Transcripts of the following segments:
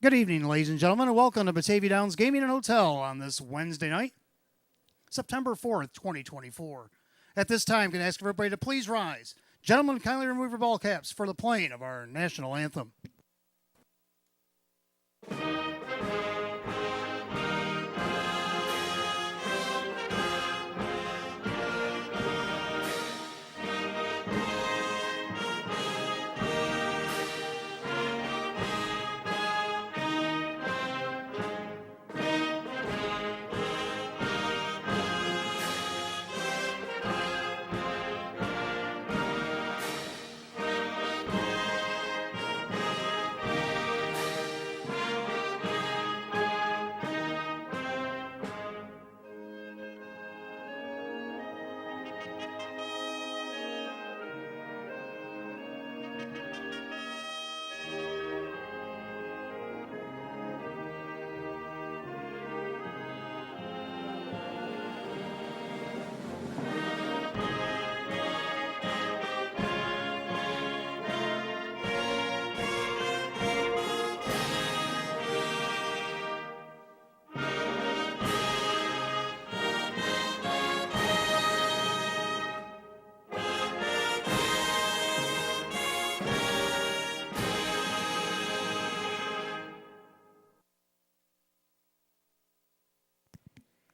Good evening, ladies and gentlemen, and welcome to Batavia Downs Gaming and Hotel on this Wednesday night, September 4th, 2024. At this time, I'm going to ask everybody to please rise. Gentlemen, kindly remove your ball caps for the playing of our national anthem.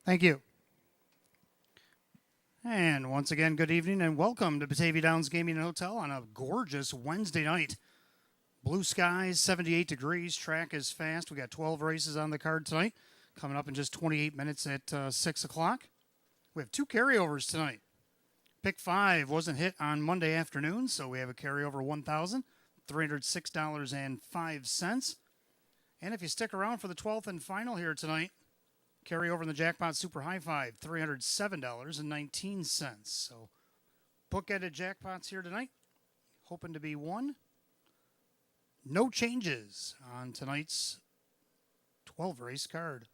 Thank you. And once again, good evening and welcome to Batavia Downs Gaming and Hotel on a gorgeous Wednesday night. Blue skies, 78 degrees, track is fast. We got 12 races on the card tonight, coming up in just 28 minutes at 6 o'clock. We have two carryovers tonight. Pick 5 wasn't hit on Monday afternoon, so we have a carryover $1,306.05. And if you stick around for the 12th and final here tonight, carry over in the Jackpot Super High Five, $307.19. So, bookended jackpots here tonight. Hoping to be one. No changes on tonight's 12 race card.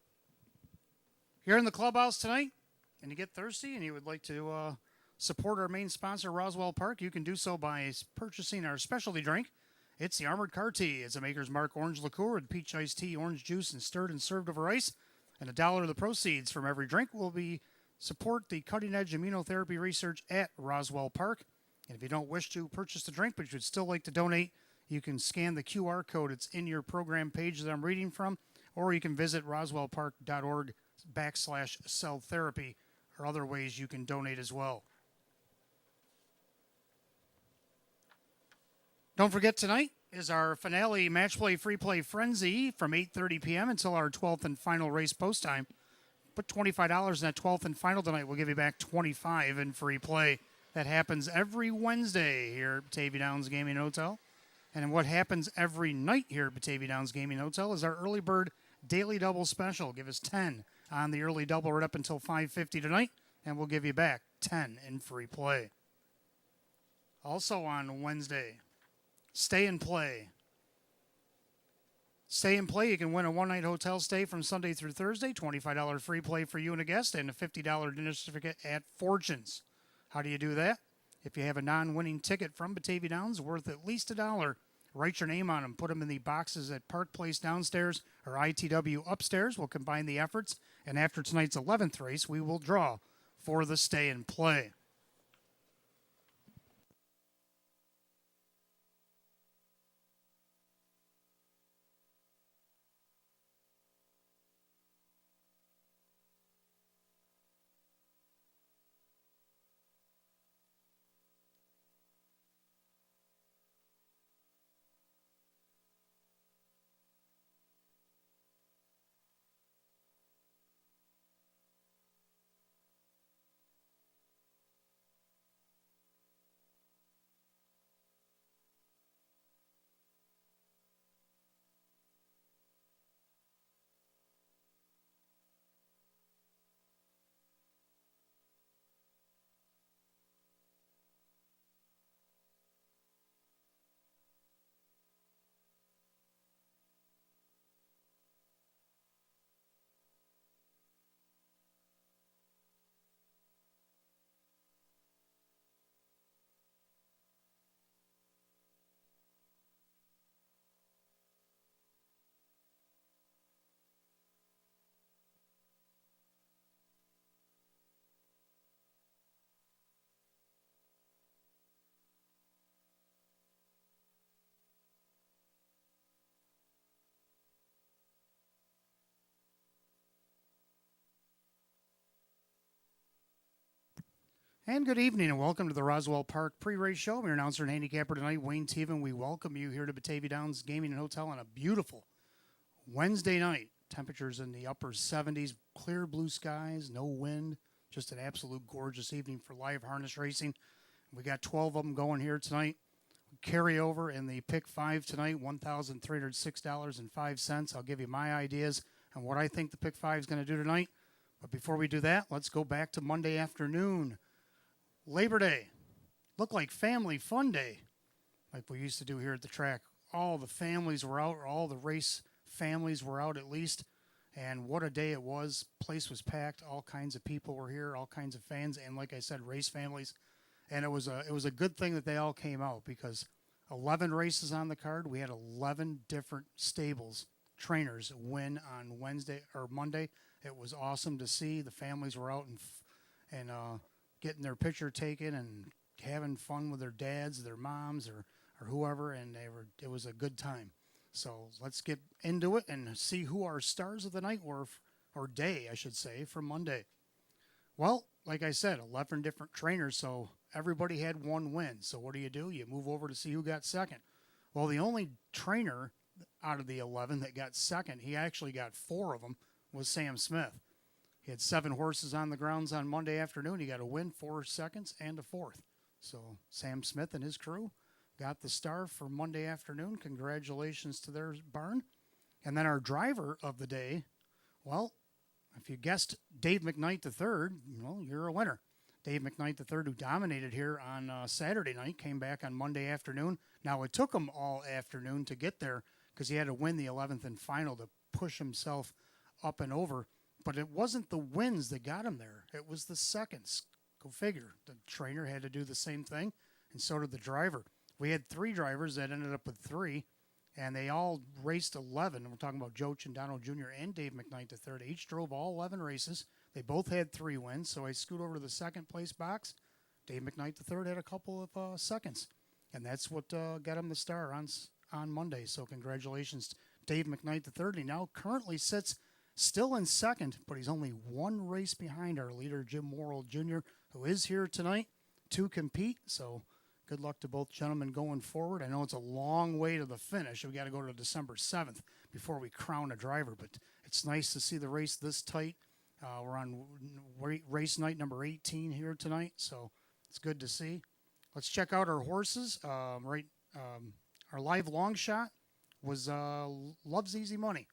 Here in the clubhouse tonight, and you get thirsty and you would like to support our main sponsor, Roswell Park, you can do so by purchasing our specialty drink. It's the Armored Car Tea. It's a Maker's Mark orange liqueur with peach iced tea, orange juice, and stirred and served over ice. And $1 of the proceeds from every drink will be support the cutting-edge immunotherapy research at Roswell Park. And if you don't wish to purchase the drink, but you'd still like to donate, you can scan the QR code. It's in your program page that I'm reading from, or you can visit roswellpark.org/cell therapy, or other ways you can donate as well. Don't forget, tonight is our finale match play free play frenzy from 8:30 p.m. until our 12th and final race post time. Put $25 in that 12th and final tonight. We'll give you back $25 in free play. That happens every Wednesday here at Batavia Downs Gaming Hotel. And what happens every night here at Batavia Downs Gaming Hotel is our early bird daily double special. Give us 10 on the early double right up until 5:50 tonight, and we'll give you back 10 in free play. Also on Wednesday, Stay and Play. Stay and Play, you can win a one-night hotel stay from Sunday through Thursday, $25 free play for you and a guest, and a $50 dinner certificate at Fortunes. How do you do that? If you have a non-winning ticket from Batavia Downs worth at least $1, write your name on them. Put them in the boxes at Park Place downstairs or ITW upstairs. We'll combine the efforts, and after tonight's 11th race, we will draw for the Stay and Play. And good evening and welcome to the Roswell Park pre-race show. I'm your announcer and handicapper tonight, Wayne Teven. We welcome you here to Batavia Downs Gaming and Hotel on a beautiful Wednesday night. Temperatures in the upper 70s, clear blue skies, no wind. Just an absolute gorgeous evening for live harness racing. We got 12 of them going here tonight. Carry over in the pick 5 tonight, $1,306.05. I'll give you my ideas on what I think the pick 5 is going to do tonight. But before we do that, let's go back to Monday afternoon. Labor Day. Looked like family fun day, like we used to do here at the track. All the families were out, or all the race families were out at least. And what a day it was. Place was packed. All kinds of people were here, all kinds of fans, and like I said, race families. And it was a good thing that they all came out because 11 races on the card. We had 11 different stables, trainers win on Wednesday or Monday. It was awesome to see. The families were out and getting their picture taken and having fun with their dads, their moms, or whoever, and it was a good time. So let's get into it and see who our stars of the night were, or day, I should say, for Monday. Well, like I said, 11 different trainers, so everybody had one win. So what do? You move over to see who got second. Well, the only trainer out of the 11 that got second, he actually got 4 of them, was Sam Smith. He had 7 horses on the grounds on Monday afternoon. He got a win, 4 seconds, and a 4th. So Sam Smith and his crew got the star for Monday afternoon. Congratulations to their barn. And then our driver of the day, well, if you guessed Dave McKnight III, well, you're a winner. Dave McKnight III, who dominated here on Saturday night, came back on Monday afternoon. Now, it took him all afternoon to get there because he had to win the 11th and final to push himself up and over. But it wasn't the wins that got him there. It was the seconds. Go figure. The trainer had to do the same thing, and so did the driver. We had 3 drivers that ended up with 3, and they all raced 11. We're talking about Joe Chindano Jr. and Dave McKnight III. Each drove all 11 races. They both had 3 wins, so I scoot over to the second place box. Dave McKnight III had a couple of seconds, and that's what got him the star on Monday. So congratulations to Dave McKnight III. He now currently sits still in second, but he's only 1 race behind our leader, Jim Morrill Jr., who is here tonight to compete. So good luck to both gentlemen going forward. I know it's a long way to the finish. We got to go to December 7th before we crown a driver, but it's nice to see the race this tight. We're on race night number 18 here tonight, so it's good to see. Let's check out our horses. Our live long shot was Loves Easy Money.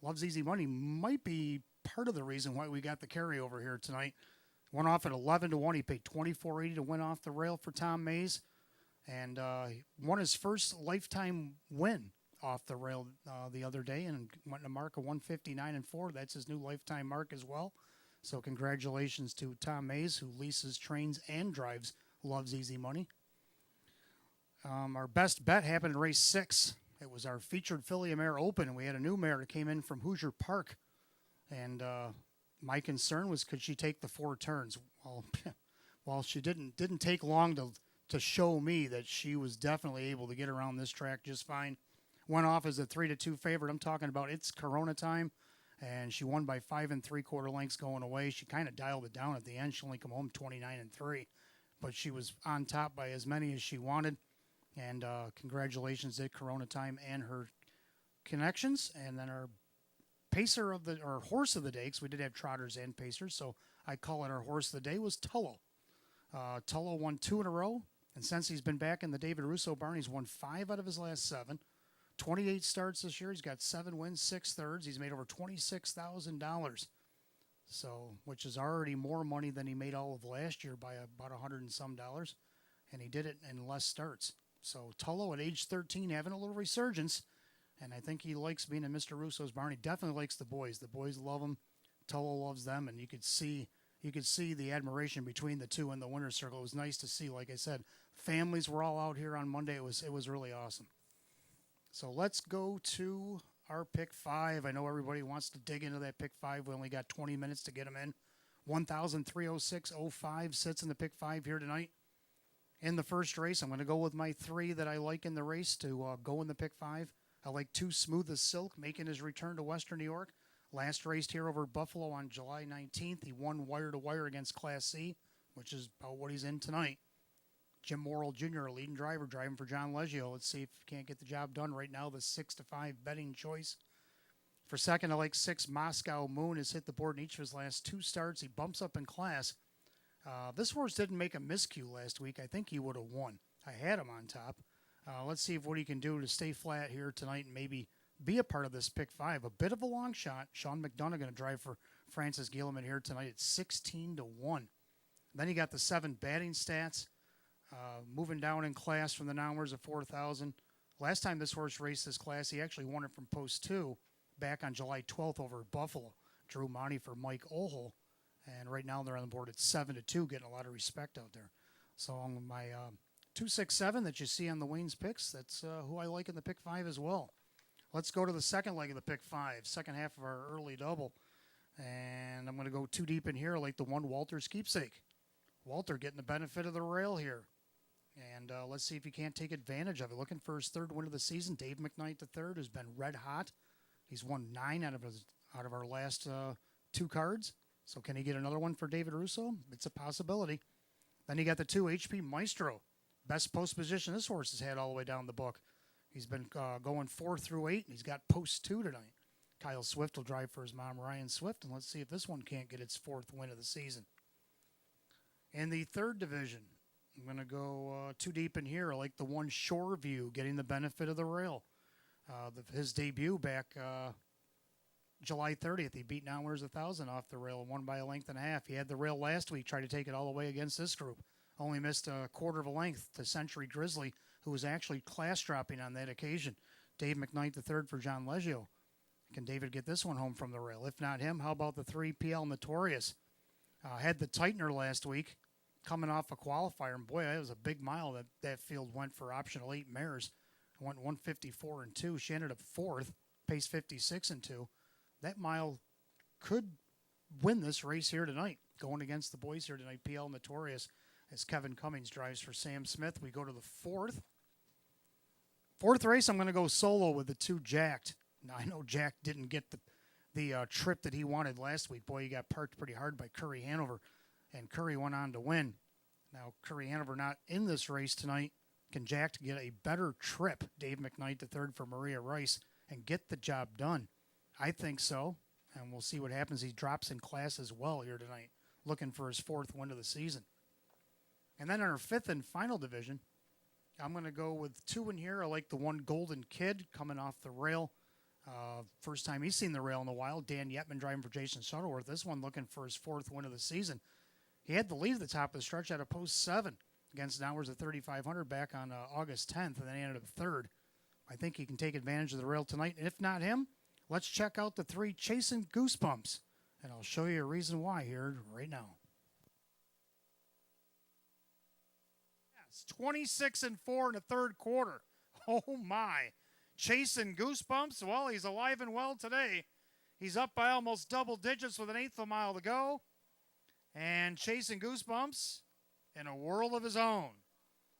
Loves Easy Money might be part of the reason why we got the carryover here tonight. Went off at 11-1. He paid $24.80 to win off the rail for Tom Mays, and won his first lifetime win off the rail the other day, and went to mark of 159.4. That's his new lifetime mark as well. So congratulations to Tom Mays, who leases, trains, and drives Loves Easy Money. Our best bet happened in race 6. It was our featured filly mare Open, and we had a new mare that came in from Hoosier Park. And my concern was, could she take the 4 turns? Well, she didn't take long to show me that she was definitely able to get around this track just fine. Went off as a 3-2 favorite. I'm talking about It's Corona Time, and she won by 5 3/4 lengths going away. She kind of dialed it down at the end. She only come home 29-3, but she was on top by as many as she wanted. And congratulations to Corona Time and her connections. And then our pacer of our horse of the day, because we did have trotters and pacers, so I call it our horse of the day, was Tullo. Tullo won 2 in a row, and since he's been back in the David Russo barn, he's won 5 out of his last 7. 28 starts this year. He's got 7 wins, 6 thirds. He's made over $26,000, so which is already more money than he made all of last year by about $100 and some, and he did it in less starts. So Tullo at age 13 having a little resurgence, and I think he likes being in Mr. Russo's barn. He definitely likes the boys. The boys love him. Tullo loves them, and you could see the admiration between the two in the winner's circle. It was nice to see. Like I said, families were all out here on Monday. It was really awesome. So let's go to our pick 5. I know everybody wants to dig into that pick 5. We only got 20 minutes to get them in. 1,306.05 sits in the pick 5 here tonight. In the first race, I'm going to go with my 3 that I like in the race to go in the pick 5. I like 2 Smooth as Silk, making his return to Western New York. Last raced here over Buffalo on July 19th. He won wire to wire against Class C. which is about what he's in tonight. Jim Morrill Jr., leading driver, driving for John Leggio. Let's see if he can't get the job done right now. The 6-5 betting choice. For second, I like 6, Moscow Moon has hit the board in each of his last 2 starts. He bumps up in class. This horse didn't make a miscue last week. I think he would have won. I had him on top. Let's see what he can do to stay flat here tonight and maybe be a part of this pick 5. A bit of a long shot. Sean McDonough going to drive for Francis Gieleman here tonight at 16-1. Then you got the 7 batting stats. Moving down in class from the numbers of 4,000. Last time this horse raced this class, he actually won it from post 2 back on July 12th over at Buffalo. Drew Monty for Mike Ohl. And right now they're on the board at 7-2, getting a lot of respect out there. So on my 2-6-7 that you see on the Wayne's picks, that's who I like in the pick 5 as well. Let's go to the second leg of the pick 5, second half of our early double. And I'm going to go too deep in here. I like the 1 Walter's Keepsake. Walter getting the benefit of the rail here. And let's see if he can't take advantage of it. Looking for his 3rd win of the season. Dave McKnight III has been red hot. He's won 9 out of our last 2 cards. So can he get another one for David Russo? It's a possibility. Then you got the 2 HP Maestro. Best post position this horse has had all the way down the book. He's been going 4 through 8, and he's got post 2 tonight. Kyle Swift will drive for his mom, Ryan Swift, and let's see if this one can't get its 4th win of the season. In the 3rd division, I'm going to go too deep in here. I like the 1 Shoreview getting the benefit of the rail. His debut back July 30th, he beat Now Where's 1,000 off the rail and won by a length and a half. He had the rail last week, tried to take it all the way against this group. Only missed a quarter of a length to Century Grizzly, who was actually class dropping on that occasion. Dave McKnight III for John Leggio. Can David get this one home from the rail? If not him, how about the 3 PL Notorious? Had the Tightener last week, coming off a qualifier, and boy, that was a big mile that field went for optional 8 mares. Went 154 and 2. She ended up 4th, pace 56 and 2. That mile could win this race here tonight. Going against the boys here tonight, PL Notorious, as Kevin Cummings drives for Sam Smith. We go to the 4th. 4th race, I'm going to go solo with the 2 Jacked. Now, I know Jack didn't get the trip that he wanted last week. Boy, he got parked pretty hard by Curry Hanover, and Curry went on to win. Now, Curry Hanover not in this race tonight. Can Jack get a better trip, Dave McKnight III for Maria Rice, and get the job done? I think so, and we'll see what happens. He drops in class as well here tonight, looking for his 4th win of the season. And then in our 5th and final division, I'm going to go with 2 in here. I like the 1 Golden Kid coming off the rail. First time he's seen the rail in a while. Dan Yetman driving for Jason Shuttleworth. This one looking for his 4th win of the season. He had the lead at the top of the stretch at a post 7 against Nowers at 3,500 back on August 10th, and then he ended up 3rd. I think he can take advantage of the rail tonight. And if not him, let's check out the 3 Chasing Goosebumps, and I'll show you a reason why here right now. Yes, 26 and 4 in the 3rd quarter. Oh my. Chasing Goosebumps, well, he's alive and well today. He's up by almost double digits with an 1/8 of a mile to go. And Chasing Goosebumps in a world of his own.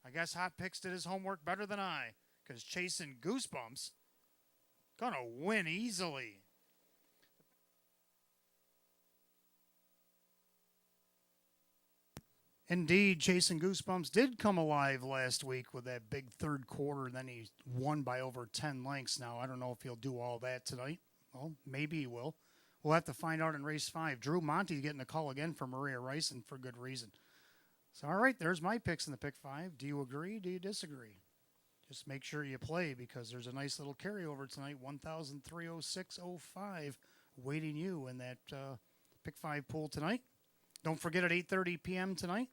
I guess Hot Picks did his homework better than I, because Chasing Goosebumps gonna win easily. Indeed, Chasing Goosebumps did come alive last week with that big 3rd quarter, and then he won by over 10 lengths. Now, I don't know if he'll do all that tonight. Well, maybe he will. We'll have to find out in race 5. Drew Monty getting a call again for Maria Rice, and for good reason. So, all right, there's my picks in the pick 5. Do you agree? Do you disagree? Just make sure you play, because there's a nice little carryover tonight, 1,306.05, waiting you in that pick 5 pool tonight. Don't forget at 8:30 p.m. tonight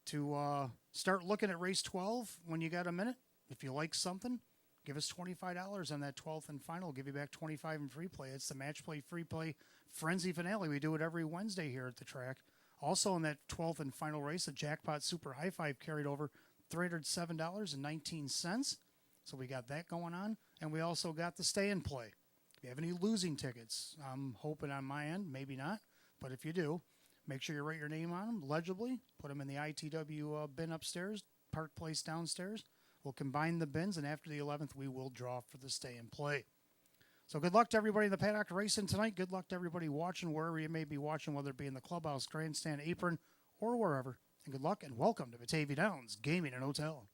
to start looking at race 12 when you got a minute. If you like something, give us $25 on that 12th and final. We'll give you back $25 in free play. It's the Match Play Free Play Frenzy Finale. We do it every Wednesday here at the track. Also in that 12th and final race, the Jackpot Super High Five carried over $307.19. So we got that going on. And we also got the Stay and Play. If you have any losing tickets, I'm hoping on my end, maybe not. But if you do, make sure you write your name on them legibly. Put them in the ITW bin upstairs, Park Place downstairs. We'll combine the bins, and after the 11th, we will draw for the Stay and Play. So good luck to everybody in the paddock racing tonight. Good luck to everybody watching wherever you may be watching, whether it be in the clubhouse, grandstand, apron, or wherever. And good luck and welcome to Batavia Downs Gaming and Hotel.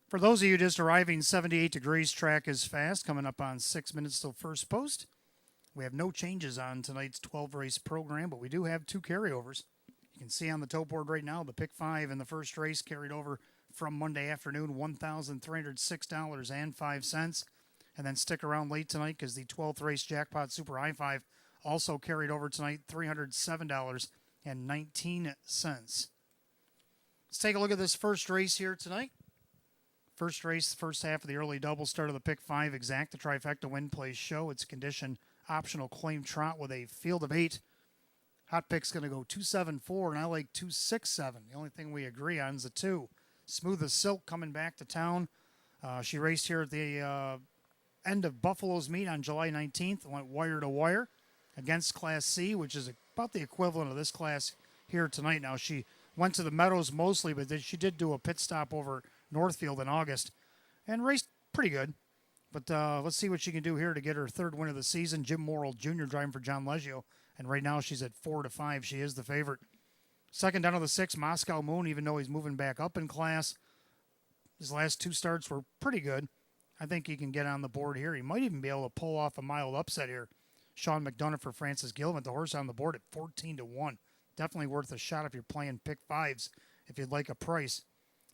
For those of you just arriving, 78 degrees track is fast, coming up on 6 minutes till first post. We have no changes on tonight's 12 race program, but we do have two carryovers. You can see on the tote board right now the pick five in the first race carried over from Monday afternoon, $1,306.05. And then stick around late tonight because the 12th race jackpot super high five also carried over tonight, $307.19. Let's take a look at this first race here tonight. First race, first half of the early double start of the pick five exact, the trifecta win place show. It's condition optional claim trot with a field of 8. Hot pick's going to go 274, and I like 267. The only thing we agree on is a 2. Smooth as Silk coming back to town. She raced here at the end of Buffalo's meet on July 19th. Went wire to wire against Class C, which is about the equivalent of this class here tonight. Now, she went to the Meadows mostly, but she did do a pit stop over Northfield in August and raced pretty good. But let's see what she can do here to get her third win of the season. Jim Morrill Jr. driving for John Leggio, and right now she's at 4-5. She is the favorite. Second down to the 6, Moscow Moon, even though he's moving back up in class. His last 2 starts were pretty good. I think he can get on the board here. He might even be able to pull off a mild upset here. Sean McDonough for Francis Gilman, the horse on the board at 14-1. Definitely worth a shot if you're playing pick fives, if you'd like a price.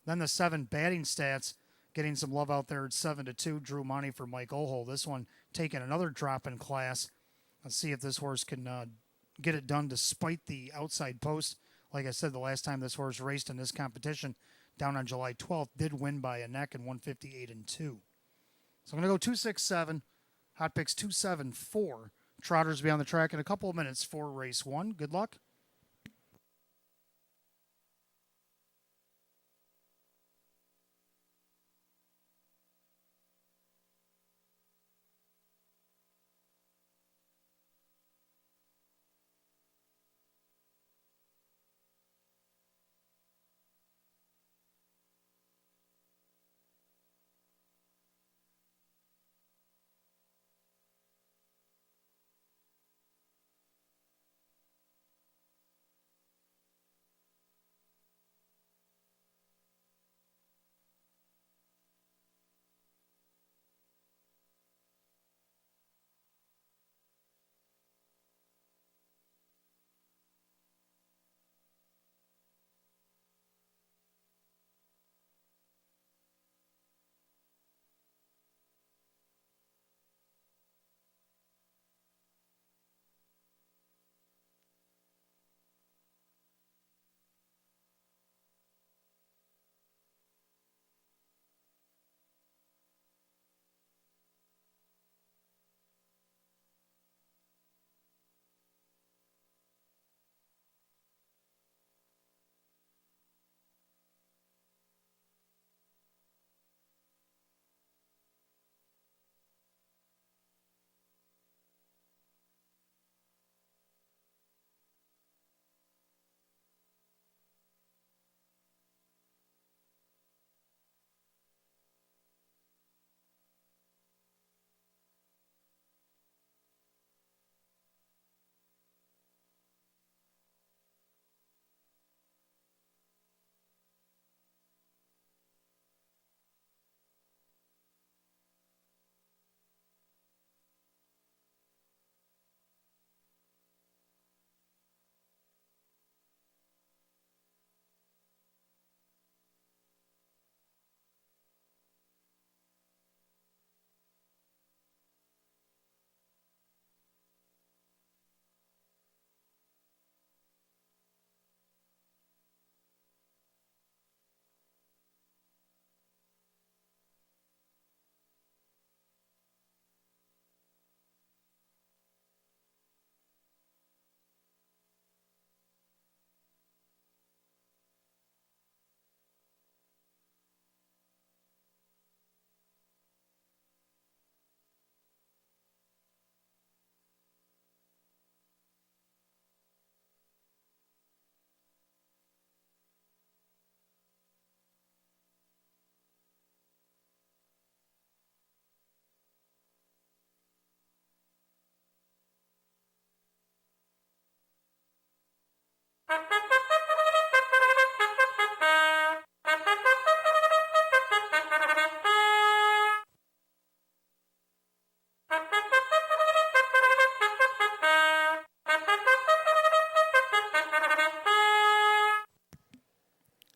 Then the 7, Batting Stats, getting some love out there at 7-2. Drew Money for Mike Ohol. This one taking another drop in class. Let's see if this horse can get it done despite the outside post. Like I said, the last time this horse raced in this competition, down on July 12th, did win by a neck in 158-2. So I'm going to go 267. Hot picks 274. Trotters will be on the track in a couple of minutes for race 1. Good luck.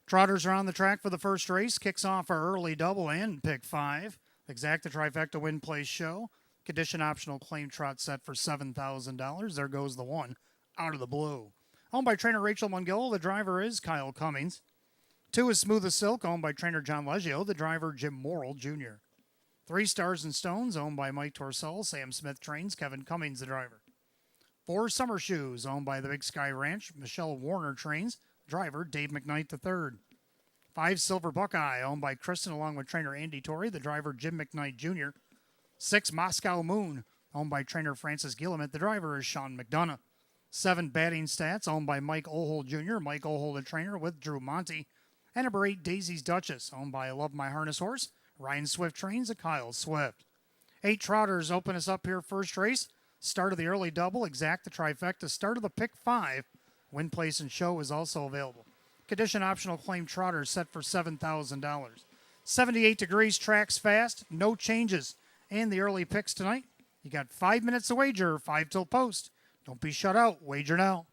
Trotters are on the track for the first race. Kicks off our early double and pick 5. Exacta trifecta win place show. Condition optional claim trot set for $7,000. There goes the one out of the blue. Owned by trainer Rachel Mungillo. The driver is Kyle Cummings. 2 is Smooth as Silk, owned by trainer John Leggio. The driver Jim Morrill Jr. 3 Stars and Stones, owned by Mike Torcell. Sam Smith trains. Kevin Cummings, the driver. 4 Summer Shoes, owned by the Big Sky Ranch. Michelle Warner trains. Driver Dave McKnight III. 5 Silver Buckeye, owned by Kristen along with trainer Andy Torrey. The driver Jim McKnight Jr. 6 Moscow Moon, owned by trainer Francis Gillimet. The driver is Sean McDonough. 7 Batting Stats, owned by Mike Ohold Jr. Mike Ohold, the trainer, with Drew Monty. And number 8 Daisy's Duchess, owned by I Love My Harness Horse. Ryan Swift trains. Kyle Swift. 8 Trotters open us up here first race. Start of the early double. Exacta trifecta. Start of the pick 5. Win, place, and show is also available. Condition optional claim trotter set for $7,000. 78 degrees, tracks fast, no changes in the early picks tonight. You got 5 minutes to wager, 5 till post. Don't be shut out. Wager now.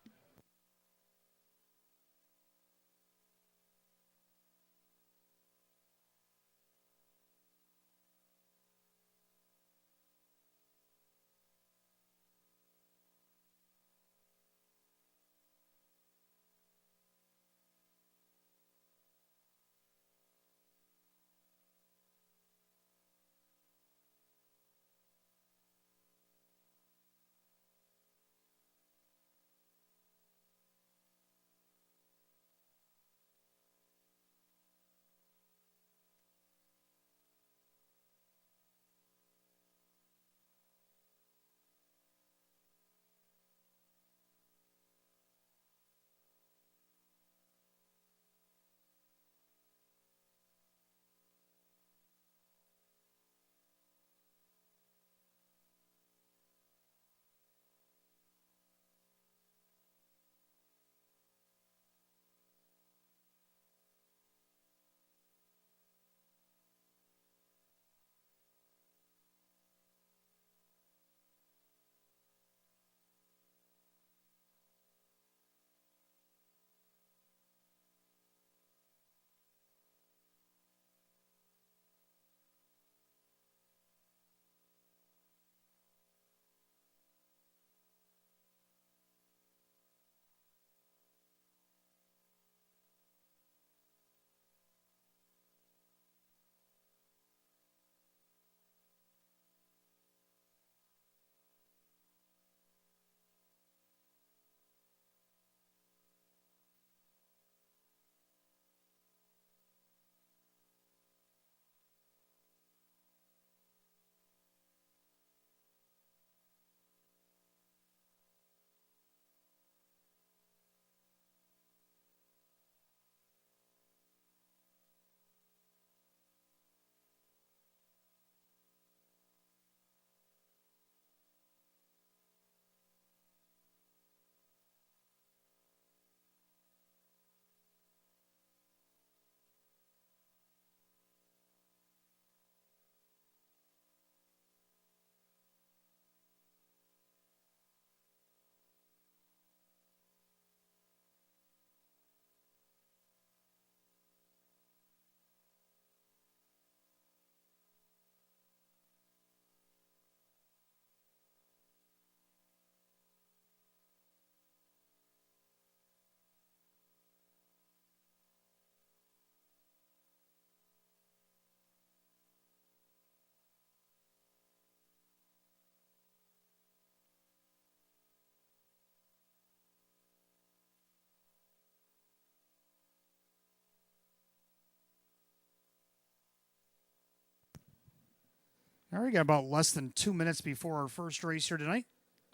All right, got about less than 2 minutes before our first race here tonight.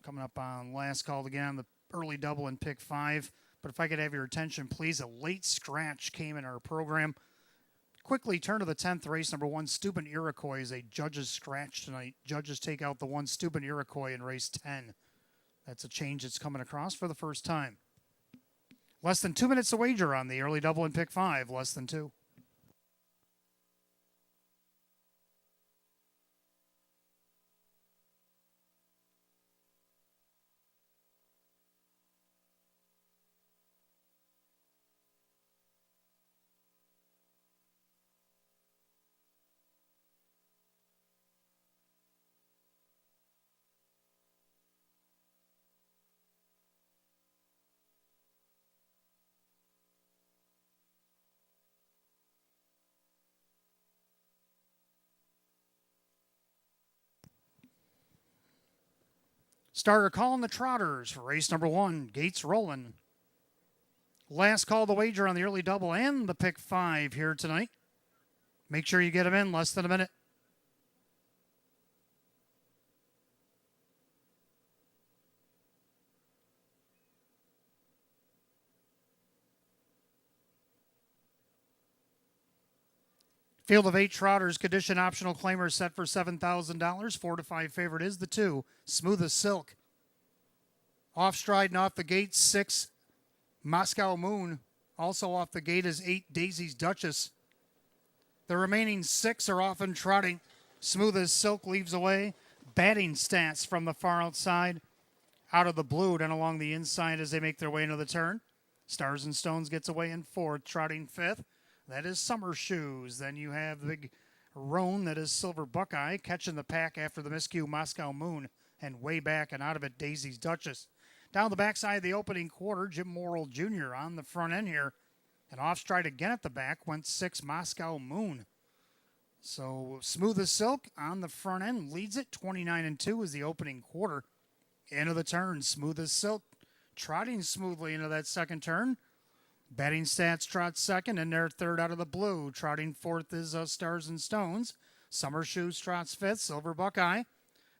Coming up on last call again, the early double in pick 5. But if I could have your attention, please, a late scratch came in our program. Quickly turn to the 10th race. Number 1, Steuben Iroquois is a judge's scratch tonight. Judges take out the 1 Steuben Iroquois in race 10. That's a change that's coming across for the first time. Less than 2 minutes to wager on the early double in pick 5. Less than 2. Starter calling the Trotters for race number 1. Gates rolling. Last call the wager on the early double and the pick 5 here tonight. Make sure you get them in less than a minute. Field of 8 Trotters, condition optional claimers set for $7,000. 4 to 5 favorite is the 2, Smooth as Silk. Off stride and off the gate, 6, Moscow Moon. Also off the gate is 8, Daisy's Duchess. The remaining 6 are often trotting. Smooth as Silk leaves away. Batting stats from the far outside. Out of the blue, down along the inside as they make their way into the turn. Stars and Stones gets away in 4th, trotting 5th. That is Summer Shoes. Then you have the big roan that is Silver Buckeye, catching the pack after the miscue Moscow Moon, and way back and out of it, Daisy's Duchess. Down the backside of the opening quarter, Jim Morrill Jr. on the front end here. And off stride again at the back went 6, Moscow Moon. So Smooth as Silk on the front end leads it. 29-2 is the opening quarter. Into the turn, Smooth as Silk trotting smoothly into that second turn. Batting stats trot second, and they're 3rd out of the blue. Trotting 4th is Stars and Stones. Summer Shoes trots 5th, Silver Buckeye.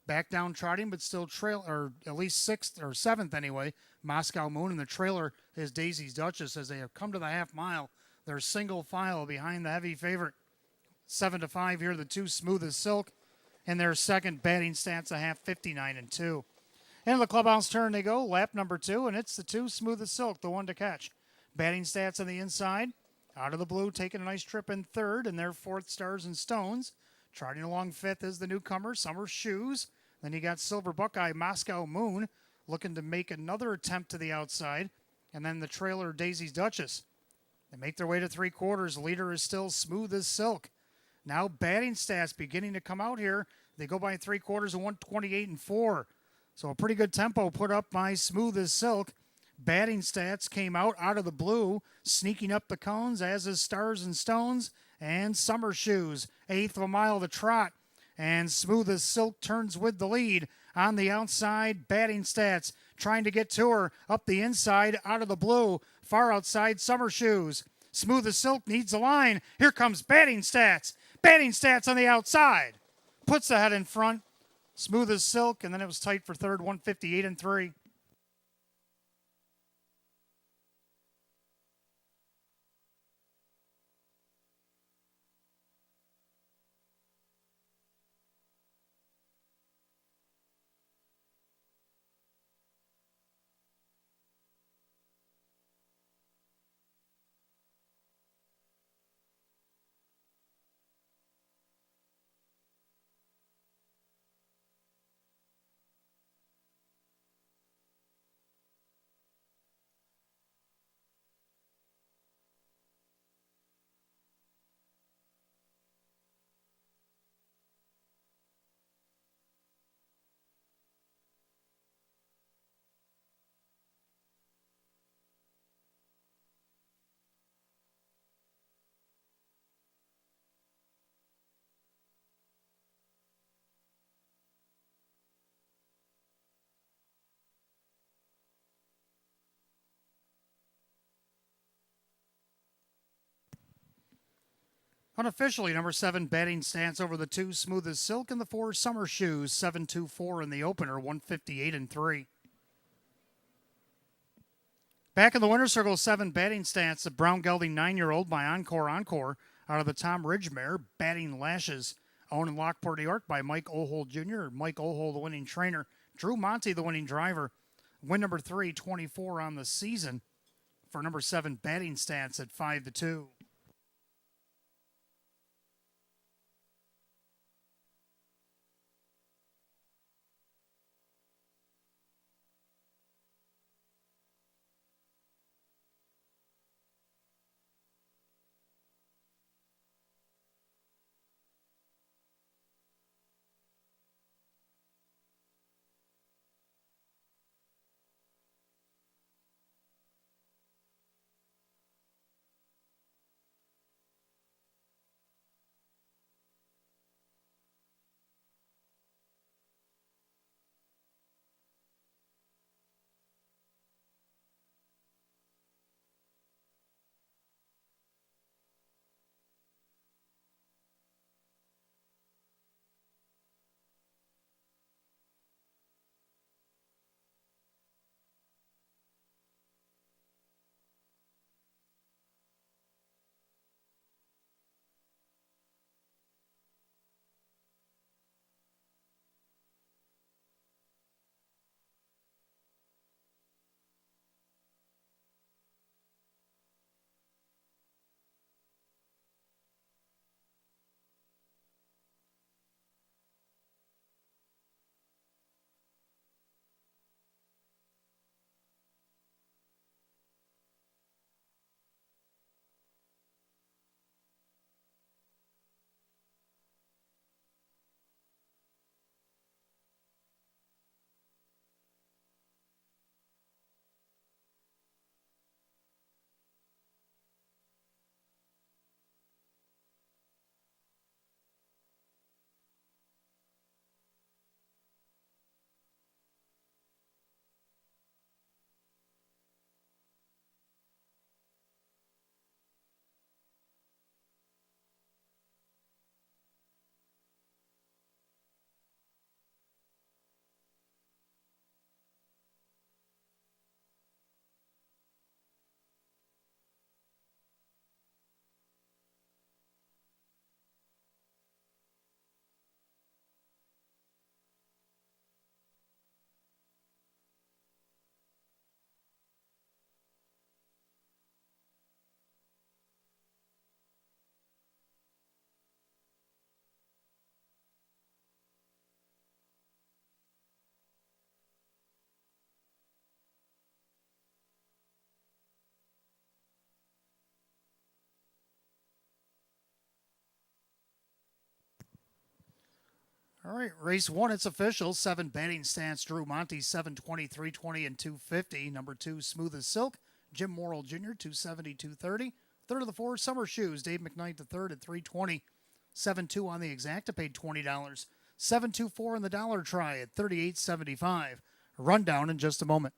Back down trotting, but still trail, or at least 6th or 7th anyway. Moscow Moon, and the trailer is Daisy's Duchess as they have come to the half mile. They're single file behind the heavy favorite. 7 to 5 here, the 2, Smooth as Silk. And their second batting stats a half, 59-2. Into the clubhouse turn they go, lap number 2, and it's the 2, Smooth as Silk, the 1 to catch. Batting stats on the inside. Out of the blue, taking a nice trip in 3rd, and their 4th, Stars and Stones. Trotting along 5th is the newcomer, Summer Shoes. Then you got Silver Buckeye, Moscow Moon, looking to make another attempt to the outside. And then the trailer, Daisy's Duchess. They make their way to 3/4. Leader is still Smooth as Silk. Now batting stats beginning to come out here. They go by 3/4 and 128-4. So a pretty good tempo put up by Smooth as Silk. Batting stats came out of the blue, sneaking up the cones, as is Stars and Stones and Summer Shoes. 1/8 of a mile to trot, and Smooth as Silk turns with the lead. On the outside, batting stats, trying to get to her. Up the inside, out of the blue, far outside, Summer Shoes. Smooth as Silk needs a line. Here comes batting stats. Batting stats on the outside. Puts the head in front. Smooth as Silk, and then it was tight for 3rd, 158-3. Unofficially, number 7, batting stance over the 2, Smooth as Silk, and the 4, Summer Shoes, 7-2-4 in the opener, 158-3. Back in the winner's circle, 7, batting stance, the brown gelding 9-year-old by Encore Encore out of the Tom Ridge mare, Batting Lashes, owned in Lockport, New York by Mike Ohold Jr., Mike Ohold, the winning trainer, Drew Monty, the winning driver. Win number 3, 24 on the season for number 7, batting stance at 5-2. All right, race 1, it's official. 7 batting stance, Drew Monty, 720, 320, and 250. Number 2, Smooth as Silk, Jim Morrill Jr., 270, 230. Third of the 4, Summer Shoes, Dave McKnight the third at 320. 7-2 on the exacta, paid $20. 7-2-4 in the dollar try at 38.75. Rundown in just a moment.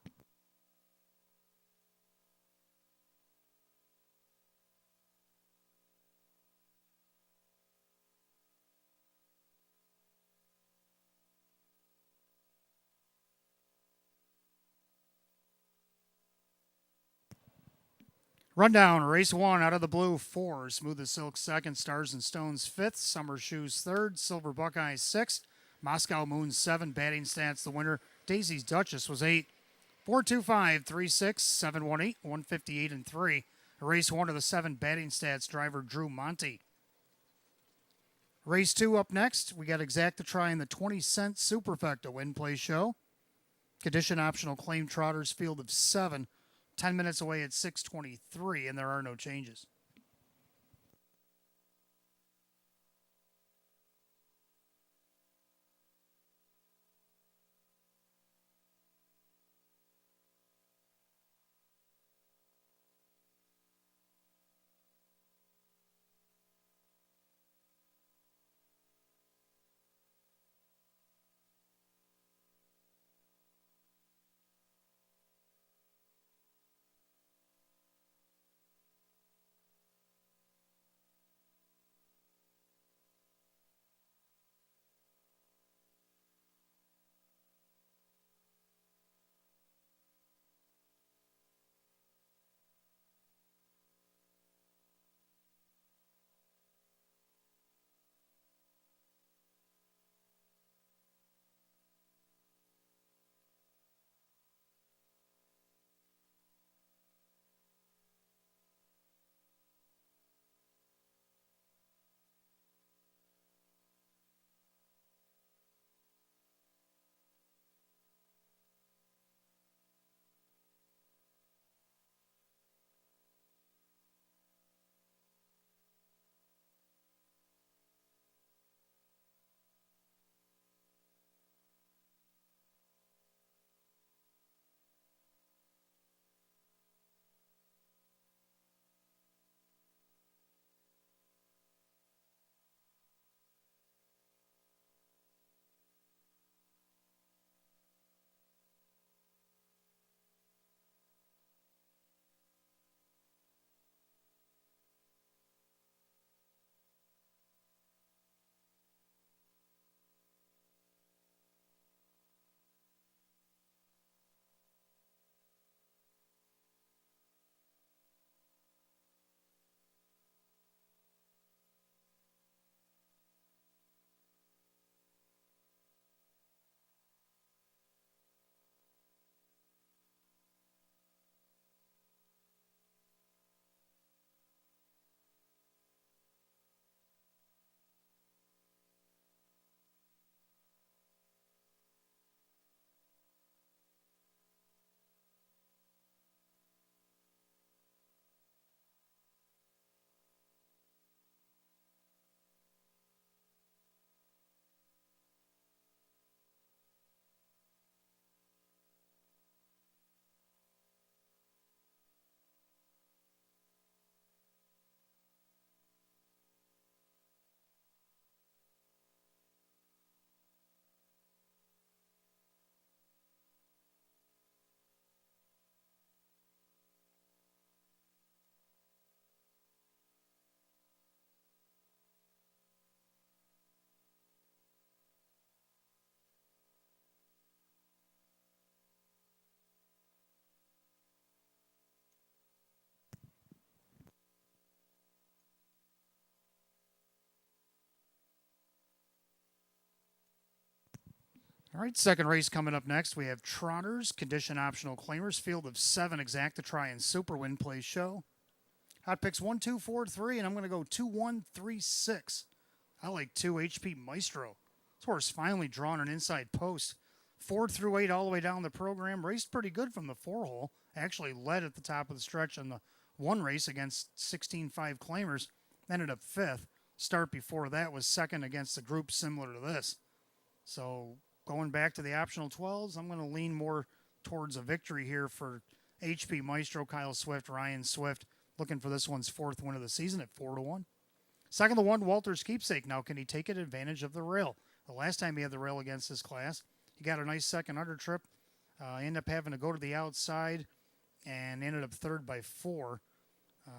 Rundown, race 1, out of the blue, 4. Smooth as Silk, 2nd. Stars and Stones, 5th. Summer Shoes, 3rd. Silver Buckeye, 6th. Moscow Moon, 7. Batting stance, the winner. Daisy's Duchess was 8. 4-2-5, 3-6, 7-1-8, 158, and 3. Race 1 of the 7 batting stats, driver Drew Monty. Race 2 up next. We got exacta try in the 20-cent Superfecta win play show. Condition optional claim trotters, field of 7. 10 minutes away at 6:23, and there are no changes. All right, second race coming up next. We have Trotters, condition optional claimers, field of 7 exacta try and super win play show. Hot picks 1, 2, 4, 3, and I'm going to go 2, 1, 3, 6. I like 2 HP Maestro. This horse finally drawn an inside post. 4 through 8 all the way down the program. Raced pretty good from the 4 hole. Actually led at the top of the stretch on the 1 race against 16-5 claimers. Ended up 5th. Start before that was 2nd against a group similar to this. So going back to the optional 12s, I'm going to lean more towards a victory here for HP Maestro, Kyle Swift, Ryan Swift. Looking for this one's fourth win of the season at 4-1. Second to one, Walter's Keepsake. Now, can he take advantage of the rail? The last time he had the rail against this class, he got a nice second under trip. Ended up having to go to the outside and ended up third by 4.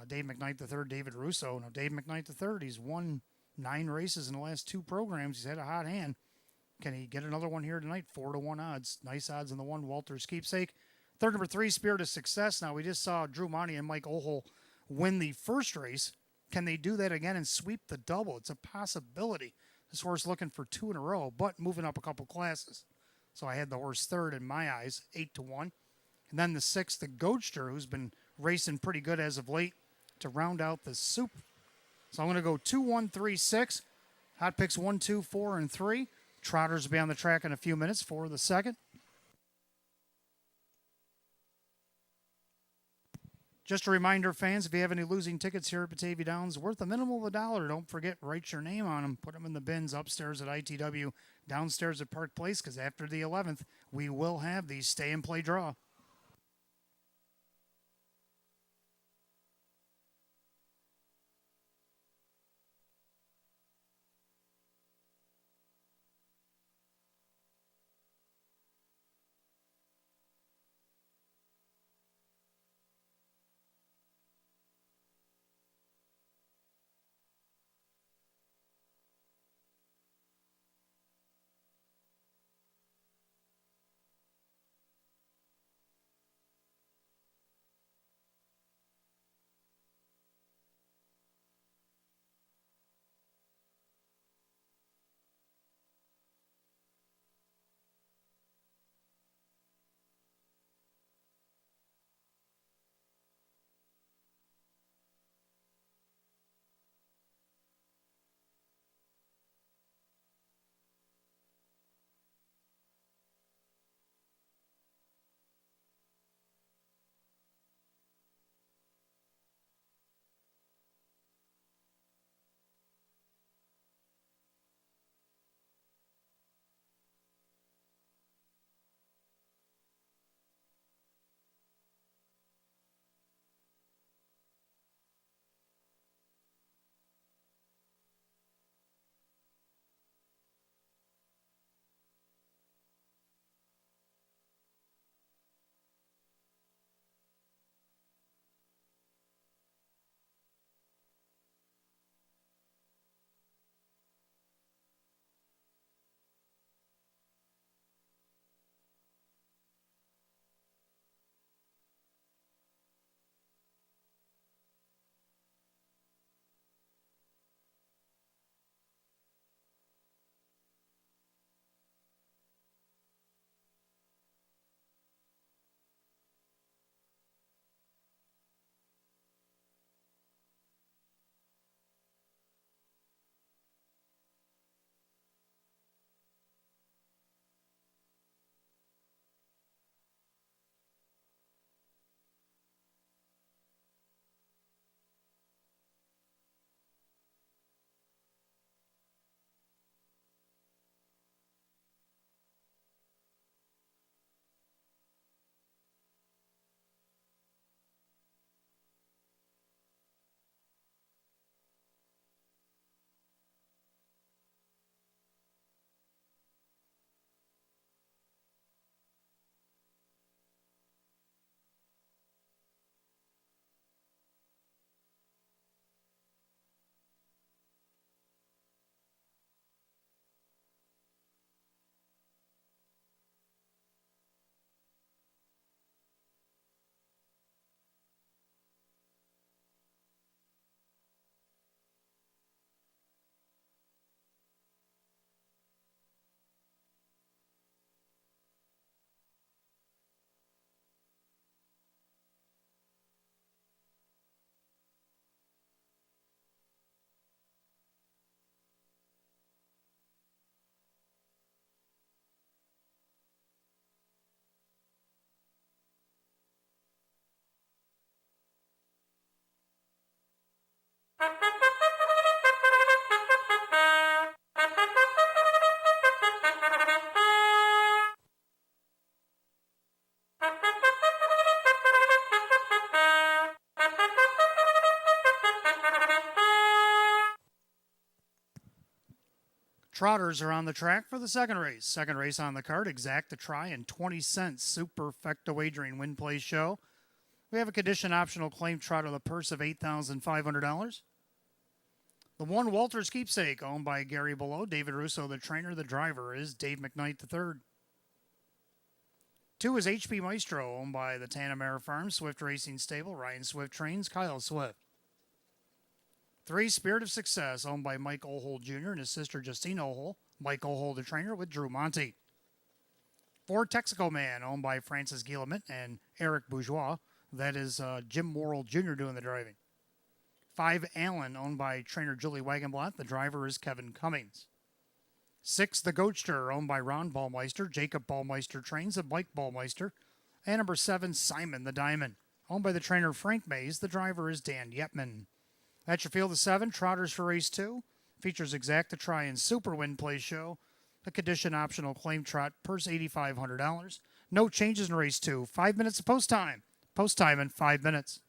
Dave McKnight III, David Russo. Now, Dave McKnight III, he's won 9 races in the last 2 programs. He's had a hot hand. Can he get another one here tonight? 4-1 odds. Nice odds in the one, Walter's Keepsake. Third, number 3, Spirit of Success. Now, we just saw Drew Monty and Mike Ohol win the first race. Can they do that again and sweep the double? It's a possibility. This horse looking for 2 in a row, but moving up a couple classes. So I had the horse third in my eyes, 8-1. And then the 6th, the Goadster, who's been racing pretty good as of late to round out the soup. So I'm going to go 2, 1, 3, 6. Hot picks 1, 2, 4, and 3. Trotters will be on the track in a few minutes for the second. Just a reminder, fans, if you have any losing tickets here at Batavia Downs, worth a minimum of $1, don't forget, write your name on them. Put them in the bins upstairs at ITW, downstairs at Park Place, because after the 11th, we will have the stay and play draw. Trotters are on the track for the second race. Second race on the card, exact a try and 20 cents. Superfecta wagering win play show. We have a condition optional claim trot with a purse of $8,500. The one Walters Keepsake, owned by Gary Below, David Russo, the trainer. The driver is Dave McKnight III. 2 is HP Maestro, owned by the Tanamera Farm, Swift Racing Stable. Ryan Swift trains Kyle Swift. 3, Spirit of Success, owned by Mike Ohold Jr. and his sister Justine Ohold. Mike Ohold, the trainer, with Drew Monty. 4, Texaco Man, owned by Francis Guillemot and Eric Bourgeois. That is Jim Morrill Jr. doing the driving. 5, Allen, owned by trainer Julie Wagenblatt. The driver is Kevin Cummings. 6, The Goatster, owned by Ron Ballmeister. Jacob Ballmeister trains and Mike Ballmeister. And number 7, Simon the Diamond, owned by the trainer Frank Mays. The driver is Dan Yepman. That's your field of 7. Trotters for race 2. Features exact to try and super win play show. A condition optional claim trot, purse $8,500. No changes in race 2. 5 minutes of post time. Post time in 5 minutes.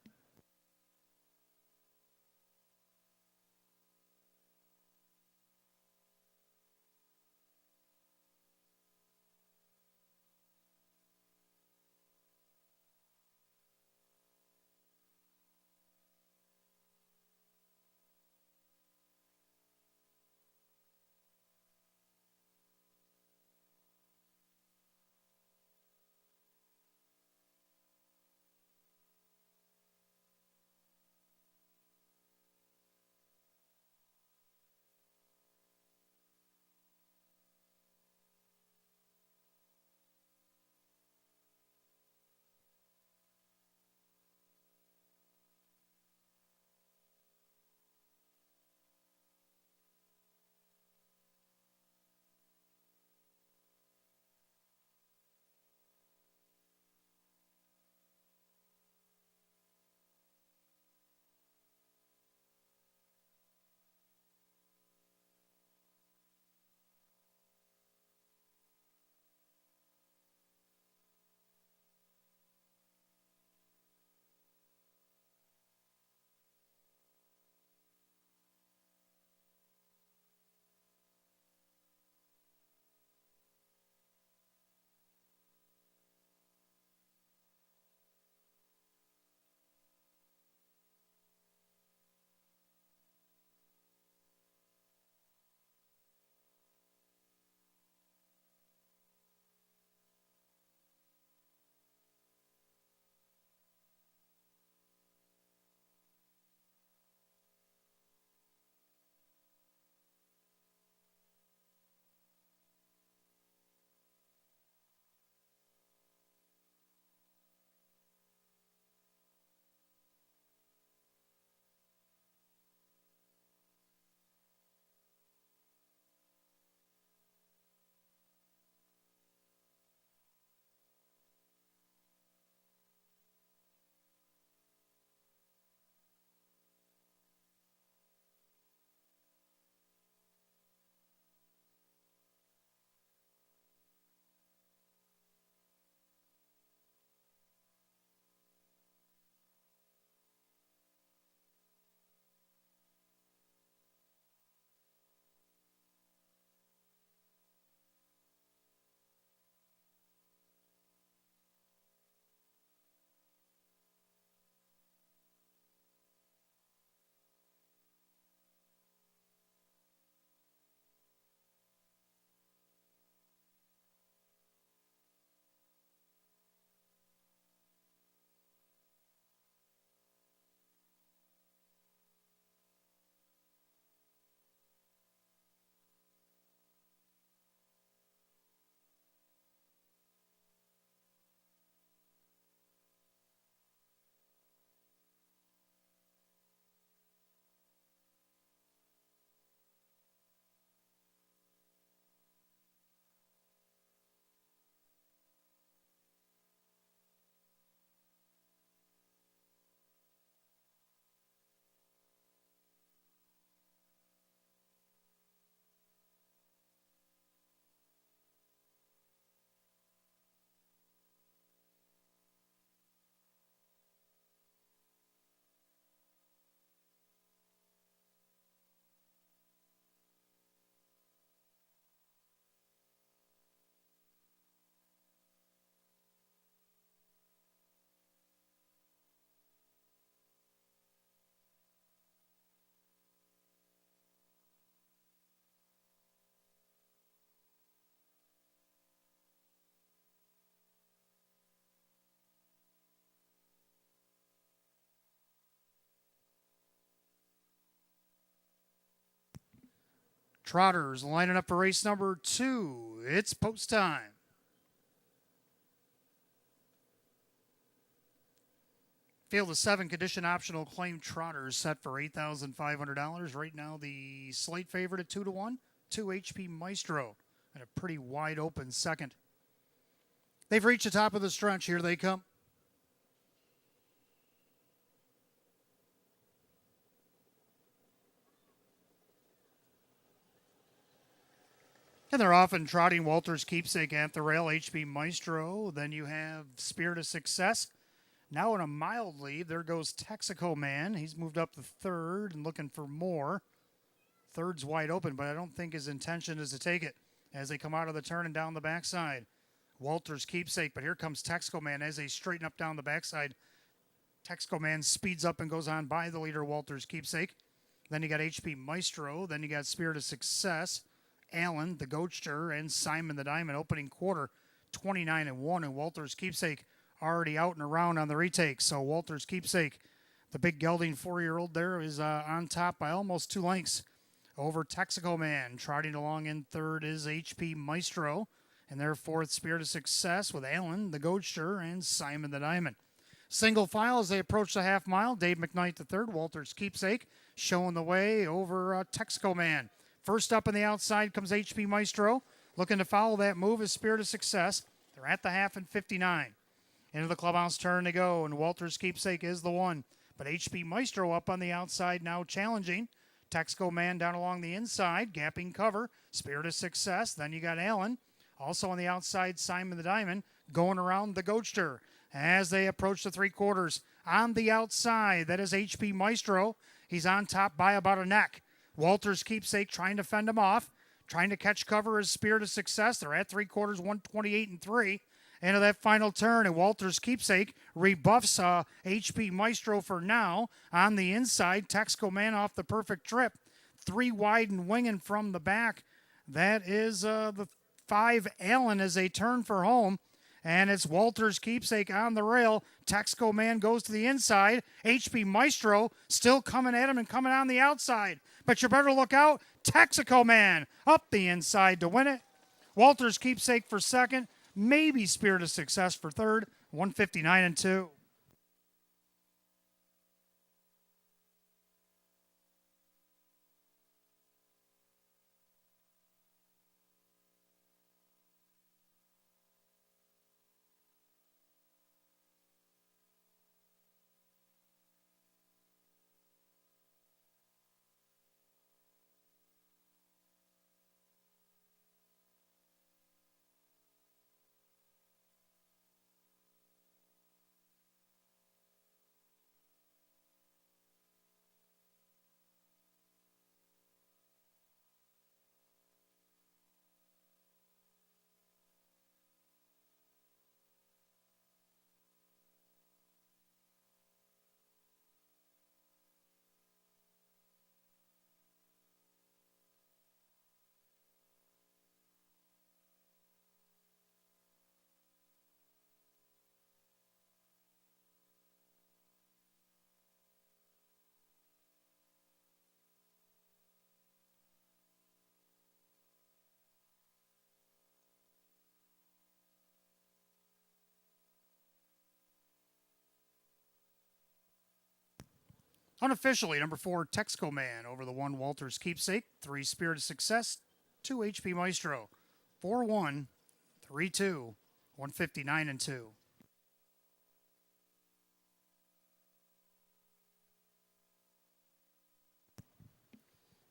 Trotters lining up for race number 2. It's post time. Field of 7 condition optional claim trotters set for $8,500. Right now the slate favorite at 2-1, 2 HP Maestro, and a pretty wide open second. They've reached the top of the stretch. Here they come. And they're often trotting Walter's Keepsake at the rail, HP Maestro. Then you have Spirit of Success. Now in a mild lead, there goes Texaco Man. He's moved up to third and looking for more. Third's wide open, but I don't think his intention is to take it as they come out of the turn and down the backside. Walter's Keepsake, but here comes Texaco Man as they straighten up down the backside. Texaco Man speeds up and goes on by the leader, Walter's Keepsake. Then you got HP Maestro. Then you got Spirit of Success, Allen, the Goatster, and Simon the Diamond. Opening quarter, 29-1, and Walter's Keepsake already out and around on the retake. So Walter's Keepsake, the big gelding 4-year-old there, is on top by almost 2 lengths over Texaco Man. Trotting along in third is HP Maestro, and their fourth Spirit of Success with Allen, the Goatster, and Simon the Diamond. Single file as they approach the half mile. Dave McKnight the third, Walter's Keepsake, showing the way over Texaco Man. First up on the outside comes HP Maestro. Looking to follow that move is Spirit of Success. They're at the half and 59. Into the clubhouse turn to go, and Walter's Keepsake is the one. But HP Maestro up on the outside now challenging. Texaco Man down along the inside, gapping cover. Spirit of Success. Then you got Allen. Also on the outside, Simon the Diamond going around the Goatster. As they approach the 3/4, on the outside, that is HP Maestro. He's on top by about a neck. Walter's Keepsake trying to fend him off. Trying to catch cover is Spirit of Success. They're at 3/4, 128-3. Into that final turn, and Walter's Keepsake rebuffs HP Maestro for now. On the inside, Texaco Man off the perfect trip. 3 wide and winging from the back. That is the 5 Allen as they turn for home. And it's Walter's Keepsake on the rail. Texaco Man goes to the inside. HP Maestro still coming at him and coming on the outside. But you better look out. Texaco Man up the inside to win it. Walter's Keepsake for second. Maybe Spirit of Success for third. 159-2. Unofficially, number 4, Texaco Man over the 1 Walter's Keepsake. 3 Spirit of Success. 2 HP Maestro. 4-1, 3-2, 159-2.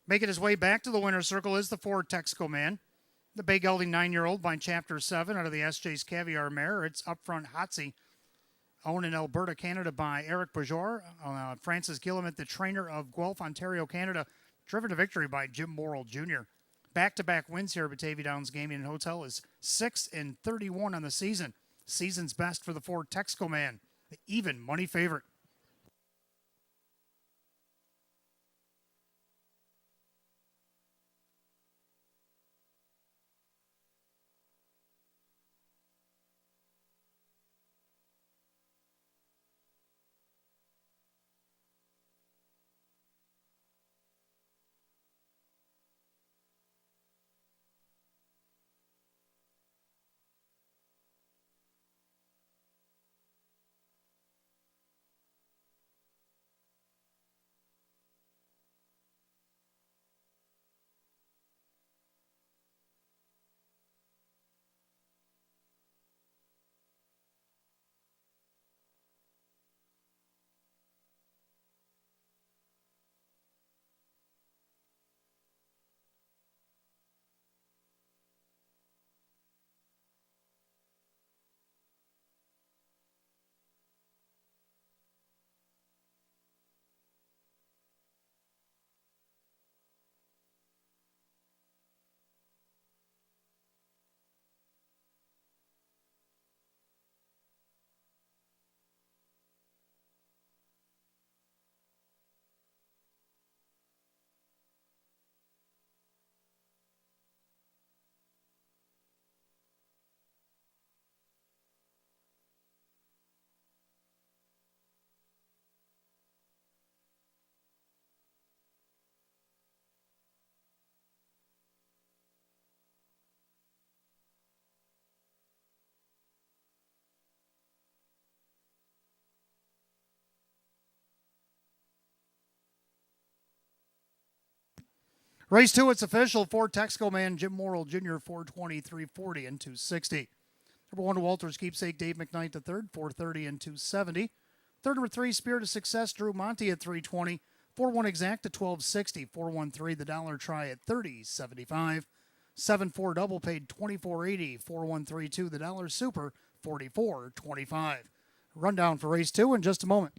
Making his way back to the winner's circle is the 4 Texaco Man. The bay gelding 9-year-old by Chapter 7 out of the SJ's Caviar Mare. It's up front Hotsy. Owned in Alberta, Canada by Eric Bajor. Francis Gilliman, the trainer of Guelph, Ontario, Canada. Driven to victory by Jim Morrill Jr. Back-to-back wins here at Batavia Downs Gaming and Hotel is 6-31 on the season. Season's best for the 4 Texaco Man. The even money favorite. Race 2, it's official. 4 Texaco Man Jim Morrill Jr. 420, 340, and 260. Number 1 Walters Keepsake Dave McKnight III 430 and 270. Third, number 3 Spirit of Success Drew Monty at 320. 4-1 Exact at 1260. 4-1-3 the Dollar Try at 30.75. 7-4 Double paid 24.80. 4-1-3-2 the Dollar Super 44.25. Rundown for race 2 in just a moment.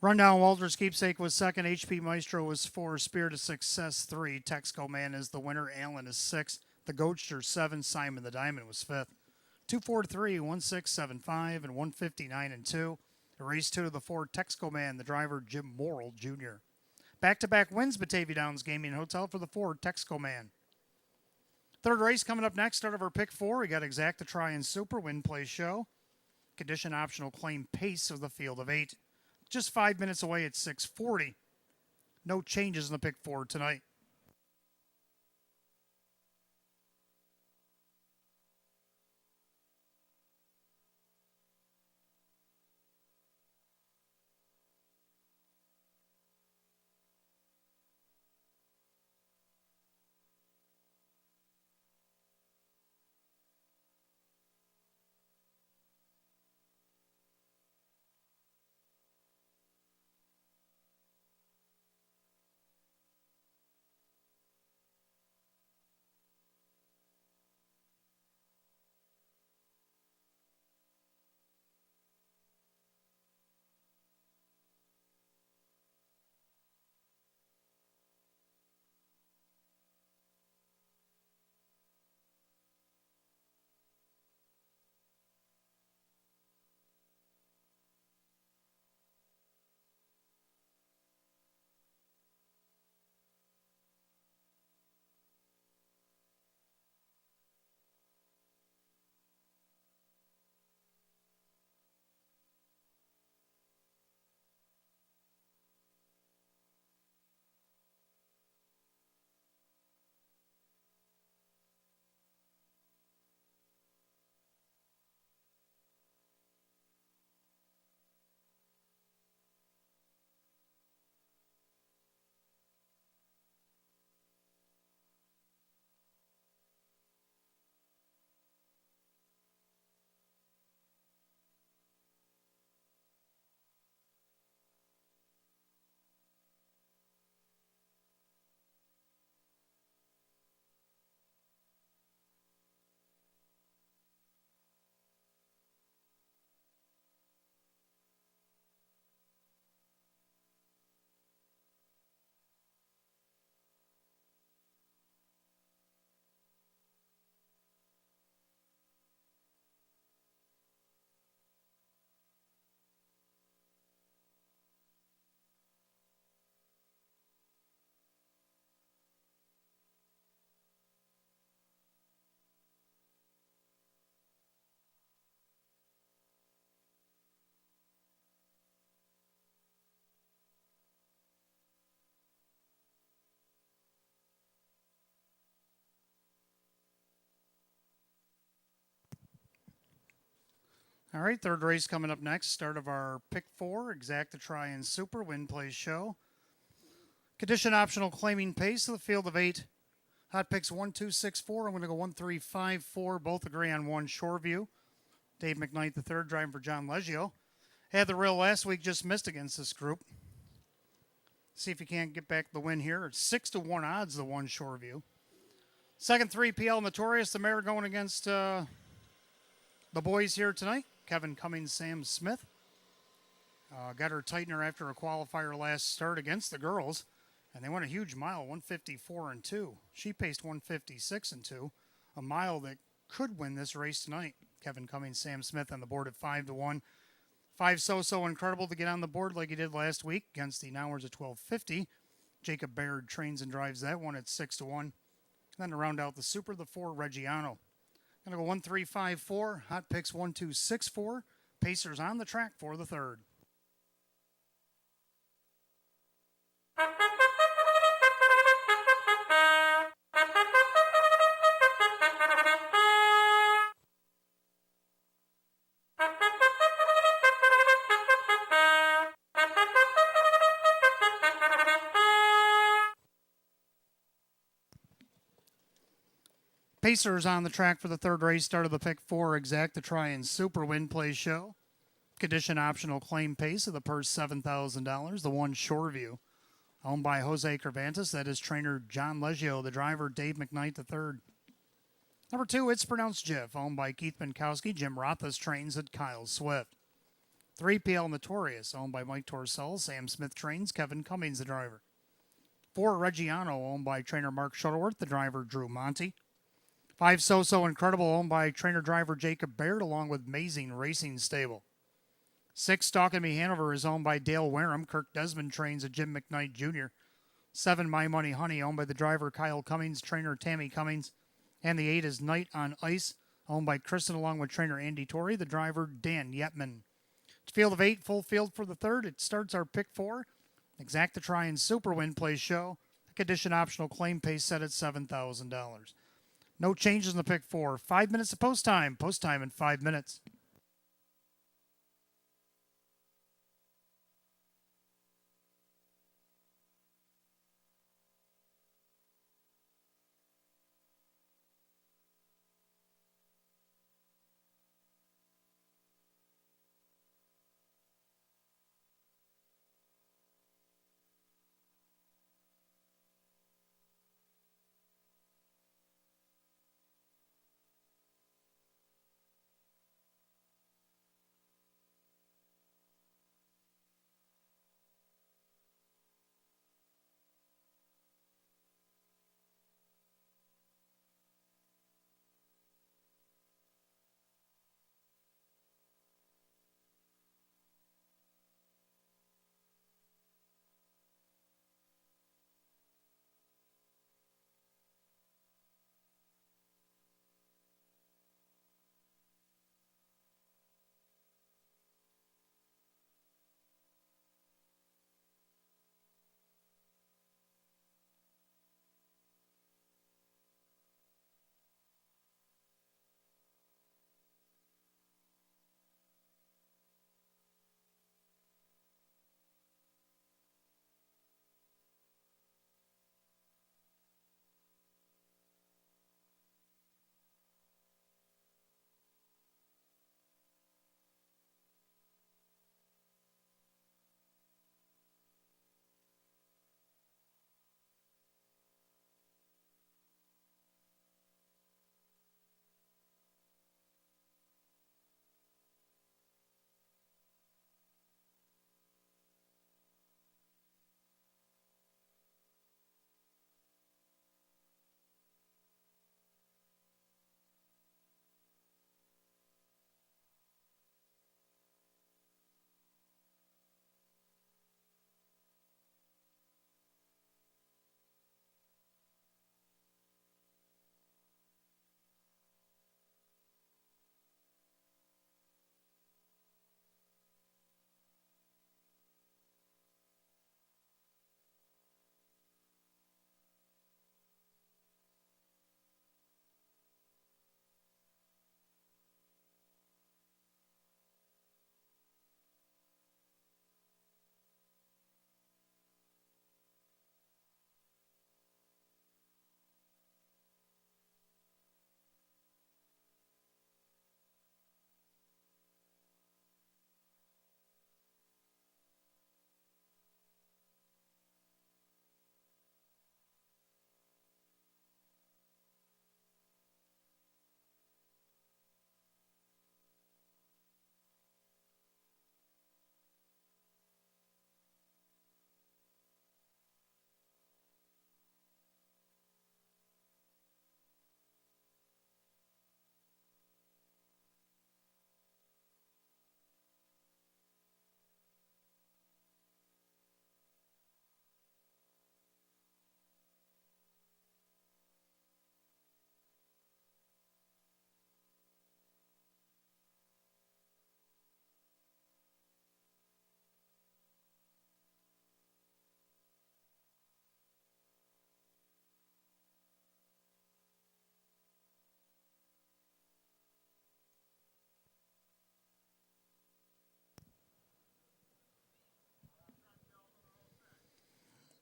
Rundown Walters Keepsake was second. HP Maestro was 4. Spirit of Success 3. Texaco Man is the winner. Allen is 6th. The Goatster 7. Simon the Diamond was 5th. 243, 1675, and 159 and 2. Race 2 to the 4 Texaco Man, the driver Jim Morrill Jr. Back-to-back wins Batavia Downs Gaming Hotel for the 4 Texaco Man. Third race coming up next. Start of our pick 4. We got Exact to Try and Super Win Play Show. Condition optional claim pace of the field of 8. Just 5 minutes away at 6:40. No changes in the pick 4 tonight. All right, third race coming up next. Start of our pick 4, Exact to Try and Super Win Play Show. Condition optional claiming pace of the field of 8. Hot picks 1, 2, 6, 4. I'm going to go 1, 3, 5, 4. Both agree on 1 Shoreview. Dave McKnight III driving for John Leggio. Had the rail last week, just missed against this group. See if he can't get back the win here. It's 6-1 odds, the 1 Shoreview. Second 3PL Notorious, the mare going against the boys here tonight. Kevin Cummings, Sam Smith. Got her tightener after a qualifier last start against the girls. And they went a huge mile, 154 and 2. She paced 156 and 2. A mile that could win this race tonight. Kevin Cummings, Sam Smith on the board at 5-1. 5 so incredible to get on the board like he did last week against the Nowers at 1250. Jacob Baird trains and drives that one at 6-1. Then to round out the Super, the 4 Reggiano. Gonna go 1-3-5-4. Hot picks 1-2-6-4. Pacers on the track for the third. Pacers on the track for the third race. Start of the pick 4 exact to try and super win play show. Condition optional claim pace of the purse $7,000. The one Shoreview, owned by Jose Cervantes. That is trainer John Leggio. The driver Dave McKnight III. Number 2, It's Pronounced Jiff, owned by Keith Minkowski. Jim Rothas trains at Kyle Swift. 3, PL Notorious, owned by Mike Torcell. Sam Smith trains. Kevin Cummings, the driver. 4, Reggiano, owned by trainer Mark Shuttleworth. The driver Drew Monty. 5, So Incredible, owned by trainer-driver Jacob Baird, along with Amazing Racing Stable. 6, Stalkin' Me Hanover is owned by Dale Wareham. Kirk Desmond trains at Jim McKnight Jr. 7, My Money Honey, owned by the driver Kyle Cummings, trainer Tammy Cummings. And the 8 is Night on Ice, owned by Kristen, along with trainer Andy Torrey, the driver Dan Yetman. Field of 8, full field for the third. It starts our pick 4. Exact to try and super win play show. Condition optional claim pace set at $7,000. No changes in the pick 4. 5 minutes of post time. Post time in 5 minutes.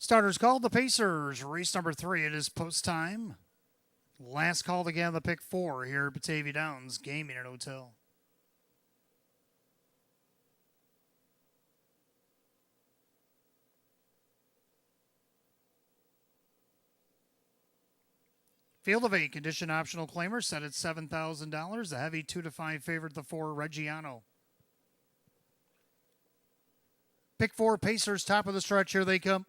Starters called the Pacers. Race number 3. It is post time. Last call to get the pick 4 here at Batavia Downs Gaming and Hotel. Field of 8, condition optional claimer set at $7,000. The heavy 2 to 5 favorite, the 4 Reggiano. Pick 4 Pacers, top of the stretch. Here they come.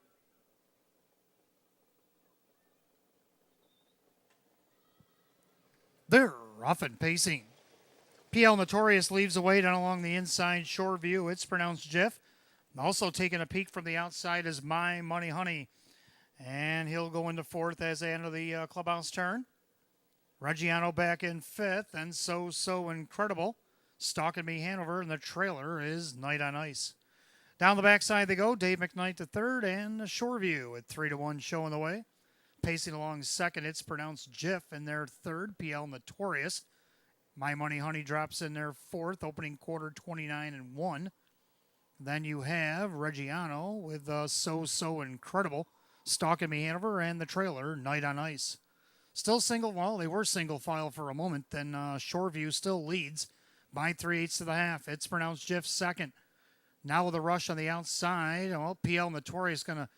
They're rough and pacing. PL Notorious leaves away down along the inside shore view. It's pronounced Jiff. Also taking a peek from the outside is My Money Honey. And he'll go into 4th as they enter the clubhouse turn. Reggiano back in 5th. And So Incredible. Stalking Me Hanover. And the trailer is Night on Ice. Down the backside they go. Dave McKnight to 3rd. And Shoreview at 3-1 showing the way. Pacing along 2nd, it's pronounced Jiff in their 3rd, PL Notorious. My Money Honey drops in their 4th, opening quarter 29-1. Then you have Reggiano with So Incredible, Stalking Me Hanover, and the trailer, Night on Ice. Still single, well, they were single file for a moment, then Shoreview still leads by 3/8 to the half. It's pronounced Jiff 2nd. Now with a rush on the outside, well, PL Notorious going to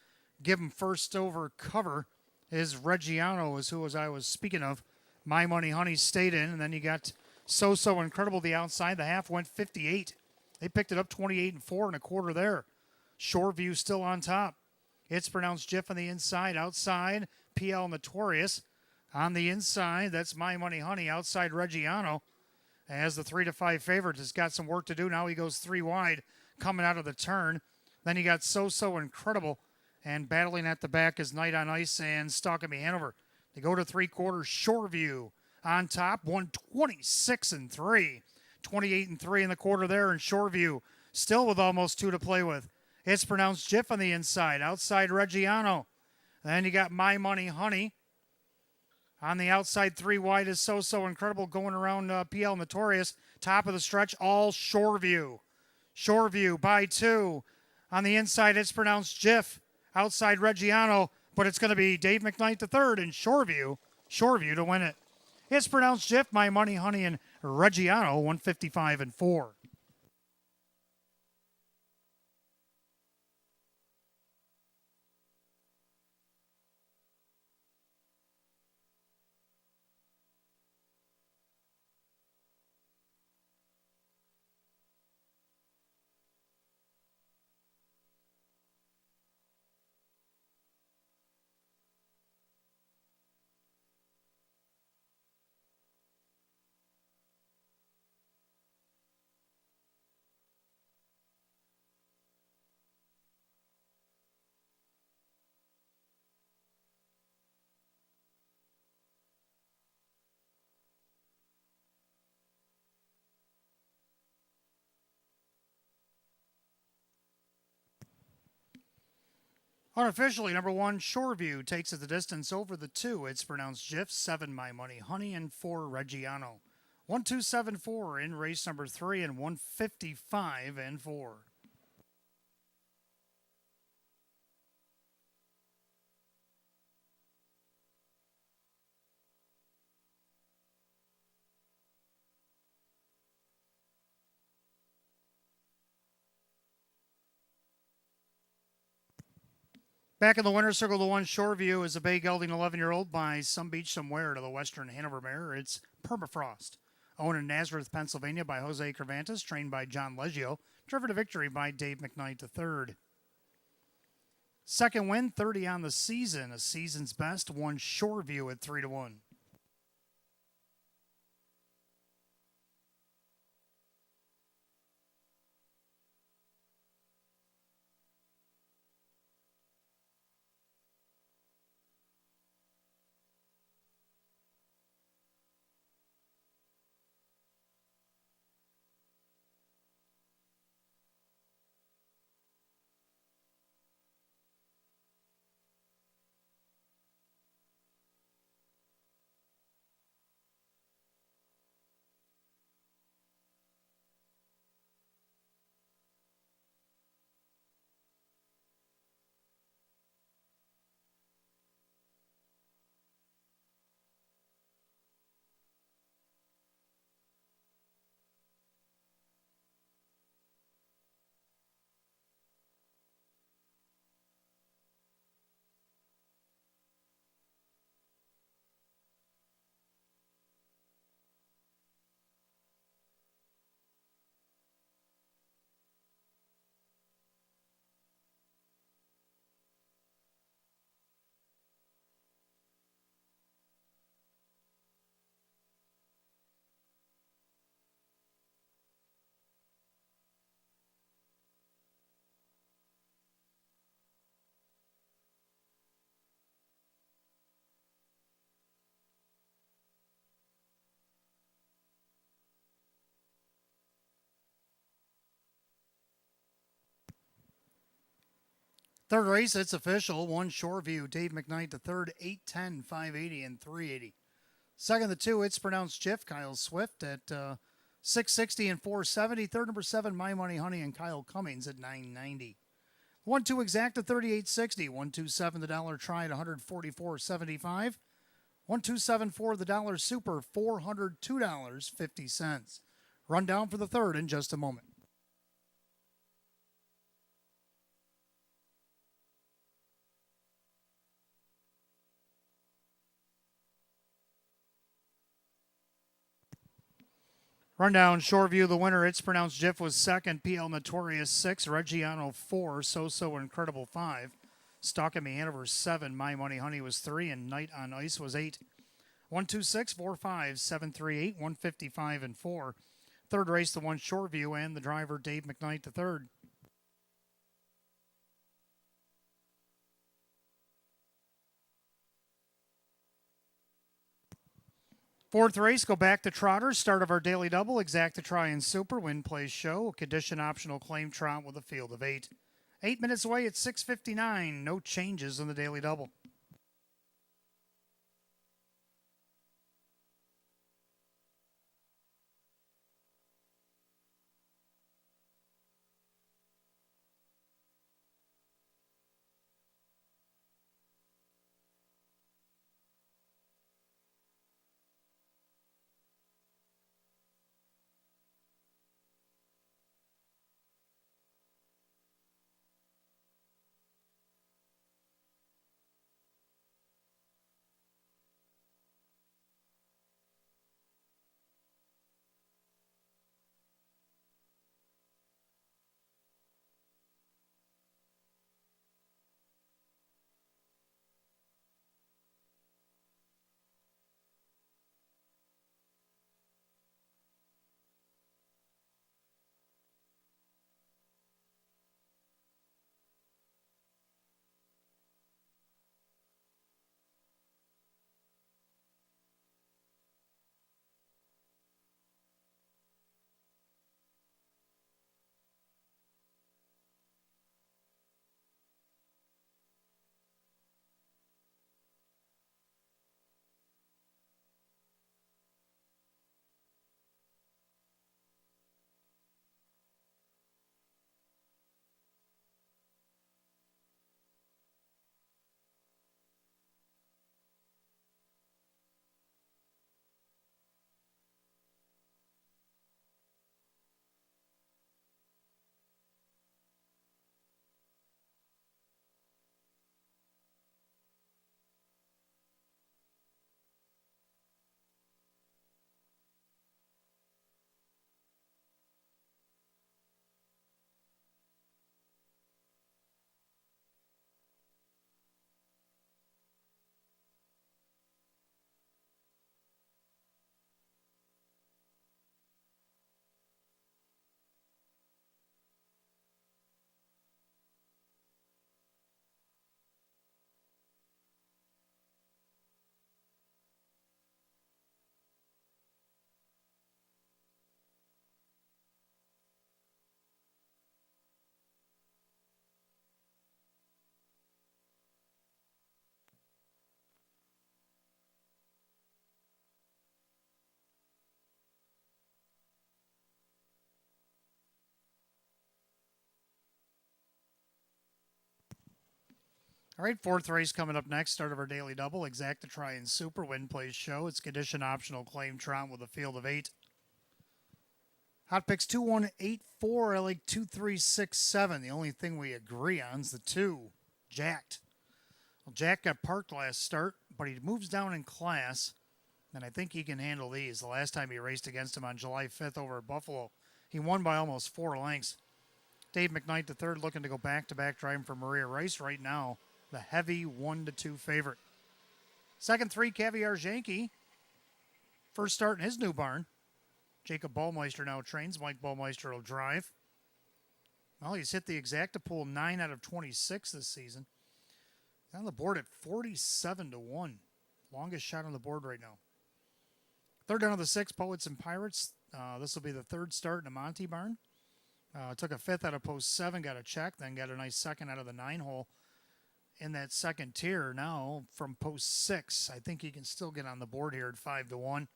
give him first over cover. Is Reggiano is who as I was speaking of. My Money Honey stayed in, and then you got So Incredible the outside. The half went 58. They picked it up 28-4 and a quarter there. Shoreview still on top. It's pronounced Jiff on the inside. Outside, PL Notorious. On the inside, that's My Money Honey. Outside, Reggiano. As the 3 to 5 favorite has got some work to do. Now he goes 3 wide coming out of the turn. Then you got So Incredible. And battling at the back is Night on Ice and Stalking Me Hanover. They go to 3/4. Shoreview on top, 126-3. 28-3 in the quarter there, and Shoreview still with almost 2 to play with. It's pronounced Jiff on the inside. Outside, Reggiano. Then you got My Money Honey. On the outside, 3 wide is So Incredible going around PL Notorious. Top of the stretch, all Shoreview. Shoreview by 2. On the inside, it's pronounced Jiff. Outside Reggiano, but it's going to be Dave McKnight to 3rd and Shoreview to win it. It's pronounced Jiff, My Money Honey, and Reggiano, 155-4. Unofficially, number 1, Shoreview takes it the distance over the 2. It's pronounced Jiff, 7, My Money Honey, and 4, Reggiano. 1-2-7-4 in race number 3 and 155-4. Back in the winner's circle, the 1 Shoreview is a bay gelding 11-year-old by Some Beach Somewhere to the Western Hanover mare. It's Permafrost. Owned in Nazareth, Pennsylvania by Jose Cervantes, trained by John Leggio, driven to victory by Dave McKnight to 3rd. Second win, 30 on the season, a season's best, 1 Shoreview at 3-1. Third race, it's official. 1 Shoreview, Dave McKnight the third, 810, 580, and 380. Second, the 2, it's pronounced Jiff, Kyle Swift at 660 and 470. Third, number 7, My Money Honey, and Kyle Cummings at 990. 1-2 exact at 38.60. 1-2-7 the dollar try at 144.75. 1-2-7-4 the dollar super, $402.50. Rundown for the third in just a moment. Rundown, Shoreview, the winner, it's pronounced Jiff, was second. PL Notorious 6, Reggiano 4, So Incredible 5. Stalking Me Hanover 7, My Money Honey was 3, and Night on Ice was 8. 1-2-6, 4-5, 7-3-8, 155 and 4. Third race, the 1 Shoreview, and the driver Dave McKnight the third. Fourth race, go back to Trotter. Start of our daily double, exacta try and super, win, play, show. Condition optional claim trot with a field of 8. 8 minutes away at 6:59. No changes in the daily double. All right, fourth race coming up next. Start of our daily double, exacta try and super, win, play, show. It's condition optional claim trot with a field of 8. Hot picks 2-1-8-4. I like 2-3-6-7. The only thing we agree on is the 2, Jacked. Well, Jack got parked last start, but he moves down in class, and I think he can handle these. The last time he raced against him on July 5th over at Buffalo, he won by almost 4 lengths. Dave McKnight the third looking to go back-to-back driving for Maria Rice right now. The heavy 1-2 favorite. Second 3, Caviar Yankee. First start in his new barn. Jacob Ballmeister now trains. Mike Ballmeister will drive. Well, he's hit the exacta pool 9 out of 26 this season. He's on the board at 47-1. Longest shot on the board right now. Third down of the 6, Poets and Pirates. This will be the third start in the Monty barn. Took a 5th out of post 7, got a check, then got a nice second out of the 9 hole. in that second tier now from post 6. I think he can still get on the board here at 5-1.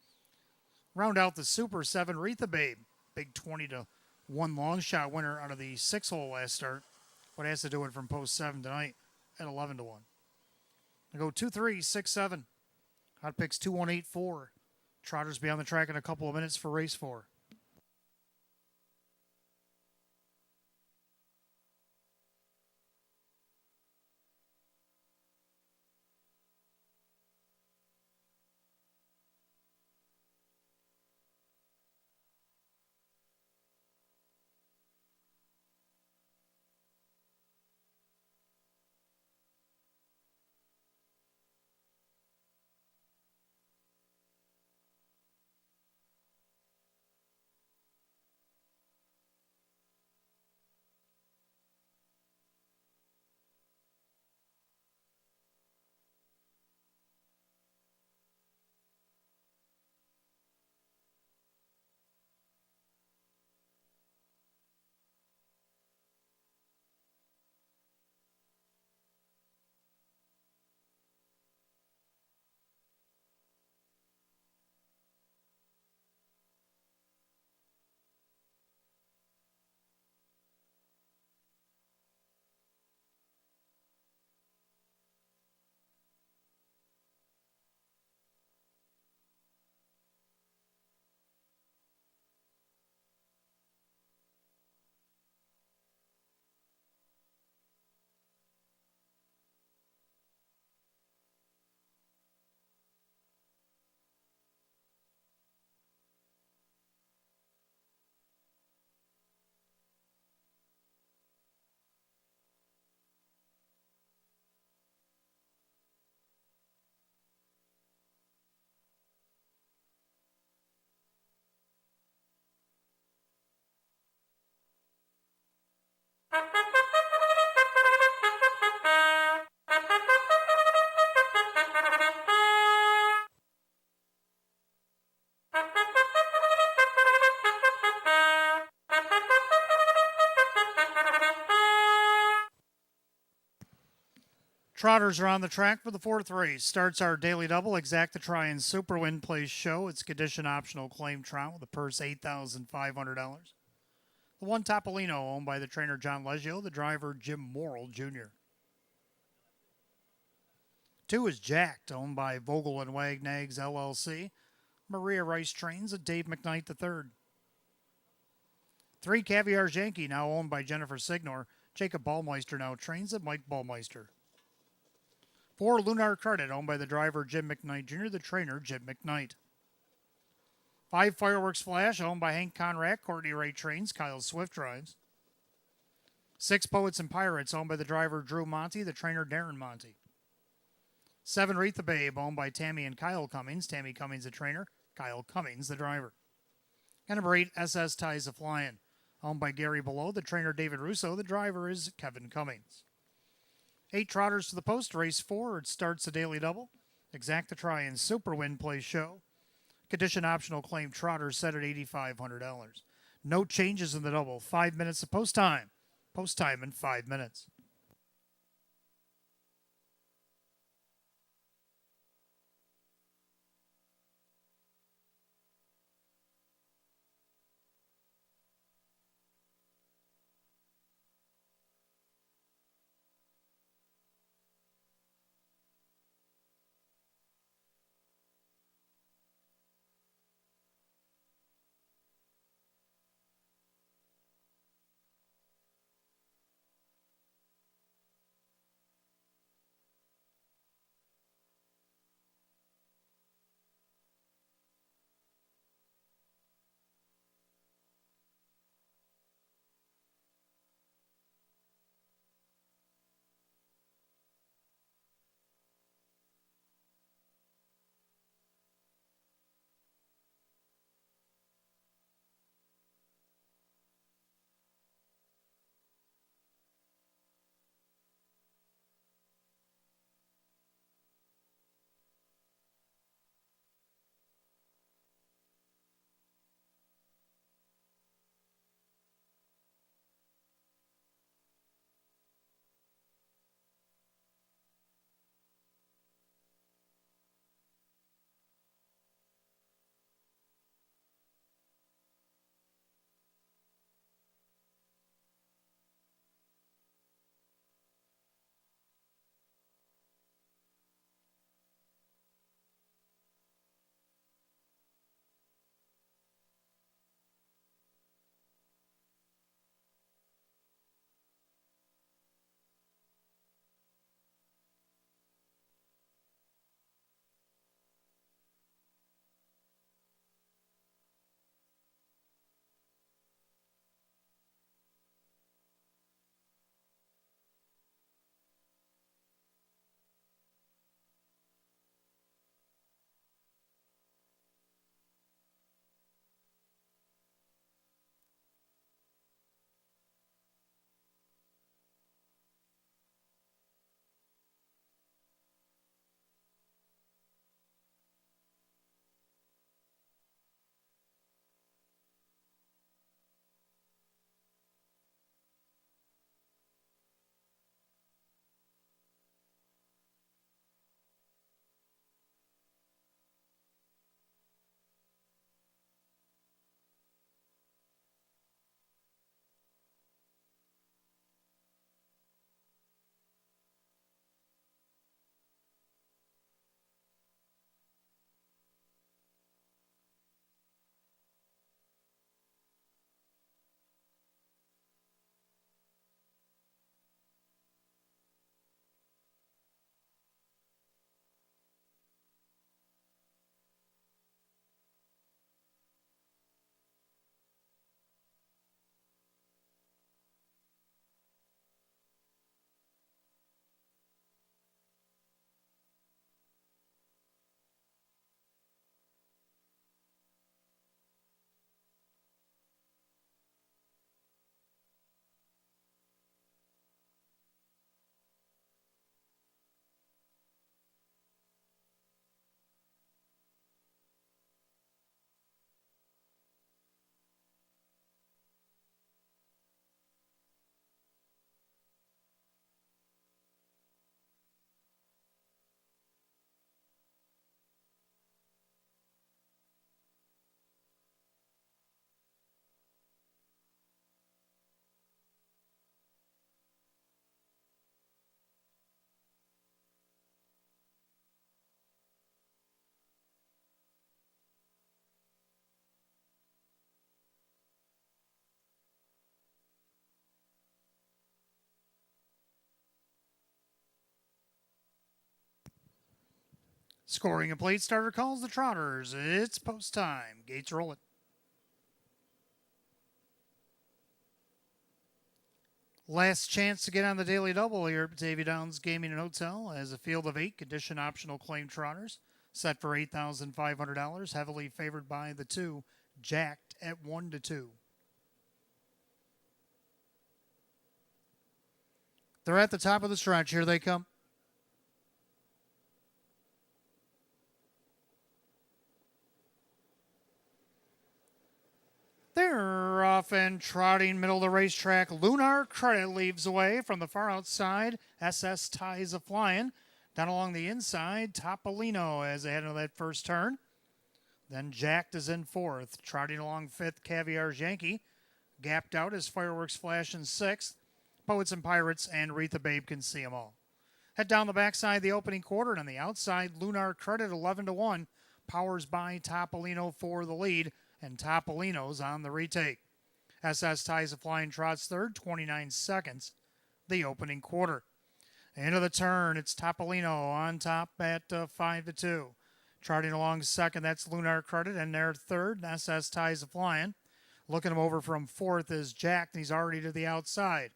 Round out the Super 7, Retha Babe. Big 20-1 long shot winner out of the 6-hole last start. But has to do it from post 7 tonight at 11-1. I go 2-3, 6-7. Hot picks 2-1-8-4. Trotters be on the track in a couple of minutes for race 4. Trotters are on the track for the 4th race. Starts our daily double, Exacta Try and Super Win Plays Show. It's condition optional claim trot with a purse $8,500. The 1 Topolino, owned by the trainer John Leggio, the driver Jim Morrill Jr. 2 is Jacked, owned by Vogel and Wagnags LLC. Maria Rice trains at Dave McKnight III. 3 Caviar's Yankee, now owned by Jennifer Signor. Jacob Ballmeister now trains at Mike Ballmeister. 4 Lunar Credit, owned by the driver Jim McKnight Jr., the trainer Jim McKnight. 5 Fireworks Flash, owned by Hank Conrad, Courtney Ray trains, Kyle Swift drives. 6 Poets and Pirates, owned by the driver Drew Monty, the trainer Darren Monty. 7 Retha Babe, owned by Tammy and Kyle Cummings, Tammy Cummings the trainer, Kyle Cummings the driver. And number 8 SS Ties a Flyin', owned by Gary Below, the trainer David Russo, the driver is Kevin Cummings. 8 Trotters to the post, race 4. It starts the daily double. Exacta Try and Super Win Play Show. Condition optional claim Trotters set at $8,500. No changes in the double. 5 minutes of post time. Post time in 5 minutes. Scoring a plate starter calls the Trotters. It's post time. Gates roll it. Last chance to get on the daily double here at Batavia Downs Gaming and Hotel as a field of 8 condition optional claim Trotters set for $8,500, heavily favored by the 2, jacked at 1-2. They're at the top of the stretch. Here they come. They're off and trotting middle of the racetrack. Lunar Credit leaves away from the far outside. SS Ties a flying. Down along the inside, Topolino as they head into that first turn. Then Jacked is in fourth. Trotting along fifth, Caviar's Yankee. Gapped out as Fireworks Flash in sixth. Poets and Pirates and Retha Babe can see them all. Head down the backside, the opening quarter, and on the outside, Lunar Credit 11-1. Powers by Topolino for the lead. And Topolino's on the retake. SS Ties a flying trots third, 29 seconds, the opening quarter. Into the turn, it's Topolino on top at 5-2. Trotting along second, that's Lunar Credit, and their third, SS Ties a flying. Looking him over from fourth is Jack, and he's already to the outside.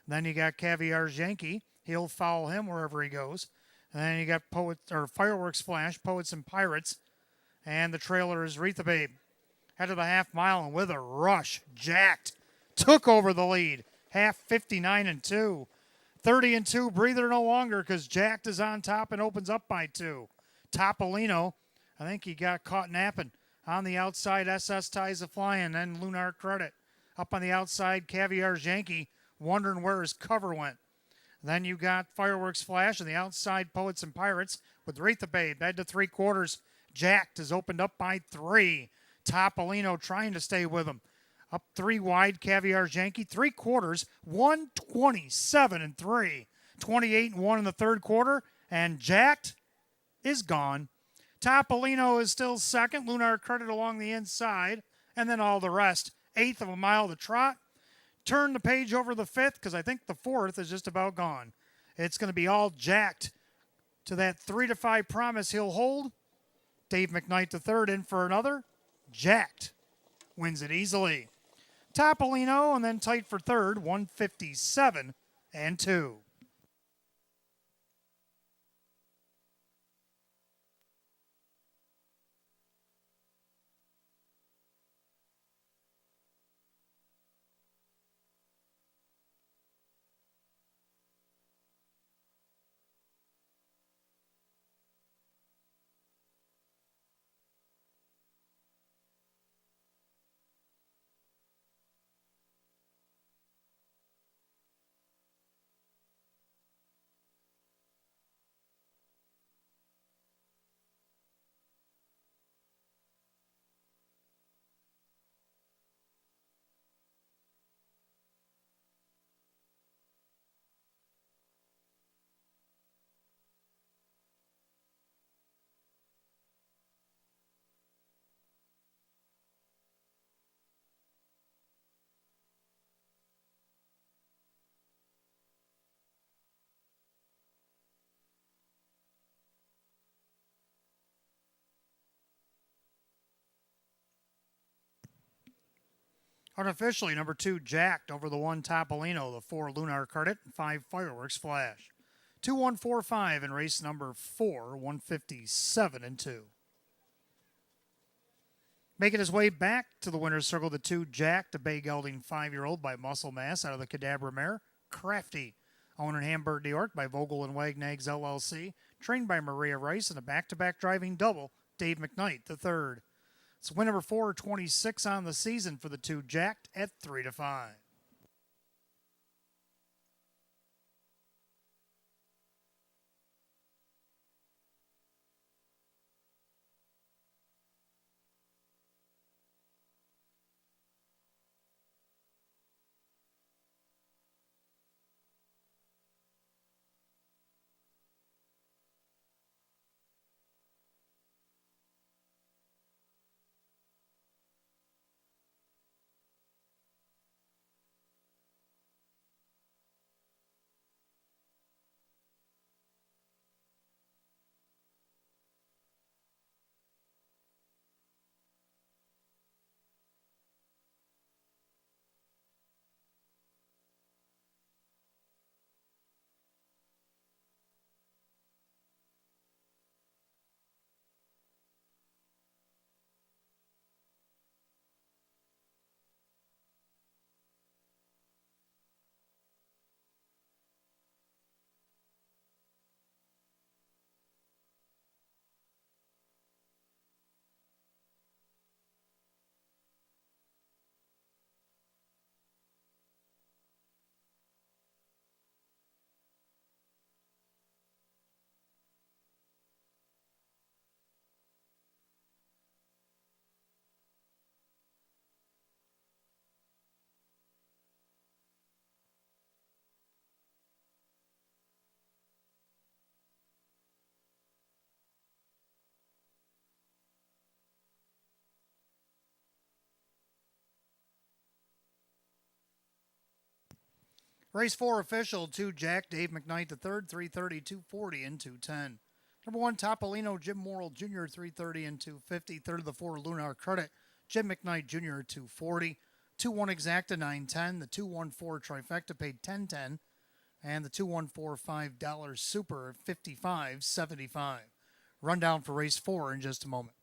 Then you got Caviar's Yankee. He'll follow him wherever he goes. And then you got Fireworks Flash, Poets and Pirates, and the trailer is Retha Babe. Head of the half mile, and with a rush, Jacked took over the lead. Half 59-2. 30-2, breather no longer because Jacked is on top and opens up by 2. Topolino, I think he got caught napping. On the outside, SS Ties a flying, then Lunar Credit. Up on the outside, Caviar's Yankee, wondering where his cover went. Then you got Fireworks Flash on the outside, Poets and Pirates with Retha Babe. Head to 3/4. Jacked is opened up by 3. Topolino trying to stay with him. Up 3 wide, Caviar's Yankee. 3/4, 127-3. 28-1 in the third quarter, and Jacked is gone. Topolino is still second. Lunar Credit along the inside, and then all the rest. 1/8 of a mile to trot. Turn the page over the fifth because I think the fourth is just about gone. It's going to be all Jacked to that 3-5 promise he'll hold. Dave McKnight III in for another. Jacked wins it easily. Topolino and then tight for third, 157-2. Unofficially, number 2, Jacked over the 1, Topolino, the 4, Lunar Credit, 5, Fireworks Flash. 2-1-4-5 in race number 4, 157-2. Making his way back to the winner's circle, the 2, Jacked, a bay gelding 5-year-old by Muscle Mass out of the Cadabra mare, Crafty. Owned in Hamburg, New York by Vogel and Wagnags LLC. Trained by Maria Rice in a back-to-back driving double, Dave McKnight III. It's win number 426 on the season for the 2, Jacked at 3-5. Race 4 official, 2 Jack, Dave McKnight III, 330, 240, and 210. Number 1 Topolino, Jim Morrill Jr., 330 and 250. Third of the 4 Lunar Credit, Jim McKnight Jr., 240. 2-1 Exacta, 910. The 214 Trifecta paid 1010. And the 214 $5 Super, 55.75. Rundown for race 4 in just a moment.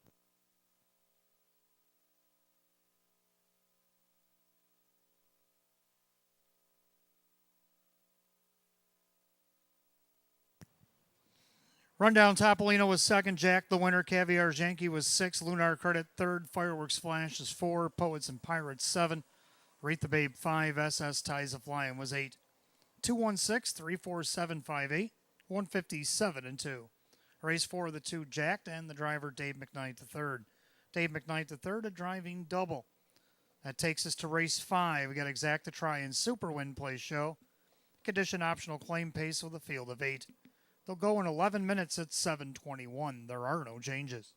Rundown Topolino was second, Jack the winner, Caviar Yankee was 6, Lunar Credit third, Fireworks Flash is 4, Poets and Pirates 7, Rate the Babe 5, SS Ties of Flying was 8. 216, 34758, 157 and 2. Race 4 of the 2 Jacked and the driver Dave McKnight III. Dave McKnight III, a driving double. That takes us to race 5. We got Exacta Try and Super Win Play Show. Condition optional claim pace with a field of 8. They'll go in 11 minutes at 7:21. There are no changes.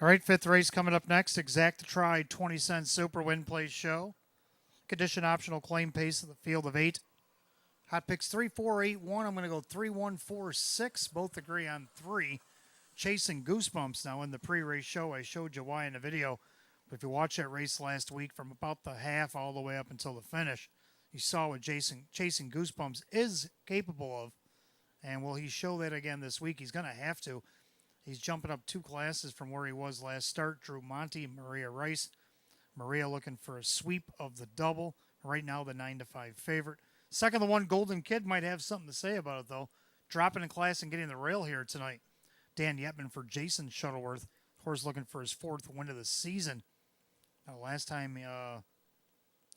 All right, fifth race coming up next. Exact Try 20-cent Super Win Place Show. Condition optional claim pace of the field of 8. Hot picks 3, 4, 8, 1. I'm going to go 3, 1, 4, 6. Both agree on 3. Chasing Goosebumps now in the pre-race show. I showed you why in the video. But if you watch that race last week from about the half all the way up until the finish, you saw what Chasing Goosebumps is capable of. And will he show that again this week? He's going to have to. He's jumping up 2 classes from where he was last start. Drew Monty, Maria Rice. Maria looking for a sweep of the double. Right now, the 9-5 favorite. Second, the 1 Golden Kid might have something to say about it, though. Dropping in class and getting the rail here tonight. Dan Yetman for Jason Shuttleworth. Horse looking for his 4th win of the season. Now, last time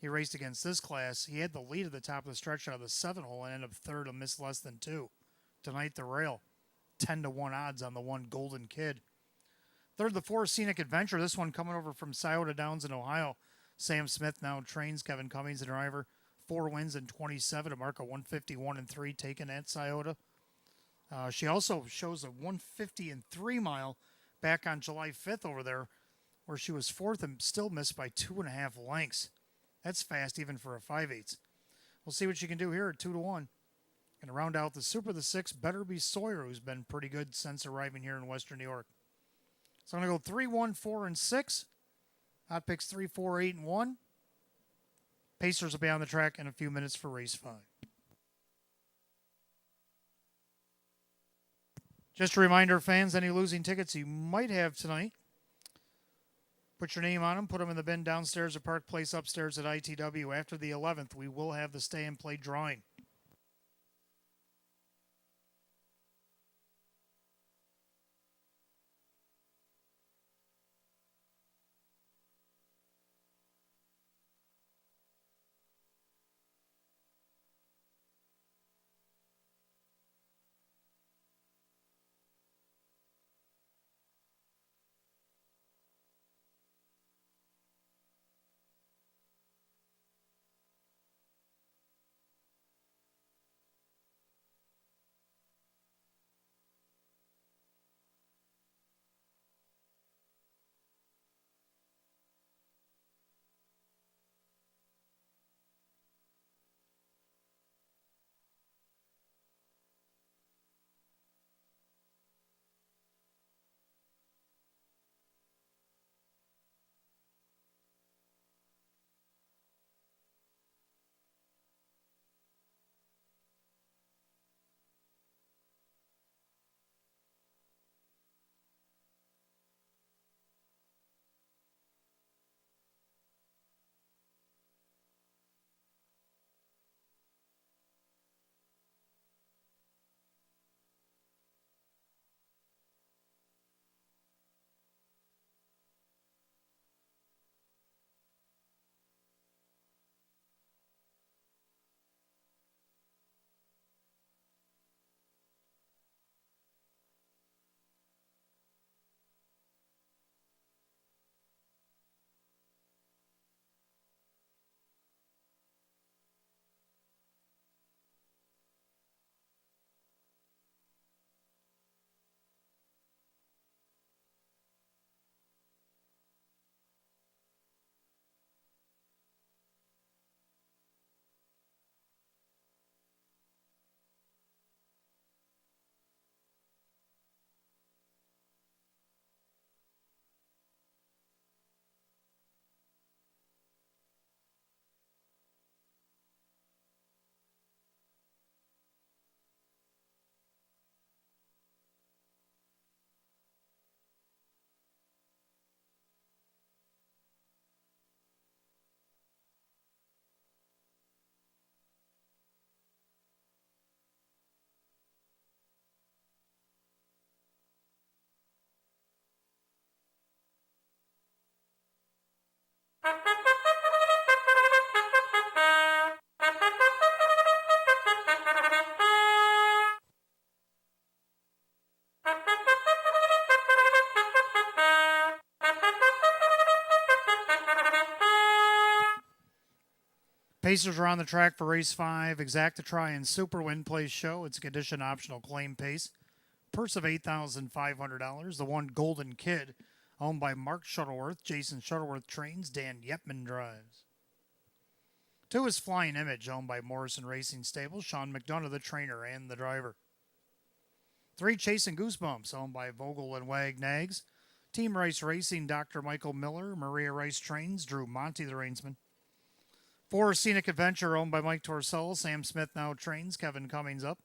he raced against this class, he had the lead at the top of the stretch out of the 7 hole and ended up 3rd and missed less than 2. Tonight, the rail. 10-1 odds on the 1 Golden Kid. Third, the 4 Scenic Adventure. This one coming over from Scioto Downs in Ohio. Sam Smith now trains. Kevin Cummings, the driver. 4 wins in 27. A mark of 151-3 taken at Scioto. She also shows a 150-3 mile back on July 5th over there, where she was 4th and still missed by 2.5 lengths. That's fast even for a 5/8. We'll see what she can do here at 2-1. Going to round out the Super, the 6, Better Be Sawyer, who's been pretty good since arriving here in Western New York. So I'm going to go 3, 1, 4, and 6. Hot picks 3, 4, 8, and 1. Pacers will be on the track in a few minutes for race 5. Just a reminder, fans, any losing tickets you might have tonight, put your name on them, put them in the bin downstairs at Park Place upstairs at ITW. After the 11th, we will have the stay and play drawing. Pacers are on the track for race 5. Exact Try and Super Win Place Show. It's a condition optional claim pace. Purse of $8,500. The 1 Golden Kid owned by Mark Shuttleworth. Jason Shuttleworth trains, Dan Yepman drives. 2 is Flying Image, owned by Morrison Racing Stable. Sean McDonough, the trainer and the driver. 3, Chasing Goosebumps, owned by Vogel and Wagnags. Team Rice Racing, Dr. Michael Miller. Maria Rice trains, Drew Monty, the reinsman. 4, Scenic Adventure, owned by Mike Torcell. Sam Smith now trains, Kevin Cummings up.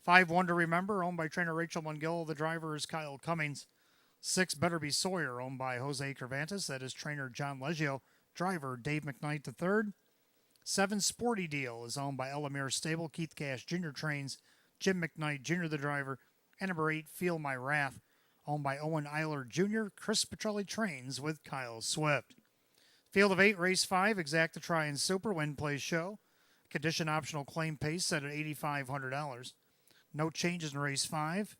5, One to Remember, owned by trainer Rachel Mungill. The driver is Kyle Cummings. 6, Better Be Sawyer, owned by Jose Cervantes. That is trainer John Leggio. Driver Dave McKnight III. 7, Sporty Deal is owned by Elamir Stable. Keith Cash Jr. trains. Jim McKnight Jr. the driver. And number 8, Feel My Wrath, owned by Owen Eiler Jr. Chris Petrelli trains with Kyle Swift. Field of 8, Race 5, Exacta Try and Super, Win Play Show. Condition optional claim pace set at $8,500. No changes in Race 5.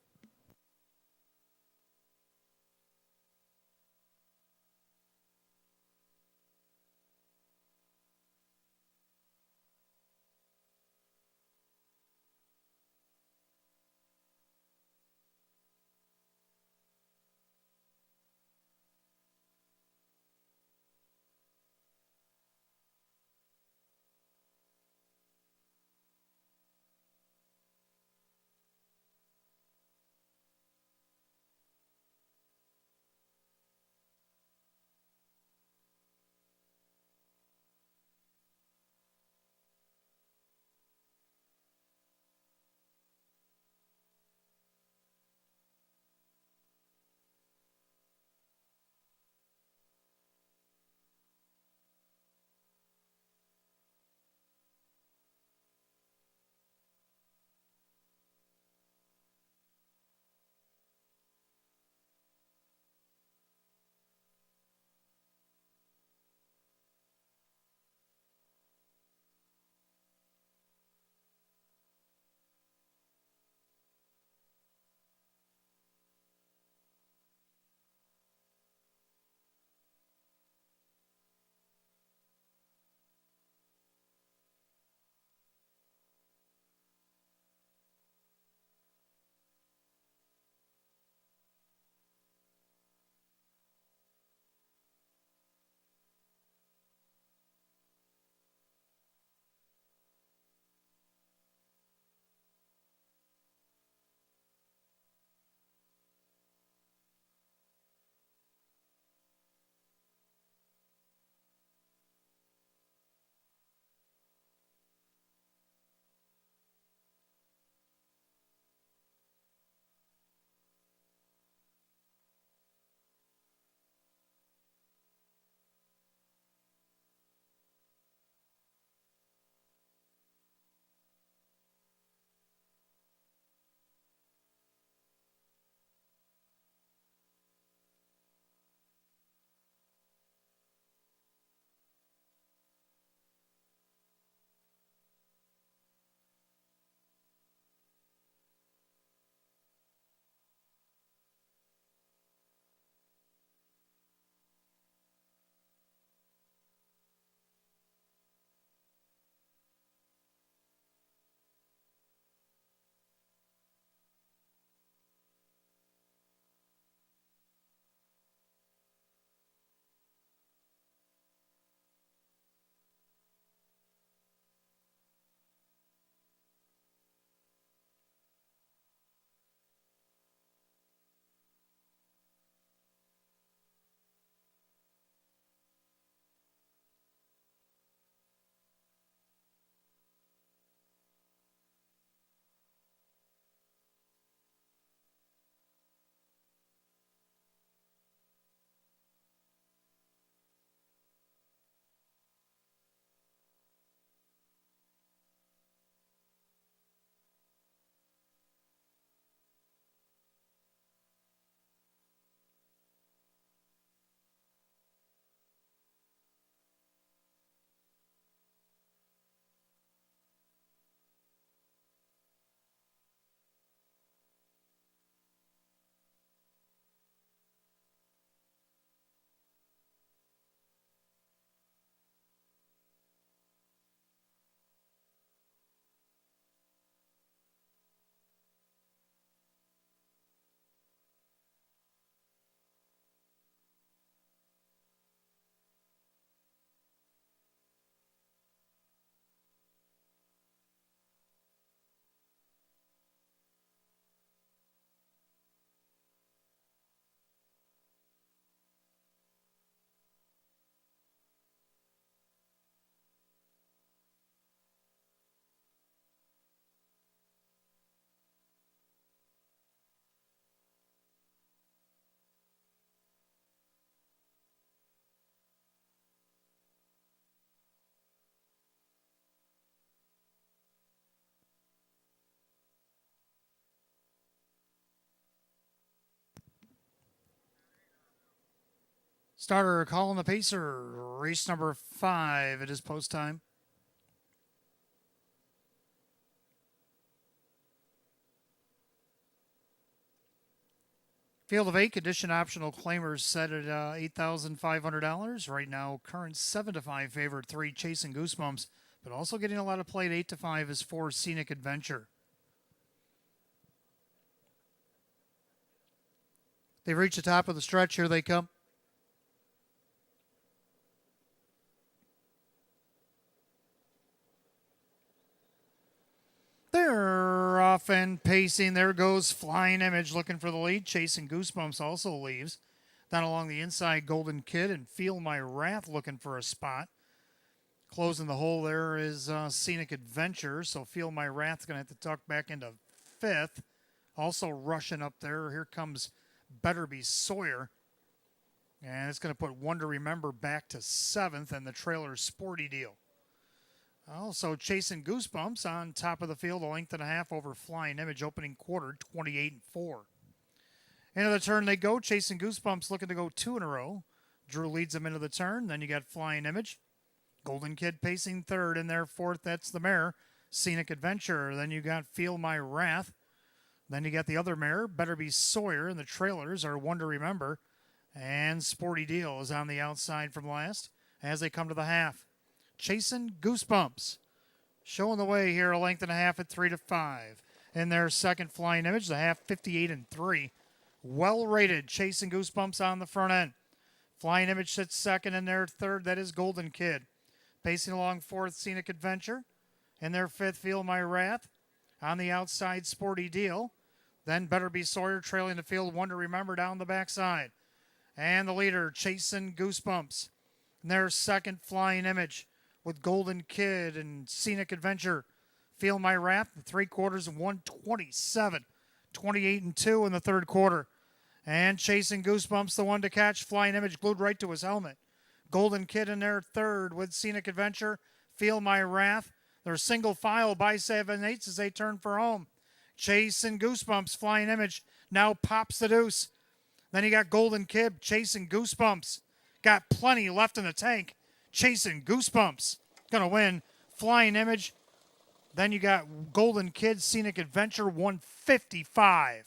Starter calling the pacer. Race number 5. It is post time. Field of 8, condition optional claimers set at $8,500. Right now, current 7-5 favorite 3, Chasing Goosebumps, but also getting a lot of play at 8-5 is 4, Scenic Adventure. They've reached the top of the stretch. Here they come. They're off and pacing. There goes Flying Image looking for the lead. Chasing Goosebumps also leaves. Down along the inside, Golden Kid and Feel My Wrath looking for a spot. Closing the hole there is Scenic Adventure. So Feel My Wrath's going to have to tuck back into 5th. Also rushing up there. Here comes Better Be Sawyer. And it's going to put One to Remember back to 7th and the trailer's Sporty Deal. Also Chasing Goosebumps on top of the field, a length and a half over Flying Image, opening quarter, 28-4. Into the turn they go. Chasing Goosebumps looking to go 2 in a row. Drew leads them into the turn. Then you got Flying Image. Golden Kid pacing 3rd. In there 4th, that's the mare, Scenic Adventure. Then you got Feel My Wrath. Then you got the other mare, Better Be Sawyer. And the trailers are One to Remember. And Sporty Deal is on the outside from last as they come to the half. Chasing Goosebumps showing the way here, a length and a half at 3-5. In their second, Flying Image, the half 58-3. Well rated. Chasing Goosebumps on the front end. Flying Image sits second. In their third, that is Golden Kid. Pacing along 4th, Scenic Adventure. In their 5th, Feel My Wrath. On the outside, Sporty Deal. Then Better Be Sawyer trailing the field, One to Remember down the backside. And the leader, Chasing Goosebumps. In their second, Flying Image, with Golden Kid and Scenic Adventure. Feel My Wrath, the 3/4 and 127. 28-2 in the third quarter. And Chasing Goosebumps, the one to catch. Flying Image glued right to his helmet. Golden Kid in their third with Scenic Adventure. Feel My Wrath. They're single file by 7/8 as they turn for home. Chasing Goosebumps, Flying Image now pops the deuce. Then you got Golden Kid, Chasing Goosebumps. Got plenty left in the tank. Chasing Goosebumps going to win. Flying Image. Then you got Golden Kid, Scenic Adventure, 155.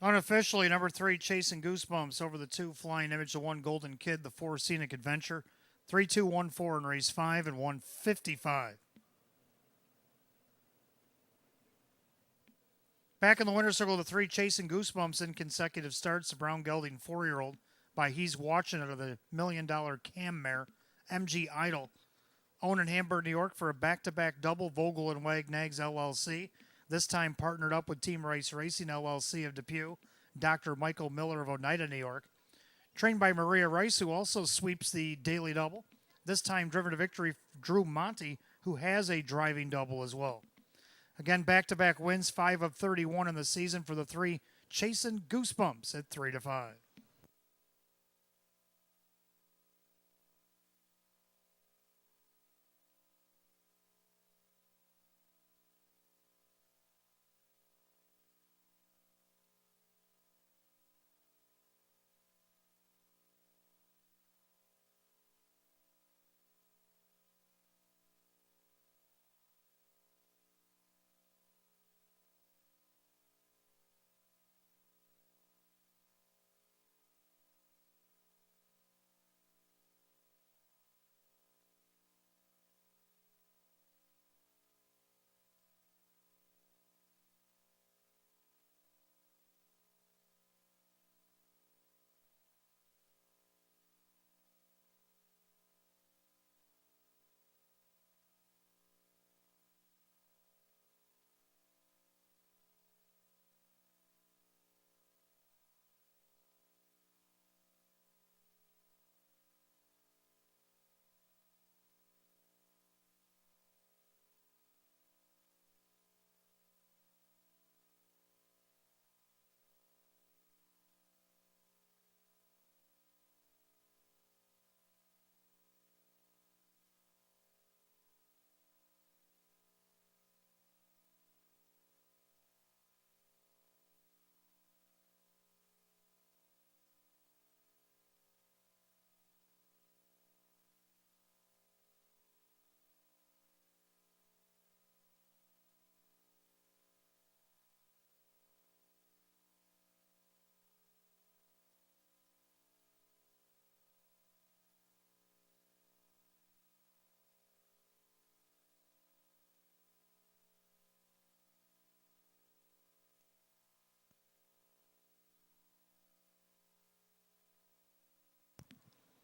Unofficially, number 3, Chasing Goosebumps over the 2, Flying Image, the 1, Golden Kid, the 4, Scenic Adventure. 3-2-1-4 in race 5 and 155. Back in the winner's circle, the 3, Chasing Goosebumps in consecutive starts. The brown gelding 4-year-old by He's Watching It of the $1 million cam mare, MG Idol. Owned in Hamburg, New York for a back-to-back double, Vogel and Wagnags LLC. This time partnered up with Team Rice Racing LLC of Depew, Dr. Michael Miller of Oneida, New York. Trained by Maria Rice, who also sweeps the daily double. This time driven to victory, Drew Monty, who has a driving double as well. Again, back-to-back wins, 5 of 31 in the season for the 3, Chasing Goosebumps at 3-5.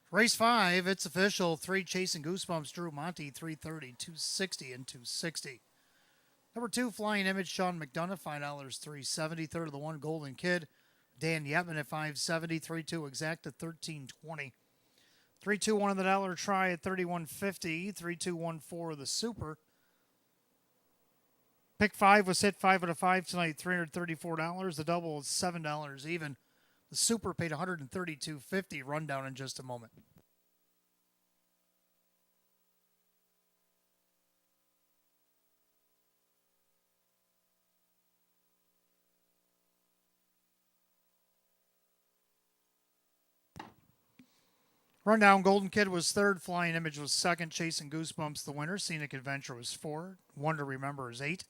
Race 5, it's official. 3 Chasing Goosebumps, Drew Monty, 330, 260, and 260. Number 2, Flying Image, Sean McDonough, $5, 370. Third of the 1, Golden Kid, Dan Yetman at 570. 3-2 Exacta, 1320. 3-2-1 of the dollar try at 31.50. 3-2-1-4 of the super. Pick 5 was hit 5 out of 5 tonight, $334. The double is $7 even. The super paid $132.50. Rundown in just a moment. Rundown, Golden Kid was third, Flying Image was second, Chasing Goosebumps the winner, Scenic Adventure was 4, One to Remember is 8,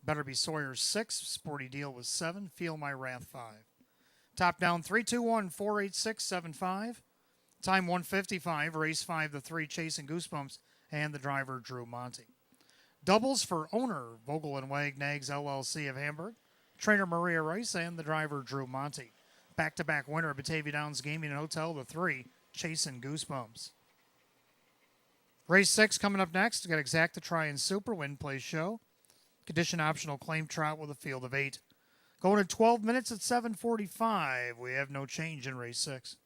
Better Be Sawyer 6, Sporty Deal was 7, Feel My Wrath 5. Top down 3-2-1, 4-8-6-7-5. Time 155, race 5, the 3 Chasing Goosebumps, and the driver Drew Monty. Doubles for owner Vogel and Wag Nags LLC of Hamburg, trainer Maria Rice, and the driver Drew Monty. Back-to-back winner Batavia Downs Gaming and Hotel, the 3 Chasing Goosebumps. Race 6 coming up next. We got Exacta Try and Super Win Play Show. Condition optional claim trot with a field of 8. Going in 12 minutes at 7:45. We have no change in race 6.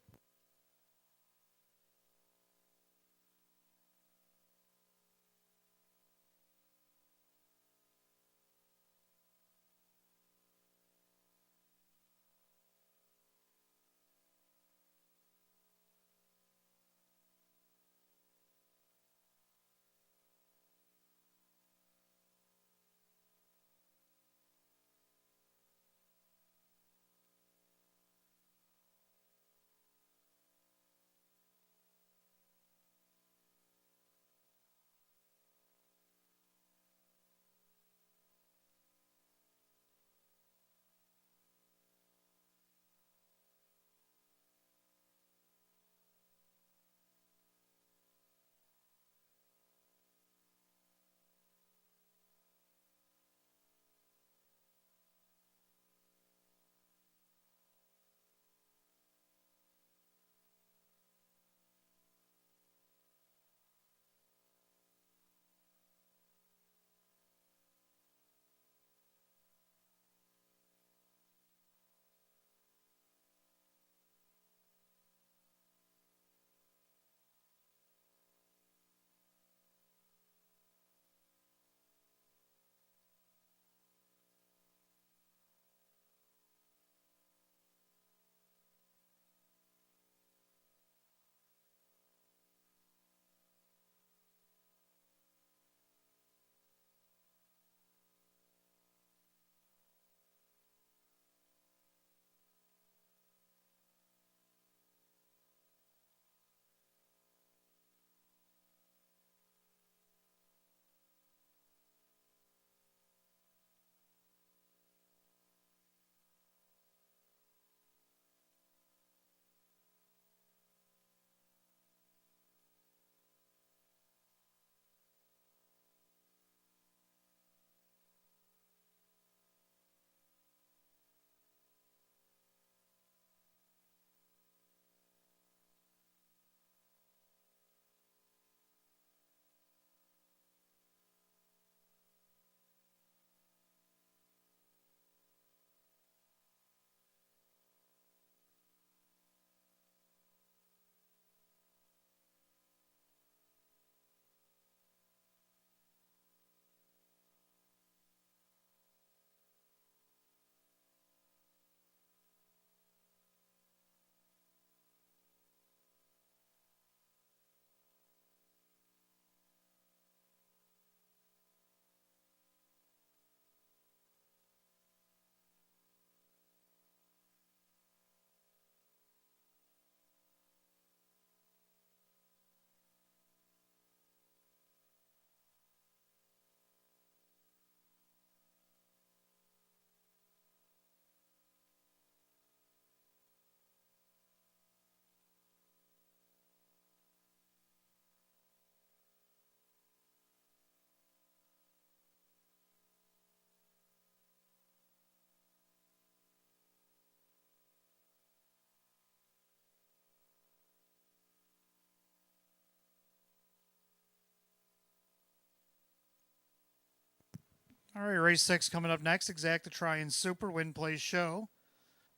All right, race 6 coming up next. Exacta Try and Super Win Plays Show.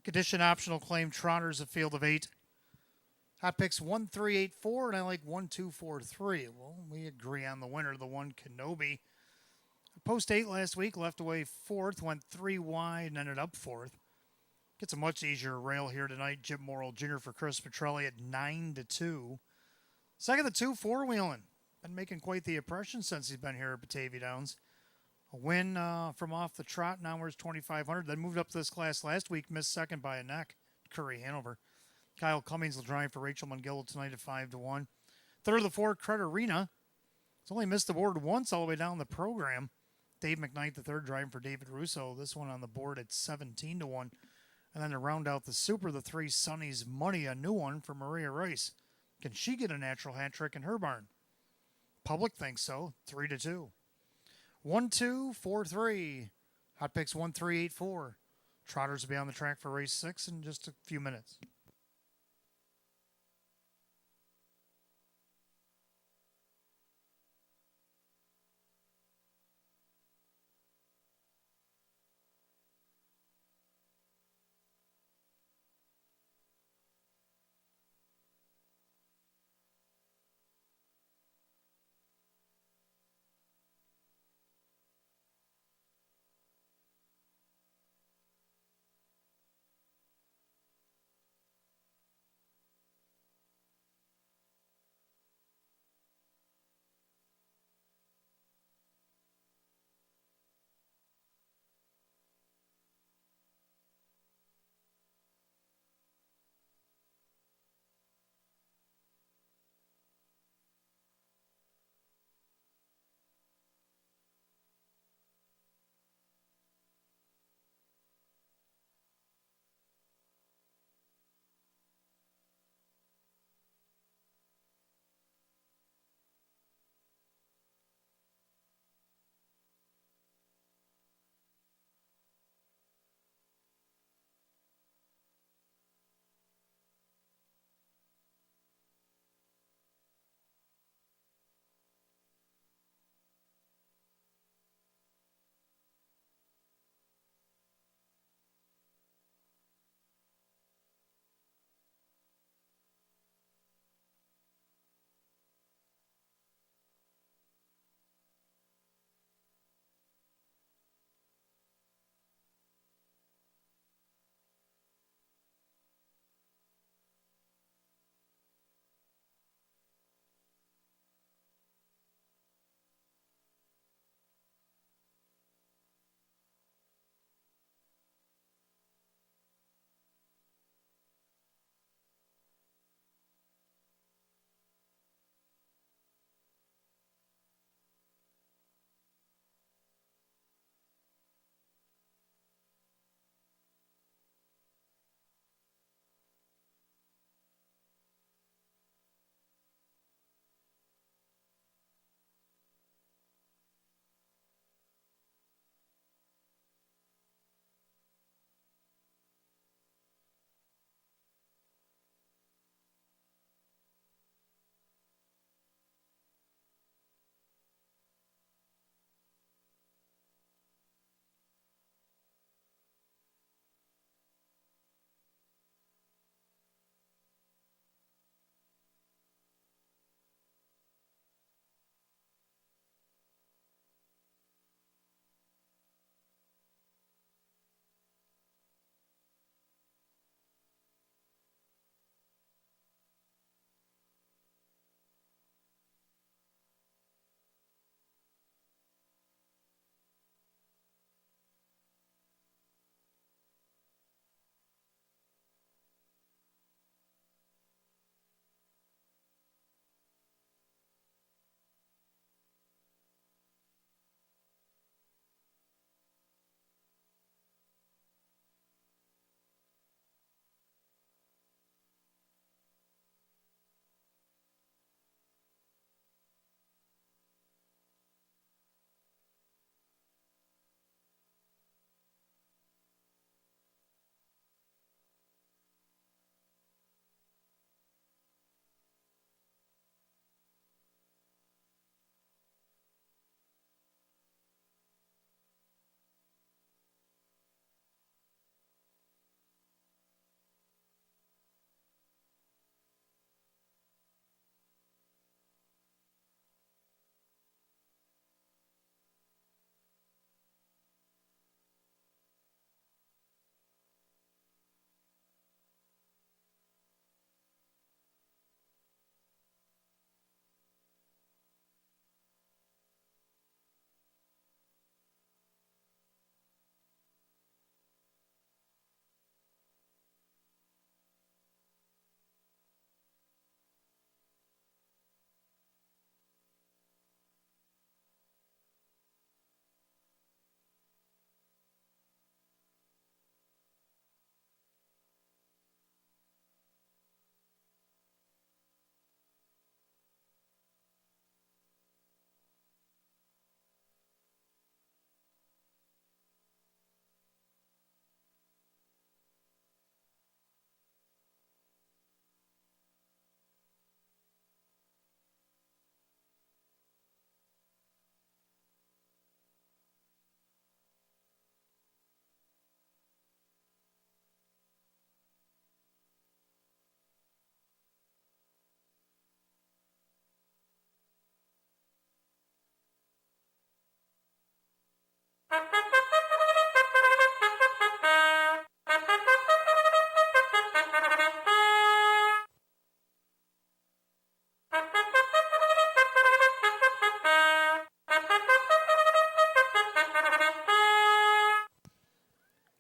Condition optional claim Trotters a field of 8. Hot picks 1-3-8-4, and I like 1-2-4-3. Well, we agree on the winner, the one Kenobi. Post 8 last week, left away 4th, went 3 wide, and ended up 4th. Gets a much easier rail here tonight. Jim Morrill Jr. for Chris Petrelli at 9-2. Second, the 2 four-wheeling. Been making quite the impression since he's been here at Batavia Downs. A win from off the trot, now where's 2,500. Then moved up to this class last week, missed second by a neck. Curry Hanover. Kyle Cummings will drive for Rachel Mungillo tonight at 5-1. Third of the 4, Cred Arena. He's only missed the board once all the way down the program. Dave McKnight, the third, driving for David Russo. This one on the board at 17-1. And then to round out the Super, the 3, Sonny's Money, a new one for Maria Rice. Can she get a natural hat trick in her barn? Public thinks so. 3-2. 1-2-4-3. Hot picks 1-3-8-4. Trotters will be on the track for race 6 in just a few minutes.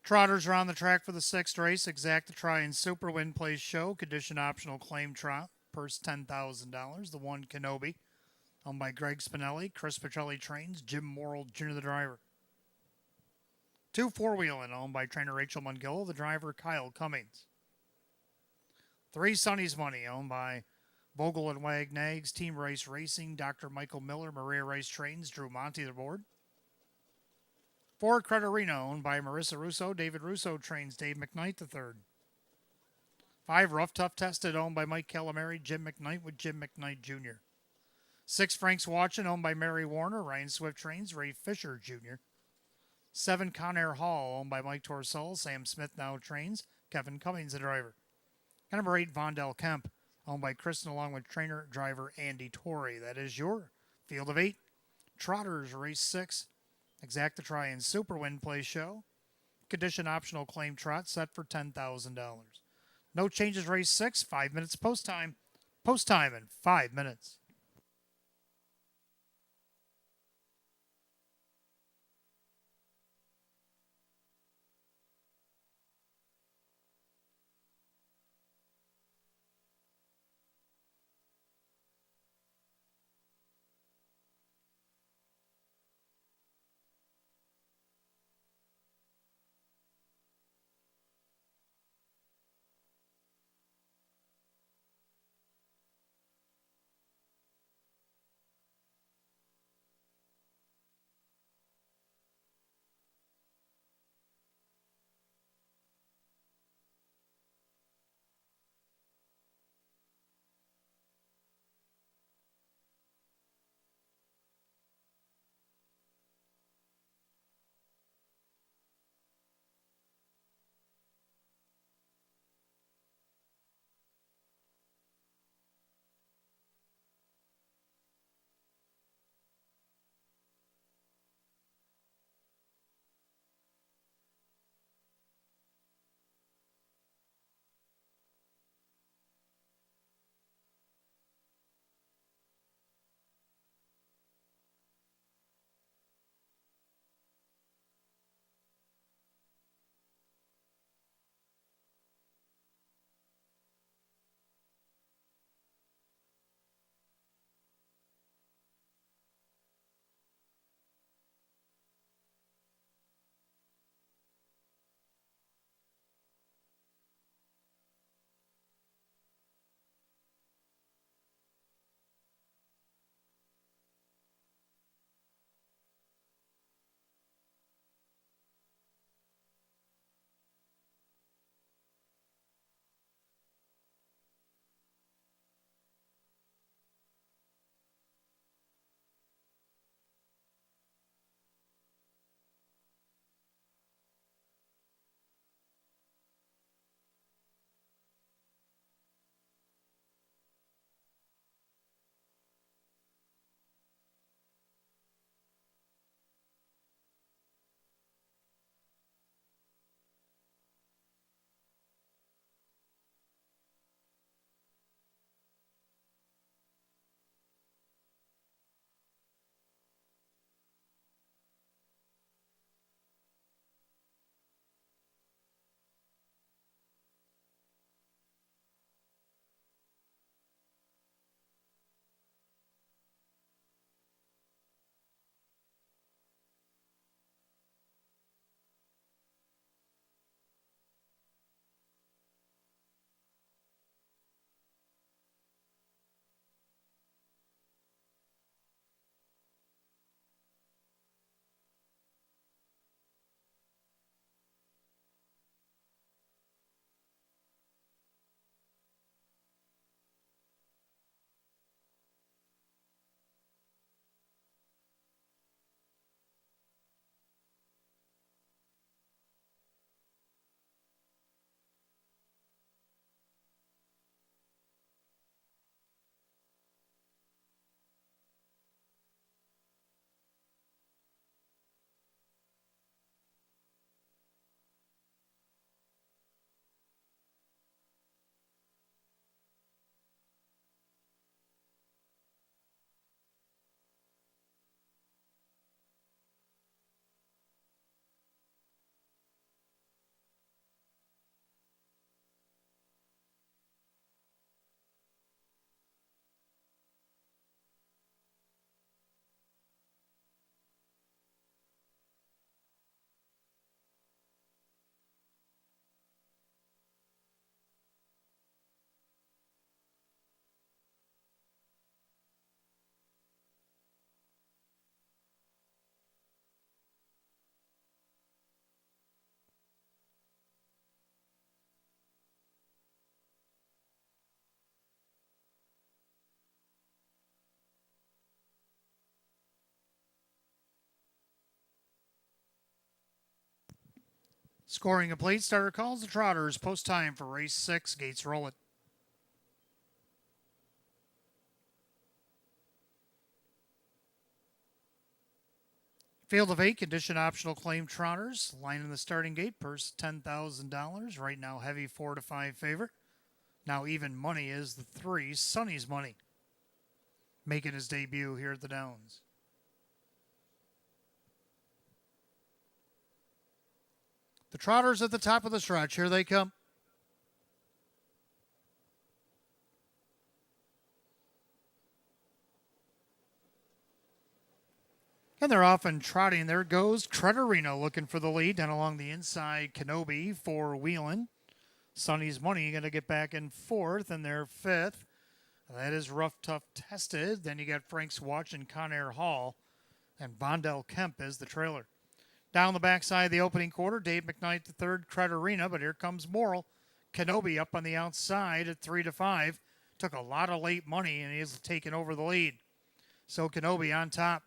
Trotters are on the track for the sixth race. Exact the try and Super Win Place Show. Condition optional claim trot. Purse $10,000. The one Kenobi, owned by Greg Spinelli. Chris Petrelli trains. Jim Morrill Jr. the driver. 2 four-wheeling, owned by trainer Rachel Mungillo. The driver Kyle Cummings. 3 Sonny's Money, owned by Vogel and Wagnags. Team Race Racing. Dr. Michael Miller. Maria Rice trains. Drew Monty the board. 4 Creditorino, owned by Marissa Russo. David Russo trains Dave McKnight III. 5 Rough Tough Tested, owned by Mike Calamari. Jim McKnight with Jim McKnight Jr. 6 Frank's Watchin', owned by Mary Warner. Ryan Swift trains Ray Fisher Jr. 7 Conair Hall, owned by Mike Torsell. Sam Smith now trains Kevin Cummings the driver. And number 8 Vondell Kemp, owned by Kristen along with trainer driver Andy Torrey. That is your field of 8. Trotters race 6. Exact the try and Super Win Place Show. Condition optional claim trot set for $10,000. No changes race 6. 5 minutes post time. Post time in 5 minutes. Scoring complete. Starter calls the Trotters. Post time for race 6. Gates roll it. Field of 8, condition optional claim Trotters. Line in the starting gate, purse $10,000. Right now, heavy 4 to 5 favorite. Now, even money is the 3, Sonny's Money, making his debut here at the Downs. The Trotters at the top of the stretch. Here they come. And they're off and trotting. There goes Creterino looking for the lead. Down along the inside, Kenobi for Wheelan. Sonny's Money going to get back in 4th, and they're 5th. That is Rough Tough Tested. Then you got Frank's Watch and Conair Hall. And Vondell Kemp is the trailer. Down the backside of the opening quarter, Dave McKnight the third, Creterina, but here comes Moral. Kenobi up on the outside at 3 to 5. Took a lot of late money, and he has taken over the lead. So Kenobi on top.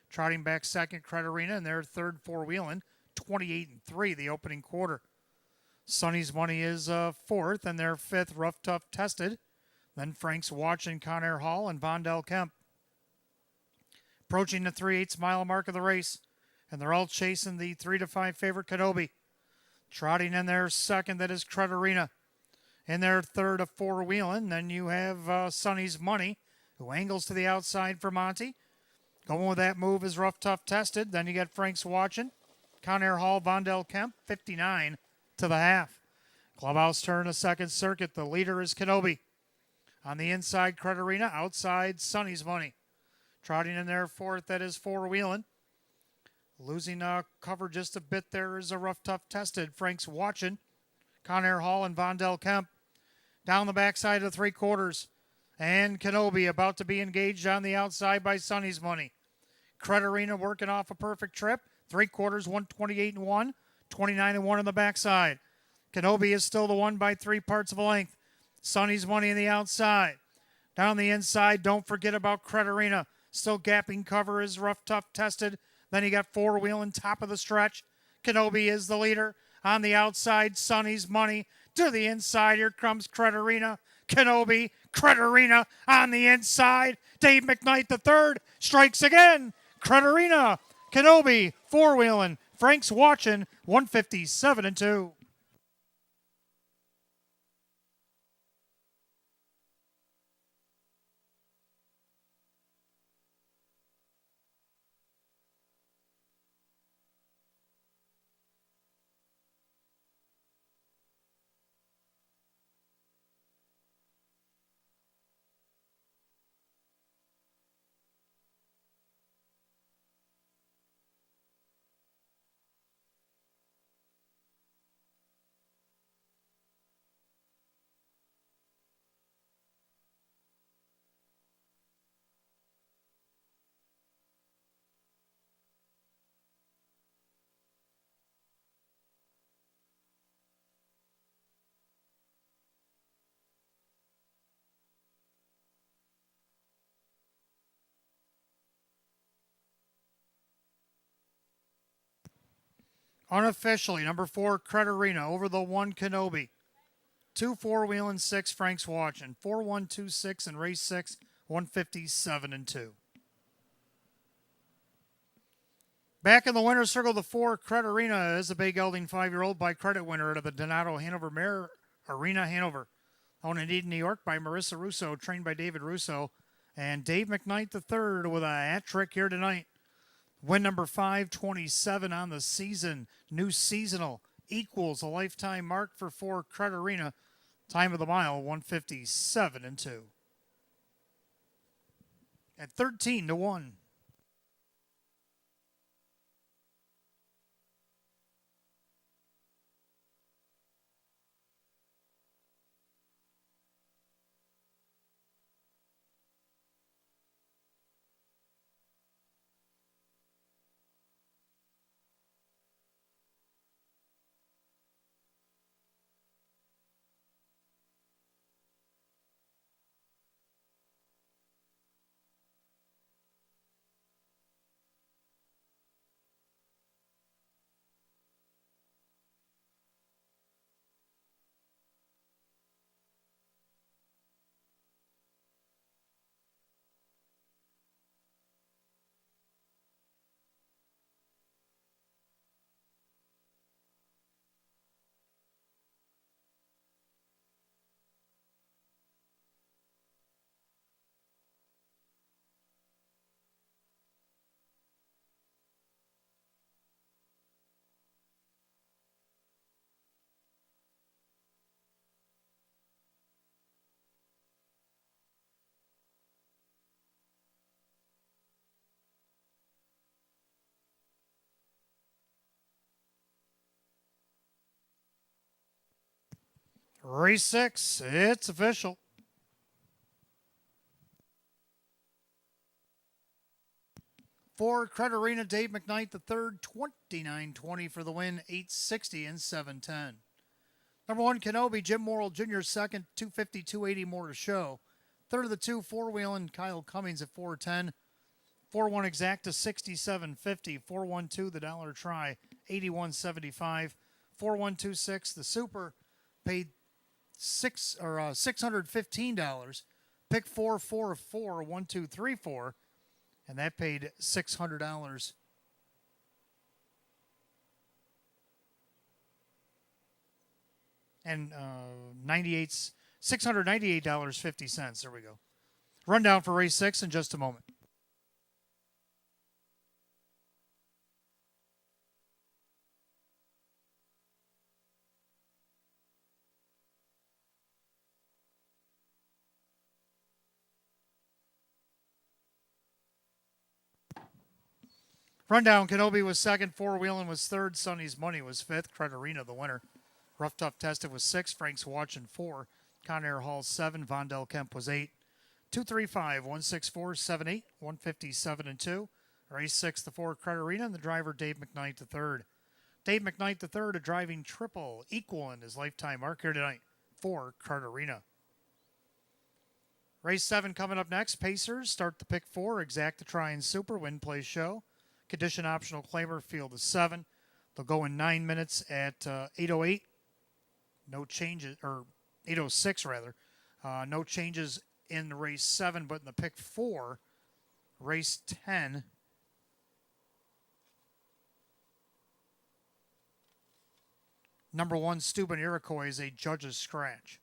Trotting back second, Creterina, and their third, Four Wheelan, 28-3 the opening quarter. Sonny's Money is 4th, and their 5th, Rough Tough Tested. Then Frank's Watch and Conair Hall and Vondell Kemp. Approaching the 3/8 mile mark of the race, and they're all chasing the 3 to 5 favorite Kenobi. Trotting in their second, that is Creterina. In their third, a Four Wheelan. Then you have Sonny's Money, who angles to the outside for Monty. Going with that move is Rough Tough Tested. Then you got Frank's Watching. Conair Hall, Vondell Kemp, 59 to the half. Clubhouse turn a second circuit. The leader is Kenobi. On the inside, Creterina. Outside, Sonny's Money. Trotting in there 4th, that is Four Wheelan. Losing cover just a bit there is a Rough Tough Tested. Frank's Watching. Conair Hall and Vondell Kemp. Down the backside of the 3/4. And Kenobi about to be engaged on the outside by Sonny's Money. Creterina working off a perfect trip. 3/4, 128-1, 29-1 on the backside. Kenobi is still the one by 3 parts of a length. Sonny's Money on the outside. Down the inside, don't forget about Creterina. Still gapping cover is Rough Tough Tested. Then you got Four Wheelan top of the stretch. Kenobi is the leader. On the outside, Sonny's Money. To the inside, here comes Creterina. Kenobi, Creterina on the inside. Dave McKnight the third strikes again. Creterina, Kenobi, Four Wheelan, Frank's Watching, 157-2. Unofficially, number 4, Creterina over the 1, Kenobi. 2 Four Wheelan, 6 Frank's Watching. 4-1-2-6 in race 6, 157-2. Back in the winner's circle, the 4, Creterina, is a big gelding 5-year-old by credit winner out of the Donato Hanover Mare Arena, Hanover. Owned in Eden, New York by Marissa Russo, trained by David Russo. And Dave McKnight III with a hat trick here tonight. Win number 527 on the season. New seasonal equals a lifetime mark for 4, Creterina. Time of the mile, 157-2. At 13-1. Race 6, it's official. For Credit Arena, Dave McKnight the third, 29.20 for the win, 860 and 710. Number 1, Kenobi, Jim Morrill Jr. second, 250, 280 more to show. Third of the two, four-wheeling, Kyle Cummings at 410. 4-1 Exacta, 67.50. 4-1-2, the dollar try, 81.75. 4-1-2-6, the super, paid $615. Pick 4-4-4, 1-2-3-4, and that paid $600. And $698.50. There we go. Rundown for race 6 in just a moment. Rundown, Kenobi was second, four-wheeling was third, Sonny's Money was fifth, Credit Arena the winner. Rough Tough Tested was 6, Frank's Watching 4, Conair Hall 7, Vondel Kemp was 8, 235, 164, 78, 157 and 2. Race 6, the 4 Credit Arena, and the driver Dave McKnight the third. Dave McKnight the third, a driving triple, equaling his lifetime mark here tonight for Credit Arena. Race 7 coming up next. Pacers start the pick 4, Exacta Try and Super, Win Play Show. Condition optional claimer, field is 7. They'll go in 9 minutes at 8:08. No changes, or 8:06 rather. No changes in race 7, but in the pick 4, race 10. Number 1, Steuben Iroquois is a judge's scratch.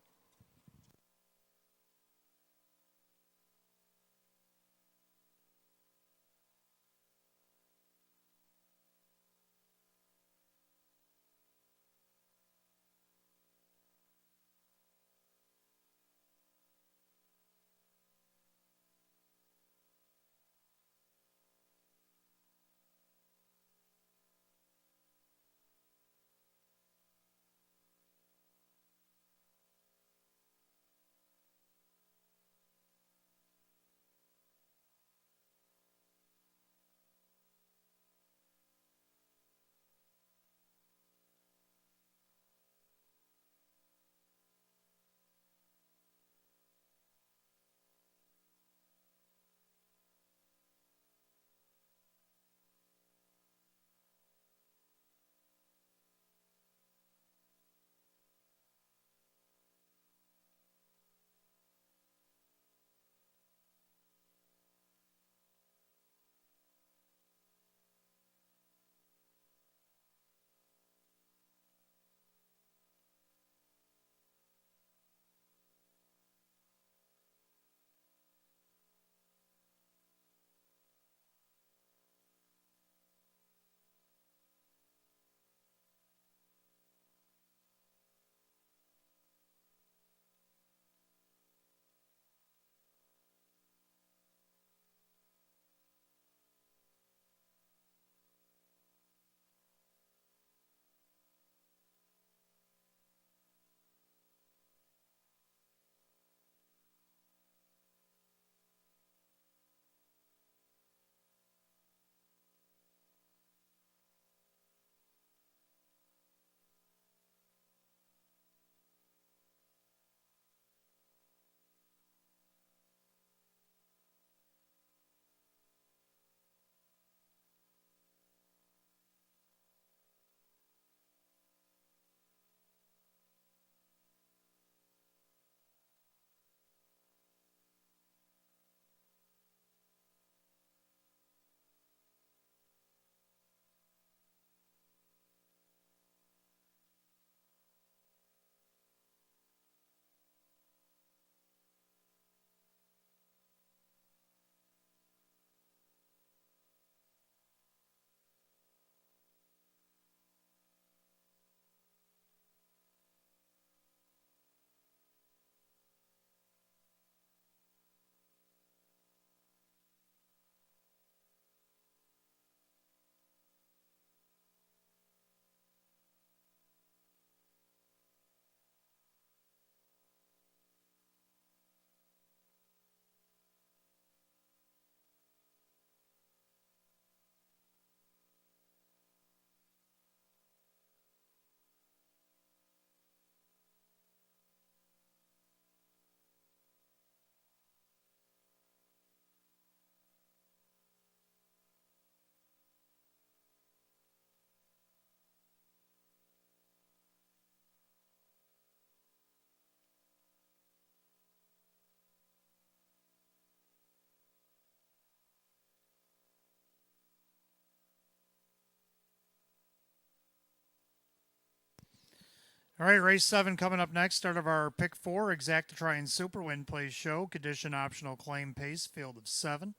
All right, race 7 coming up next. Start of our pick 4, Exact to Try and Super Win Plays Show. Condition optional claim pace, field of 7.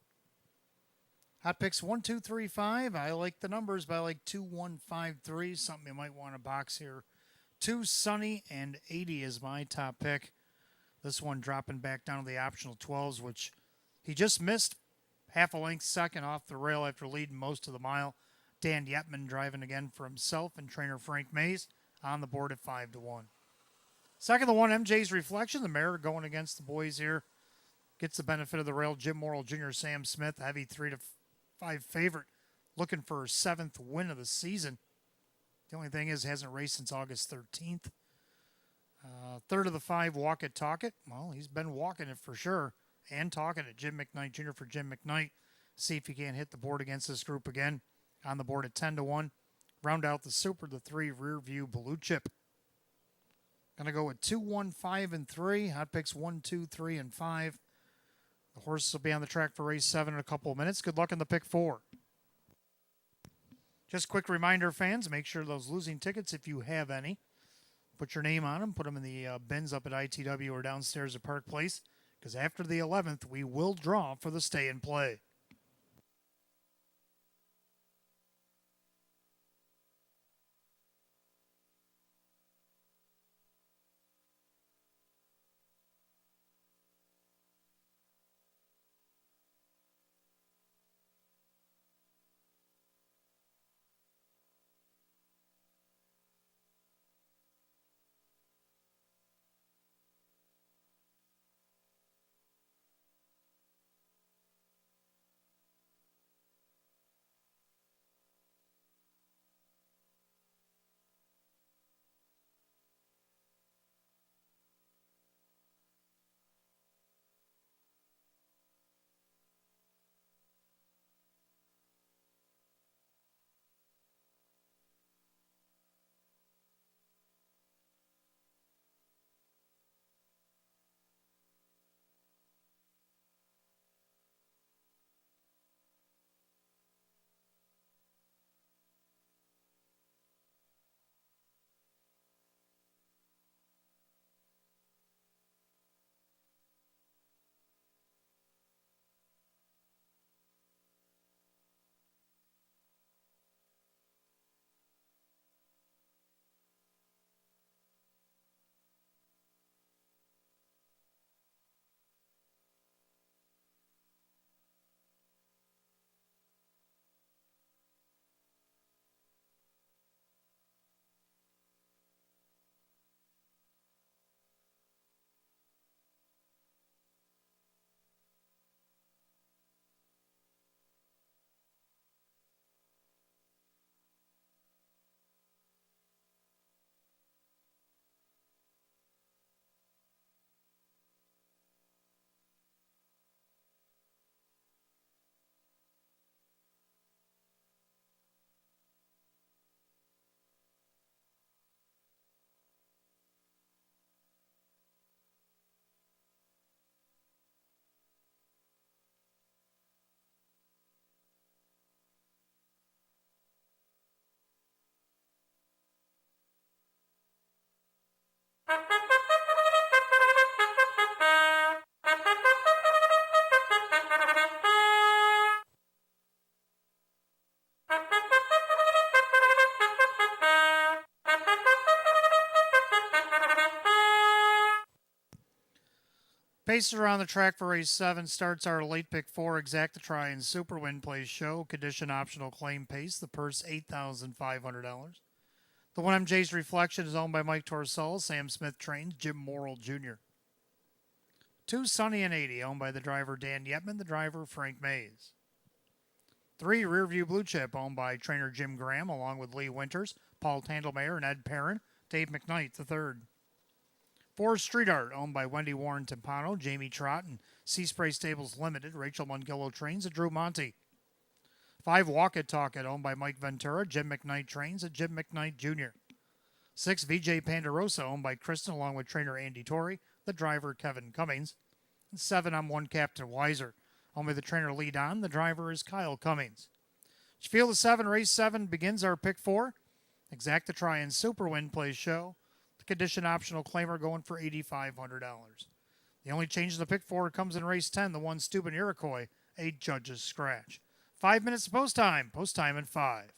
Hot picks 1, 2, 3, 5. I like the numbers, but I like 2, 1, 5, 3. Something you might want to box here. 2, Sunny, and 80 is my top pick. This one dropping back down to the optional 12s, which he just missed half a length second off the rail after leading most of the mile. Dan Yetman driving again for himself and trainer Frank Mays on the board at 5 to 1. Second, the 1, MJ's Reflection. The mare going against the boys here. Gets the benefit of the rail. Jim Morrill Jr., Sam Smith, heavy 3 to 5 favorite. Looking for her 7th win of the season. The only thing is, hasn't raced since August 13th. Third of the 5, Walk It, Talk It. Well, he's been walking it for sure. And talking it. Jim McKnight Jr. for Jim McKnight. See if he can't hit the board against this group again. On the board at 10 to 1. Round out the Super, the 3, Rear View Blue Chip. Going to go with 2, 1, 5, and 3. Hot picks 1, 2, 3, and 5. The horses will be on the track for race 7 in a couple of minutes. Good luck in the pick 4. Just quick reminder, fans, make sure those losing tickets, if you have any, put your name on them, put them in the bins up at ITW or downstairs at Park Place, because after the 11th, we will draw for the stay and play. Paces around the track for race 7 starts our late pick 4, Exact to Try and Super Win Plays Show. Condition optional claim pace. The purse $8,500. The 1, MJ's Reflection is owned by Mike Torsell. Sam Smith trains Jim Morrill Jr. 2, Sunny and 80, owned by the driver Dan Yetman, the driver Frank Mays. 3, Rearview Blue Chip, owned by trainer Jim Graham, along with Lee Winters, Paul Tandlemayer, and Ed Perrin, Dave McKnight the third. 4, Street Art, owned by Wendy Warren Timpano, Jamie Trott, and Sea Spray Stables Limited, Rachel Mungillo trains at Drew Monty. 5, Walk It, Talk It, owned by Mike Ventura, Jim McKnight trains at Jim McKnight Jr. 6, VJ Pandarosa, owned by Kristen, along with trainer Andy Torrey, the driver Kevin Cummings. And 7, I'm 1, Captain Weiser, owned by the trainer Lee Don, the driver is Kyle Cummings. Field of 7, race 7 begins our pick 4. Exact to Try and Super Win Plays Show. condition optional claimer going for $8,500. The only change in the pick 4 comes in race 10, the 1 Steuben Iroquois, a judge's scratch. 5 minutes to post time. Post time in 5.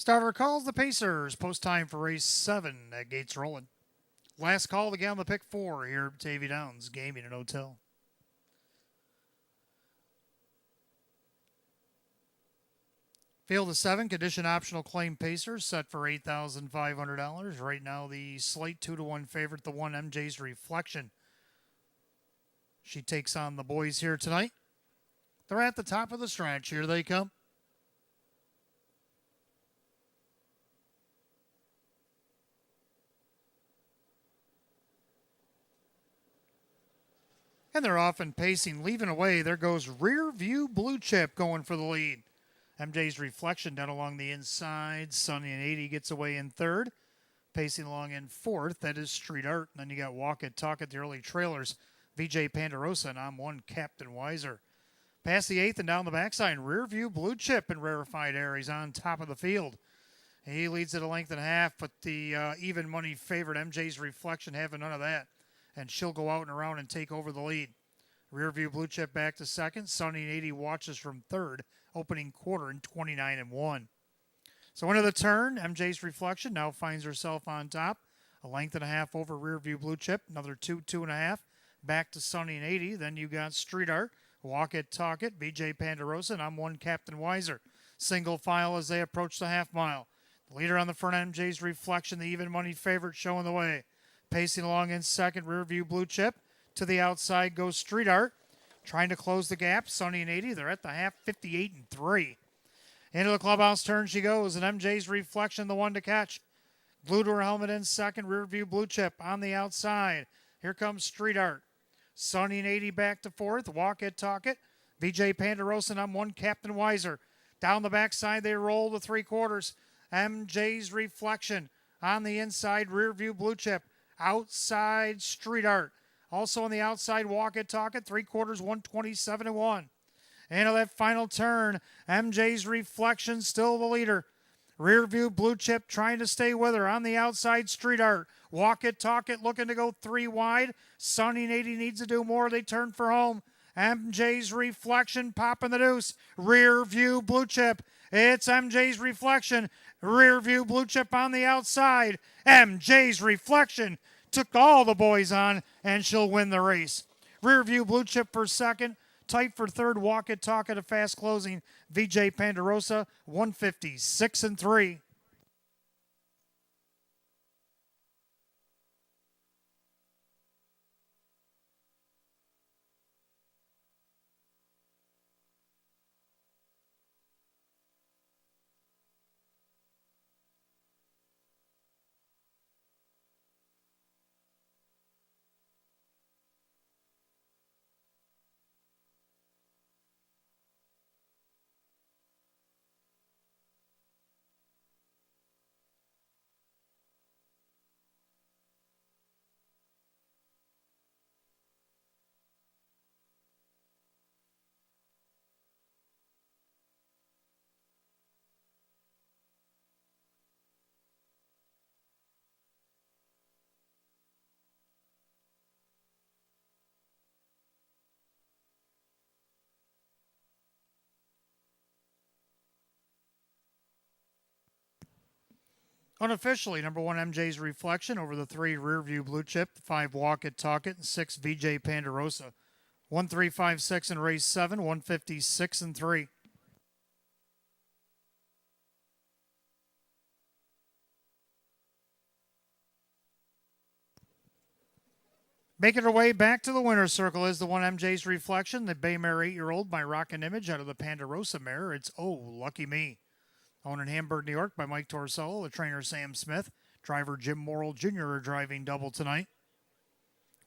Starter calls the Pacers. Post time for race 7. That gate's rolling. Last call to get on the pick 4 here at Batavia Downs Gaming and Hotel. Field of 7, condition optional claim Pacers set for $8,500. Right now, the slight 2-1 favorite, the 1 MJ's Reflection. She takes on the boys here tonight. They're at the top of the stretch. Here they come. And they're off and pacing, leaving away. There goes Rear View Blue Chip going for the lead. MJ's Reflection down along the inside. Sunny and 80 gets away in third. Pacing along in fourth, that is Street Art. And then you got Walk It, Talk It, the early trailers. VJ Panderosa, and I'm one Captain Weiser. Past the eighth and down the backside, Rear View Blue Chip in rarefied air. He's on top of the field. He leads at a length and a half, but the even money favorite MJ's Reflection having none of that. And she'll go out and around and take over the lead. Rear View Blue Chip back to second. Sunny and 80 watches from third. Opening quarter in 29-1. So into the turn, MJ's Reflection now finds herself on top. A length and a half over Rear View Blue Chip. Another 2.5. Back to Sunny and 80. Then you got Street Art. Walk It, Talk It, BJ Panderosa, and I'm one Captain Weiser. Single file as they approach the half mile. The leader on the front, MJ's Reflection, the even money favorite showing the way. Pacing along in second, Rear View Blue Chip. To the outside goes Street Art. Trying to close the gap, Sunny and 80. They're at the half, 58-3. Into the clubhouse turn she goes, and MJ's Reflection, the one to catch. Glued to her helmet in second, Rear View Blue Chip on the outside. Here comes Street Art. Sunny and 80 back to fourth. Walk It, Talk It. VJ Panderosa, and I'm one Captain Weiser. Down the backside, they roll to three quarters. MJ's Reflection on the inside, Rear View Blue Chip. Outside, Street Art. Also on the outside, Walk It, Talk It. Three quarters, 127-1. Into that final turn, MJ's Reflection still the leader. Rear View Blue Chip trying to stay with her. On the outside, Street Art. Walk It, Talk It, looking to go three wide. Sunny and 80 needs to do more. They turn for home. MJ's Reflection popping the deuce. Rear View Blue Chip. It's MJ's Reflection. Rear View Blue Chip on the outside. MJ's Reflection took all the boys on, and she'll win the race. Rear View Blue Chip for second. Tight for third. Walk It, Talk It, a fast closing. VJ Panderosa, 156-3. Unofficially, number one, MJ's Reflection over the three, Rear View Blue Chip, five, Walk It, Talk It, and six, VJ Panderosa. 1-3-5-6 in race 7, 156-3. Making her way back to the winner's circle is the one, MJ's Reflection, the Bay Mare 8-year-old by Rockin' Image out of the Panderosa mare. It's Oh Lucky Me. Owned in Hamburg, New York by Mike Torsello, the trainer Sam Smith. Driver Jim Morrill Jr. are driving double tonight.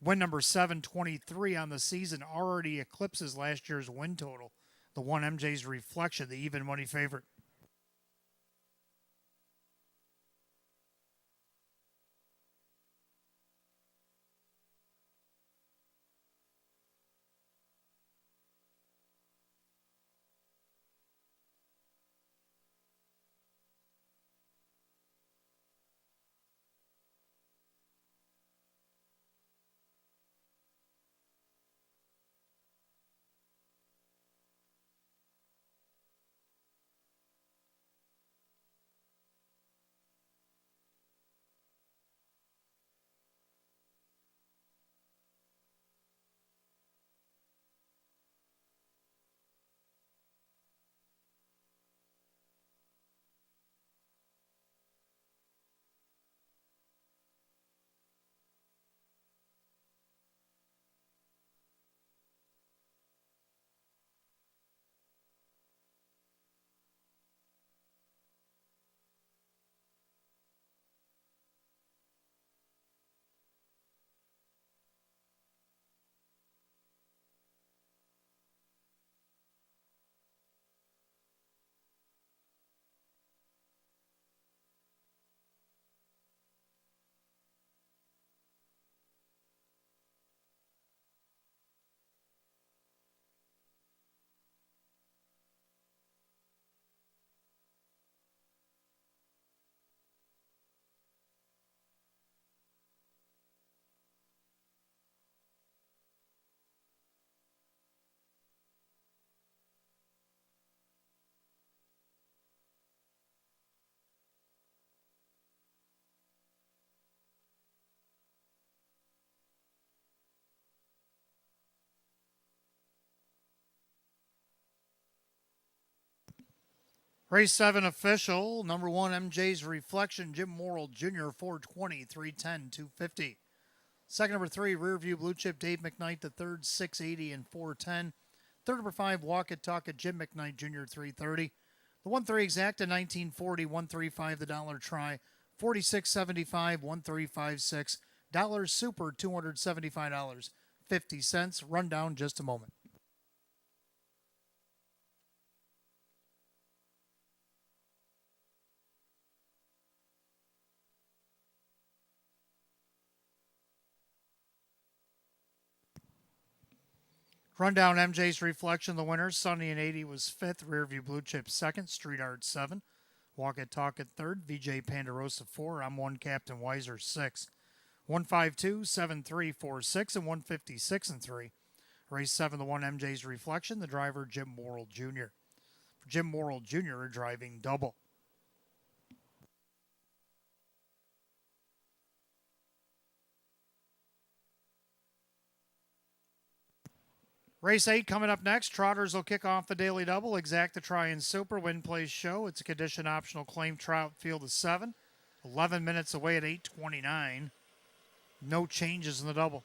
Win number 723 on the season already eclipses last year's win total. The one, MJ's Reflection, the even money favorite. Race 7 official. Number 1, MJ's Reflection, Jim Morrill Jr., 420, 310, 250. Second, number 3, Rearview Blue Chip, Dave McKnight, the third, 680 and 410. Third, number 5, Walk It Talk It, Jim McKnight Jr., 330. The 1-3 Exacta, 1940, 135 the dollar try, 46.75, 1356. Dollar Super, $275.50. Rundown just a moment. Rundown MJ's Reflection, the winner. Sunny and 80 was 5th. Rearview Blue Chip 2nd. Street Art 7. Walk It Talk It 3rd. VJ Pandarosa 4. I'm 1 Captain Weiser 6. 152, 7346 and 156 and 3. Race 7, the 1 MJ's Reflection. The driver Jim Morrill Jr. For Jim Morrill Jr. driving double. Race 8 coming up next. Trotters will kick off the daily double. Exacta Try and Super. Win Plays Show. It's a condition optional claim trout field of 7. 11 minutes away at 8:29. No changes in the double.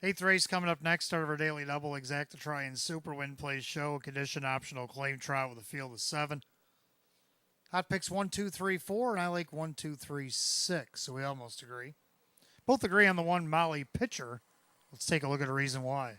Eighth race coming up next. Start of our daily double. Exacta Try and Super. Win Plays Show. Condition optional claim trout with a field of 7. Hot picks 1, 2, 3, 4, and I like 1, 2, 3, 6. So we almost agree. Both agree on the 1 Molly Pitcher. Let's take a look at a reason why.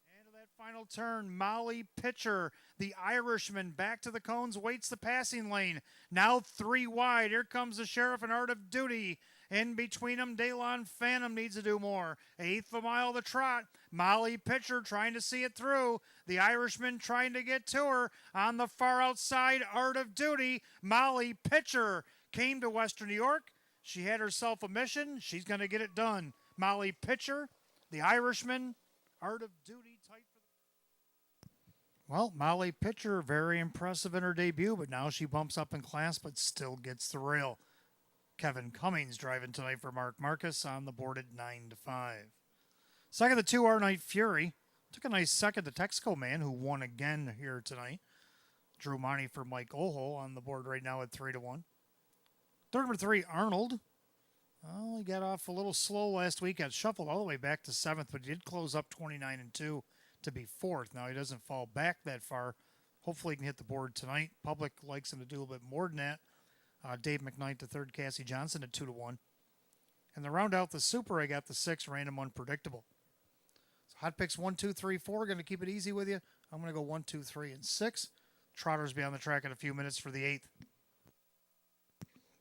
And that final turn, Molly Pitcher, the Irishman, back to the cones, waits the passing lane. Now 3 wide. Here comes the Sheriff in Art of Duty. In between them, Daylon Phantom needs to do more. Eighth of a mile the trot. Molly Pitcher trying to see it through. The Irishman trying to get to her. On the far outside, Art of Duty. Molly Pitcher came to Western New York. She had herself a mission. She's going to get it done. Molly Pitcher, the Irishman, Art of Duty tight for the... Well, Molly Pitcher, very impressive in her debut, but now she bumps up in class but still gets the rail. Kevin Cummings driving tonight for Mark Marcus on the board at 9-5. Second, the 2 Our Night Fury. Took a nice second to Texaco Man, who won again here tonight. Drew Monty for Mike Oho on the board right now at 3-1. Third, number 3, Arnold. Well, he got off a little slow last week. Got shuffled all the way back to 7th, but he did close up 29-2 to be 4th. Now, he doesn't fall back that far. Hopefully, he can hit the board tonight. Public likes him to do a little bit more than that. Dave McKnight to 3rd, Cassie Johnson at 2-1. And to round out the Super, I got the 6, Random Unpredictable. So hot picks 1, 2, 3, 4. Going to keep it easy with you. I'm going to go 1, 2, 3, and 6. Trotters be on the track in a few minutes for the 8th.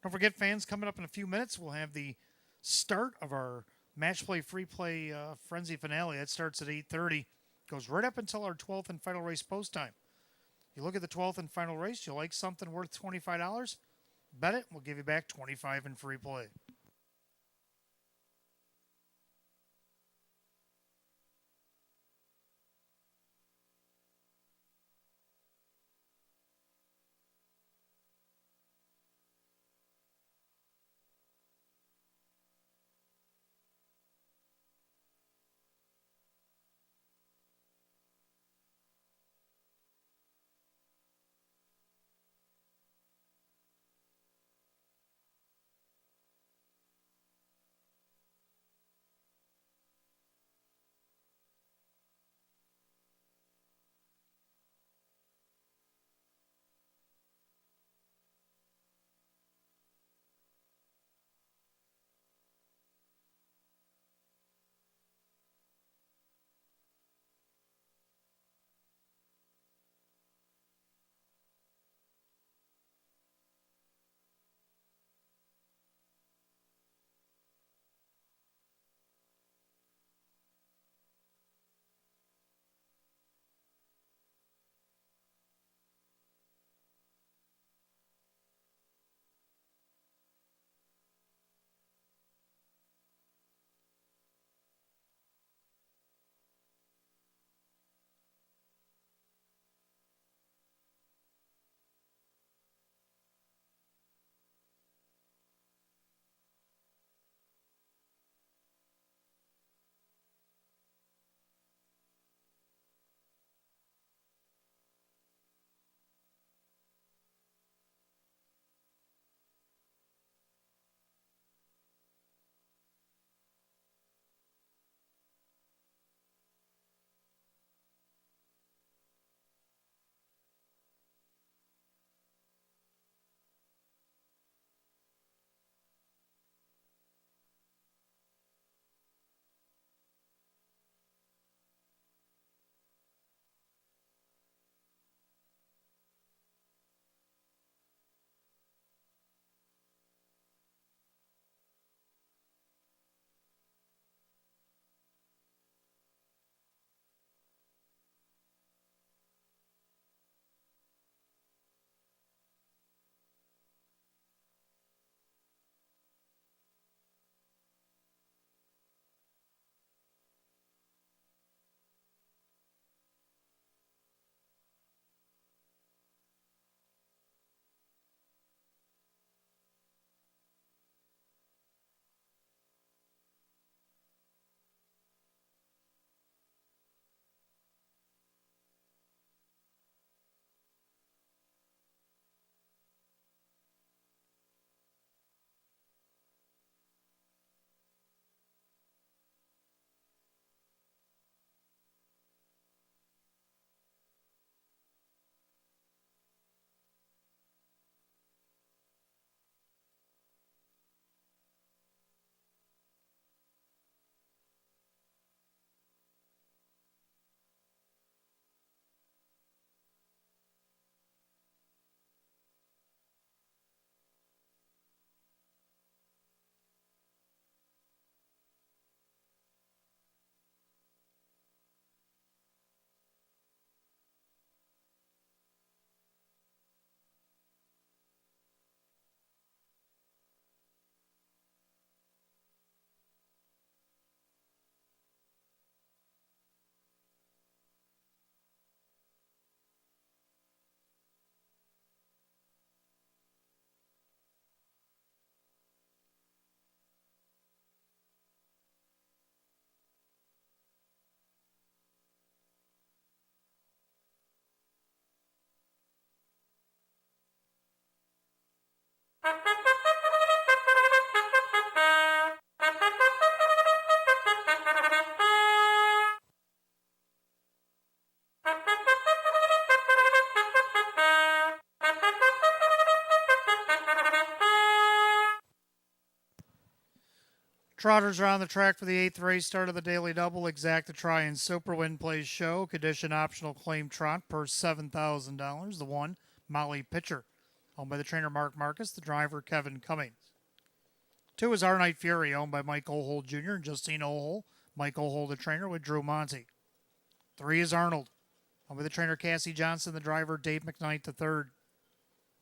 Don't forget, fans, coming up in a few minutes, we'll have the start of our Match Play Free Play Frenzy Finale. That starts at 8:30. Goes right up until our 12th and final race post time. You look at the 12th and final race, you like something worth $25? Bet it, we'll give you back $25 in free play. Trotters are on the track for the 8th race start of the Daily Double. Exacta Try and Super Win Plays Show. Condition optional claim trot per $7,000. The 1, Molly Pitcher, owned by the trainer Mark Marcus, the driver Kevin Cummings. 2 is Our Night Fury, owned by Mike Ohold Jr. and Justine Ohold. Mike Ohold, the trainer, with Drew Monty. 3 is Arnold, owned by the trainer Cassie Johnson, the driver Dave McKnight III.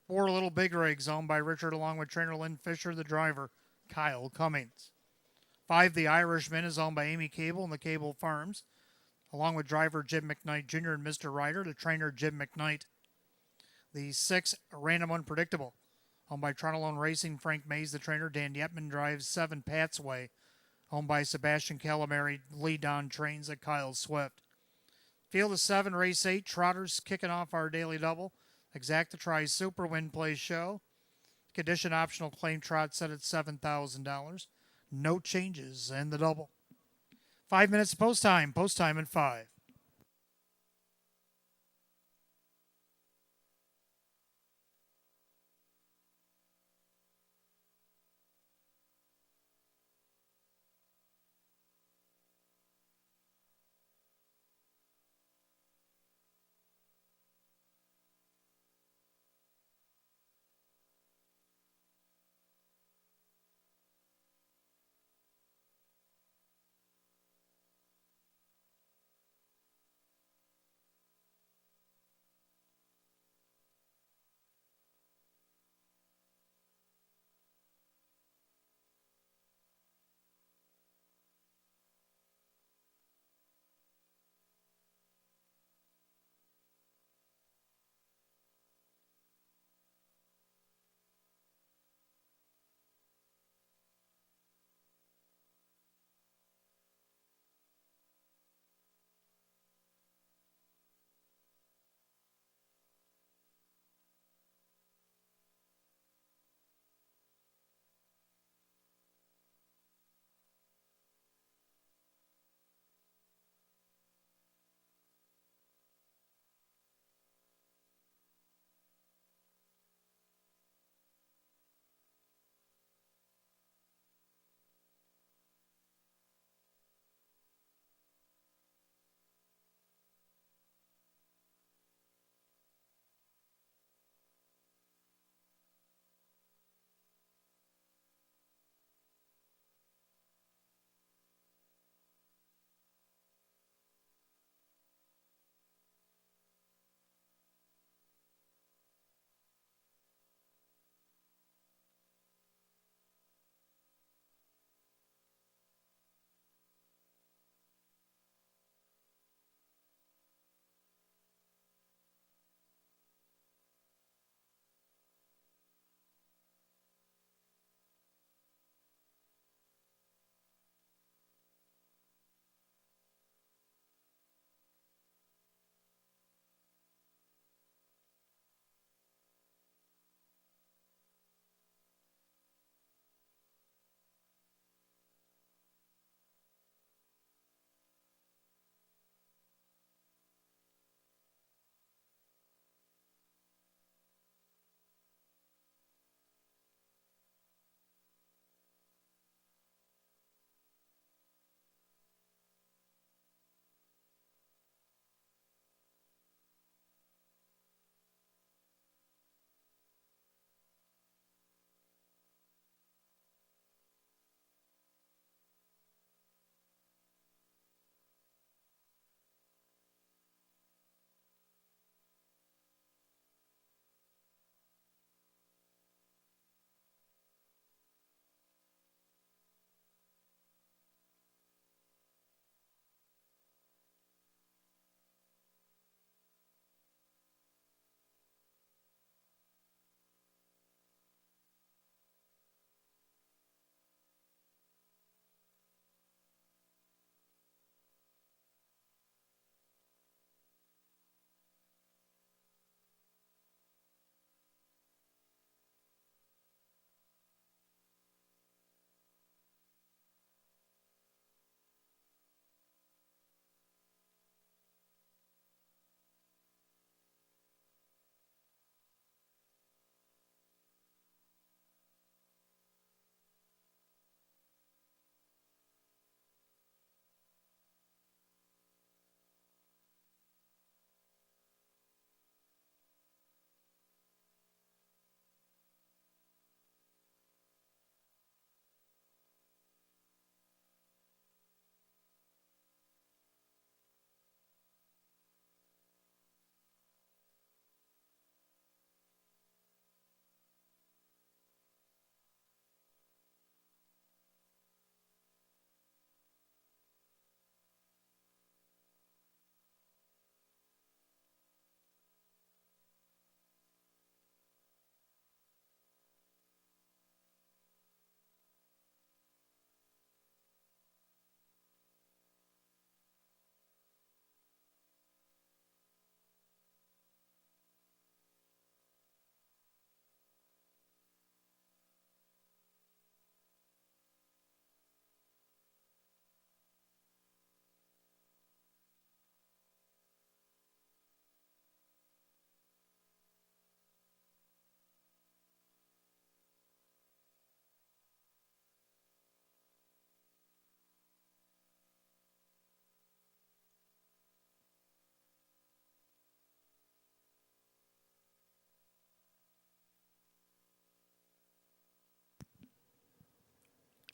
4 Little Big Rigs, owned by Richard along with trainer Lynn Fisher, the driver Kyle Cummings. 5 The Irishman is owned by Amy Cable and the Cable Farms, along with driver Jim McKnight Jr. and Mr. Ryder, the trainer Jim McKnight. The 6 Random Unpredictable, owned by Tronalone Racing, Frank Mays, the trainer. Dan Yetman drives 7 Pat's Way, owned by Sebastian Calamari, Lee Don trains at Kyle Swift. Field of 7, race 8, Trotters kicking off our Daily Double. Exacta Try Super Win Play Show. Condition optional claim trot set at $7,000. No changes in the double. 5 minutes post time. Post time in 5.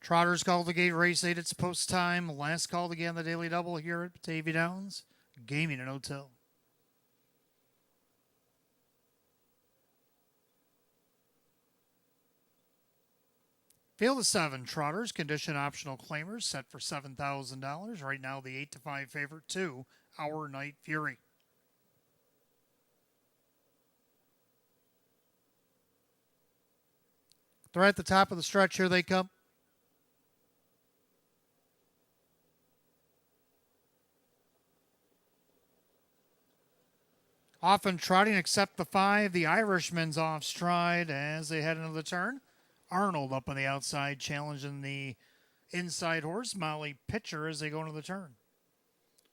Trotters call the gate, race 8. It's post time. Last call to get on the Daily Double here at Batavia Downs Gaming and Hotel. Field of 7 Trotters, condition optional claimers, set for $7,000. Right now, the 8-5 favorite, 2, Our Night Fury. They're at the top of the stretch. Here they come. Often trotting except the 5. The Irishman's off stride as they head into the turn. Arnold up on the outside, challenging the inside horse, Molly Pitcher, as they go into the turn.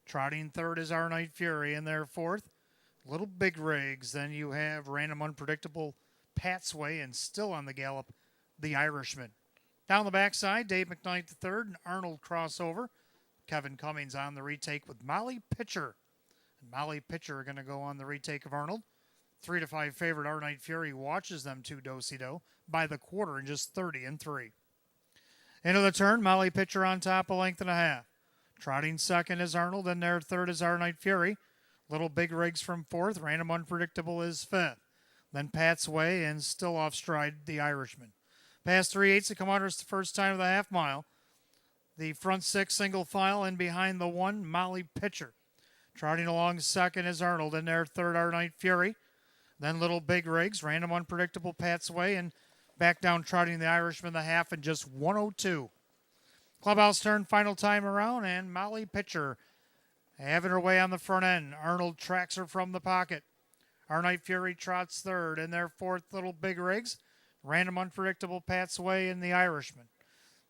Trotting third is Our Night Fury, and they're fourth. Little Big Rigs. Then you have Random Unpredictable, Patsway, and still on the gallop, the Irishman. Down the backside, Dave McKnight the third, and Arnold crossover. Kevin Cummings on the retake with Molly Pitcher. And Molly Pitcher are going to go on the retake of Arnold. 3-5 favorite Our Night Fury watches them to do-si-do by the quarter in just 30-3. Into the turn, Molly Pitcher on top, a length and a half. Trotting second is Arnold, and their third is Our Night Fury. Little Big Rigs from fourth, Random Unpredictable is fifth. Then Pat's Way, and still off stride, the Irishman. Past 3/8 to come under the first time of the half mile. The front 6 single file, and behind the 1, Molly Pitcher. Trotting along second is Arnold, and their third, Our Night Fury. Then Little Big Rigs, Random Unpredictable, Pat's Way, and back down trotting the Irishman the half in just 1:02. Clubhouse turn final time around, and Molly Pitcher having her way on the front end. Arnold tracks her from the pocket. Our Night Fury trots third, and their fourth, Little Big Rigs, Random Unpredictable, Pat's Way, and the Irishman.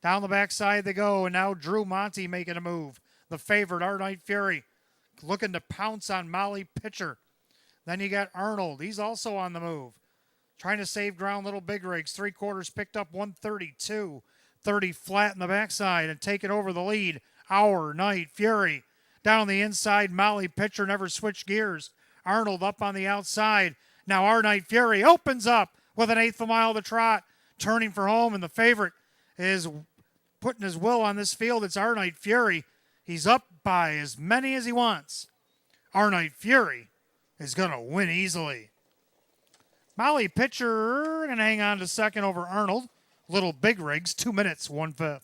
Down the backside they go, and now Drew Monty making a move. The favorite, Our Night Fury, looking to pounce on Molly Pitcher. Then you got Arnold. He's also on the move. Trying to save ground, Little Big Rigs. 3/4 picked up 132. 30 flat in the backside and taking over the lead. Our Night Fury. Down the inside, Molly Pitcher never switched gears. Arnold up on the outside. Now Our Night Fury opens up with an 1/8 mile to trot. Turning for home, and the favorite is putting his will on this field. It's Our Night Fury. He's up by as many as he wants. Our Night Fury is going to win easily. Molly Pitcher going to hang on to second over Arnold. Little Big Rigs, 2 minutes, 1/5.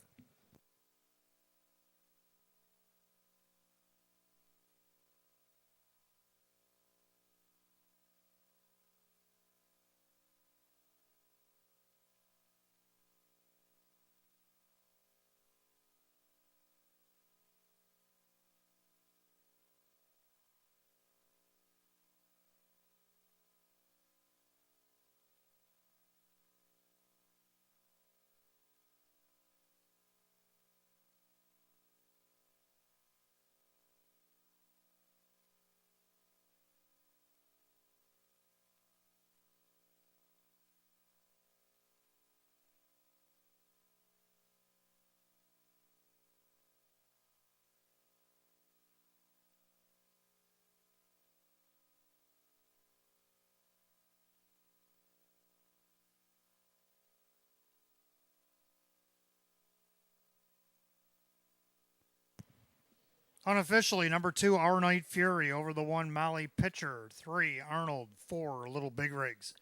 Unofficially, number 2, Our Night Fury over the 1, Molly Pitcher. 3, Arnold. 4, Little Big Rigs.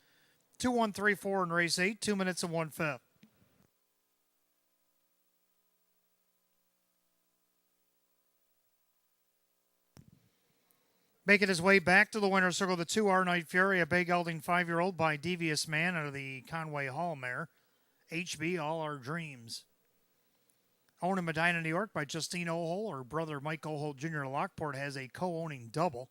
2-1-3-4 in race 8, 2 minutes and 1/5. Making his way back to the winner's circle, the 2, Our Night Fury, a bay gelding 5-year-old by Devious Man out of the Conway Hall mare. HB, All Our Dreams. Owned in Medina, New York by Justine Oho. Her brother Mike Oho Jr. Lockport has a co-owning double.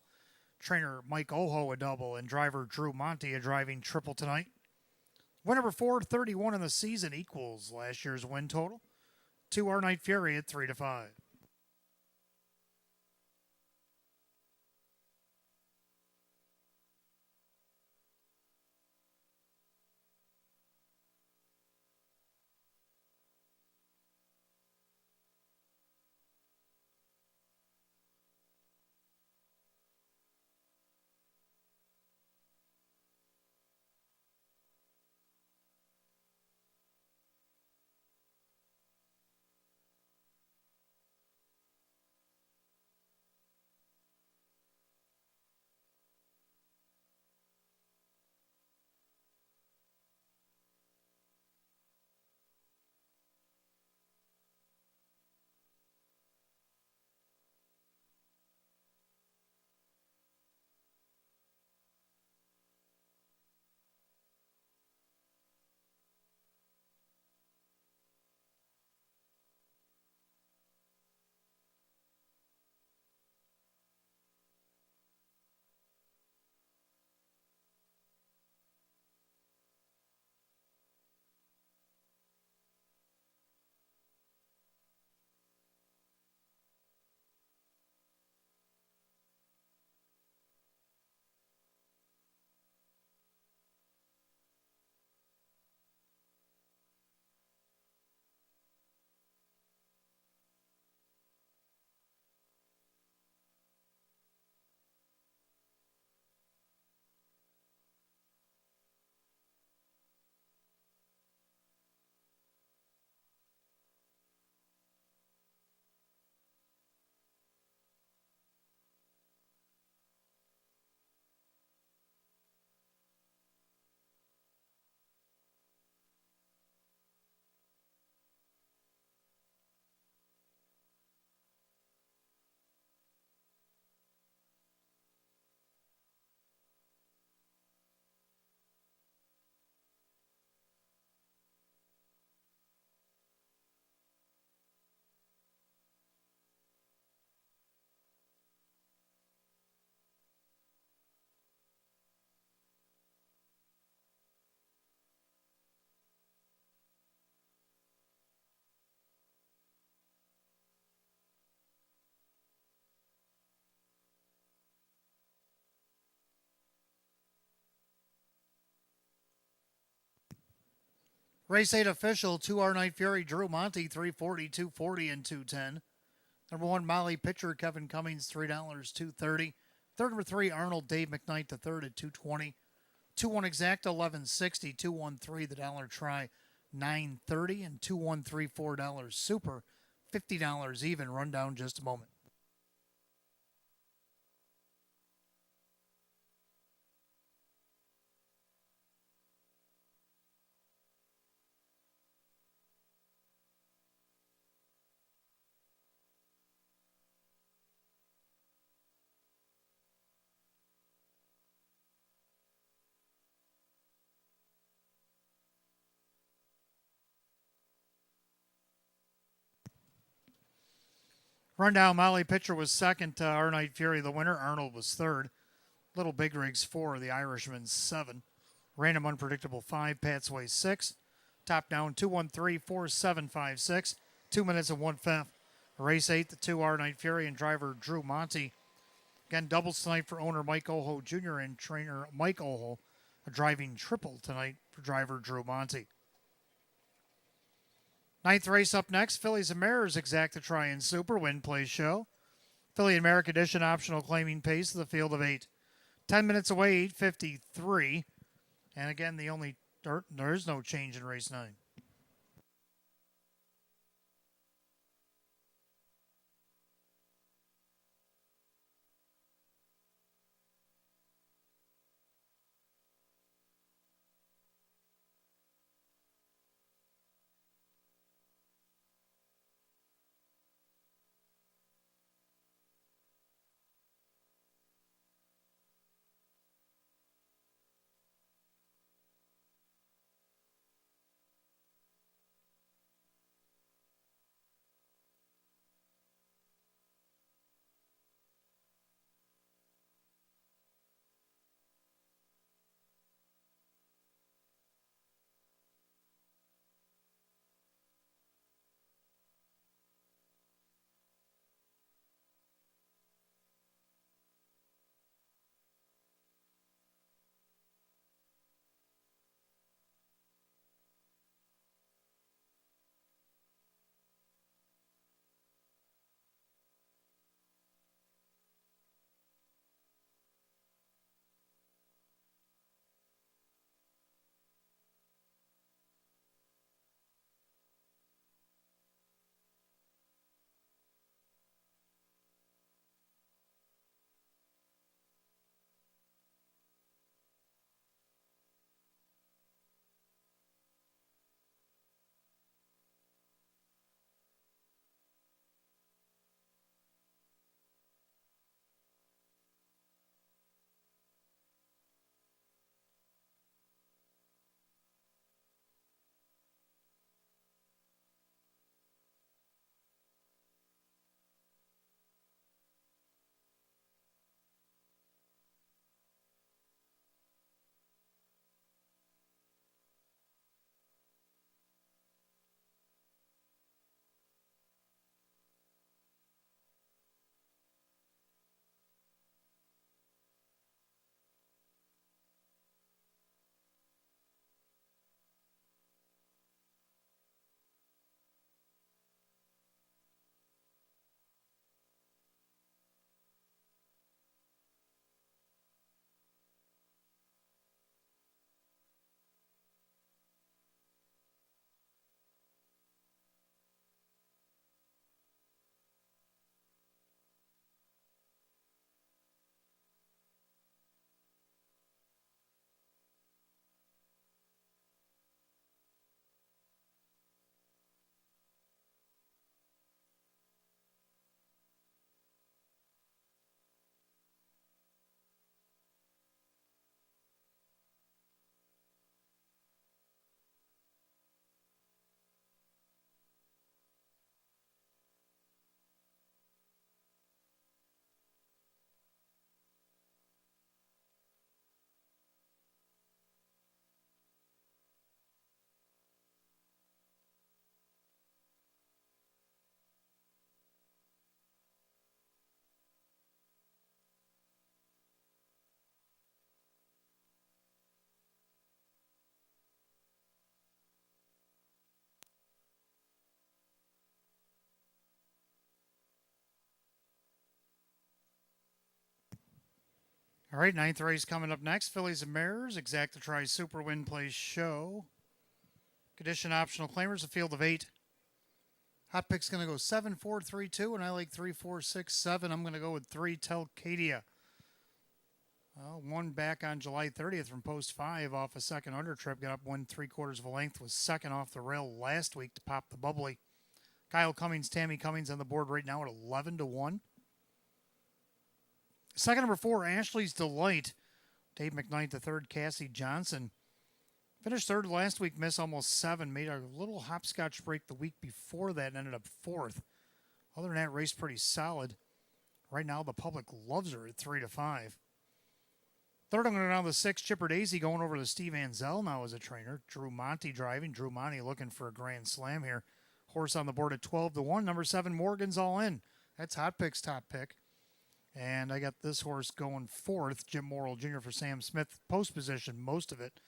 Trainer Mike Oho a double, and driver Drew Monty a driving triple tonight. Win number 431 in the season equals last year's win total. 2, Our Night Fury at 3-5. Race 8 official, 2R Night Fury, Drew Monty, 340, 240, and 210. Number 1, Molly Pitcher, Kevin Cummings, $3, 230. Third, number 3, Arnold Dave McKnight, the third at 220. 2-1 exact, 1160. 2-1-3, the dollar try, 930. And 2-1-3, $4 super, $50 even. Run down just a moment. Rundown, Molly Pitcher was second. Our Night Fury, the winner. Arnold was third. Little Big Rigs, 4. The Irishman, 7. Random Unpredictable, 5. Pat's Way, 6. Top down, 2-1-3, 4-7, 5-6. 2 minutes and 1/5. Race 8, the 2R Night Fury, and driver Drew Monty. Again, doubles tonight for owner Mike Oho Jr. and trainer Mike Oho. A driving triple tonight for driver Drew Monty. Ninth race up next, Phillies and Mares Exacta Try and Super Win Play Show. Philly and Mare Edition optional claiming pace to the field of 8. 10 minutes away, 8:53. And again, there is no change in race 9. All right, ninth race coming up next. Fillies and Mares. Exacta Tri Super Win Place Show. Condition optional claimers. A field of 8. Hot pick's going to go 7, 4, 3, 2, and I like 3, 4, 6, 7. I'm going to go with 3, Telcadia. One back on July 30th from post 5 off a second under trip. Got up 1 3/4 of a length. Was second off the rail last week to pop the bubbly. Kyle Cummings, Tammy Cummings on the board right now at 11-1. Second number 4, Ashley's Delight. Dave McKnight the third, Cassie Johnson. Finished third last week, missed almost 7. Made a little hopscotch break the week before that and ended up 4th. Other than that, race pretty solid. Right now, the public loves her at 3-5. Third, I'm going to go down to 6, Chipper Daisy going over to Steve Anzel now as a trainer. Drew Monty driving. Drew Monty looking for a grand slam here. Horse on the board at 12-1. Number 7, Morgan's All In. That's Hot Pick's top pick. And I got this horse going 4th, Jim Morrill Jr. for Sam Smith. Post position, most of it.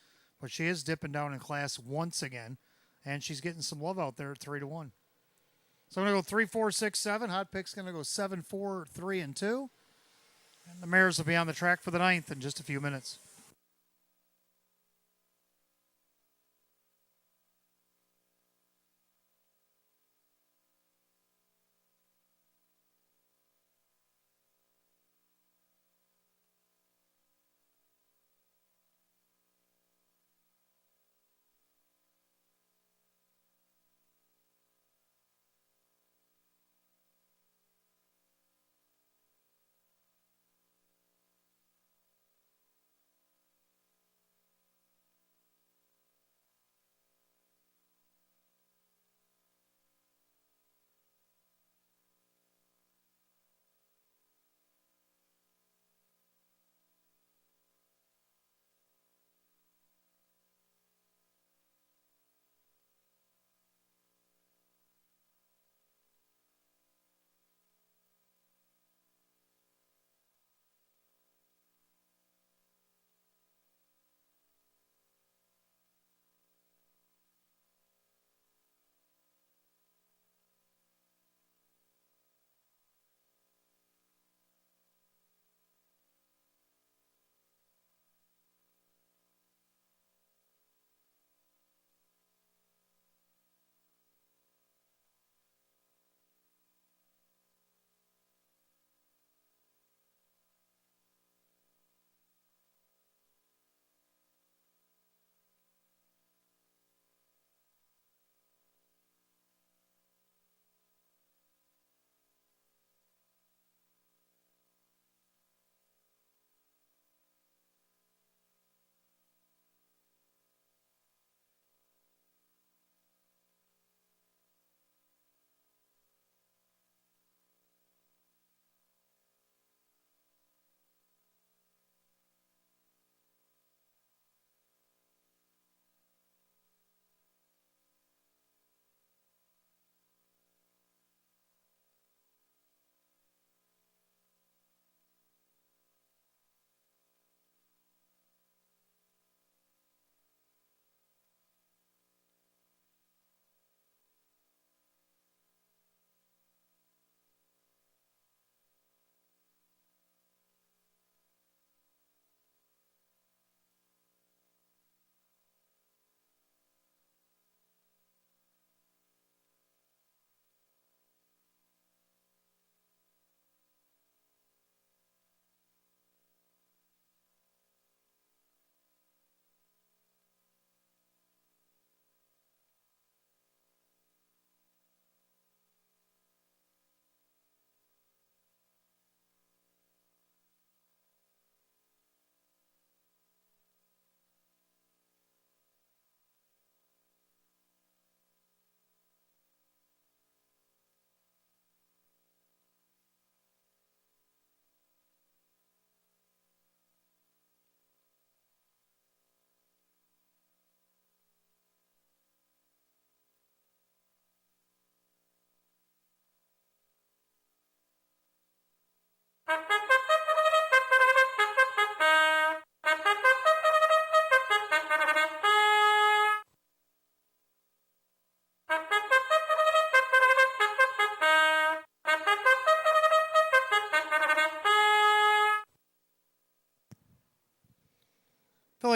But she is dipping down in class once again. And she's getting some love out there at 3-1. So I'm going to go 3, 4, 6, 7. Hot Pick's going to go 7, 4, 3, and 2. And the mares will be on the track for the 9th in just a few minutes.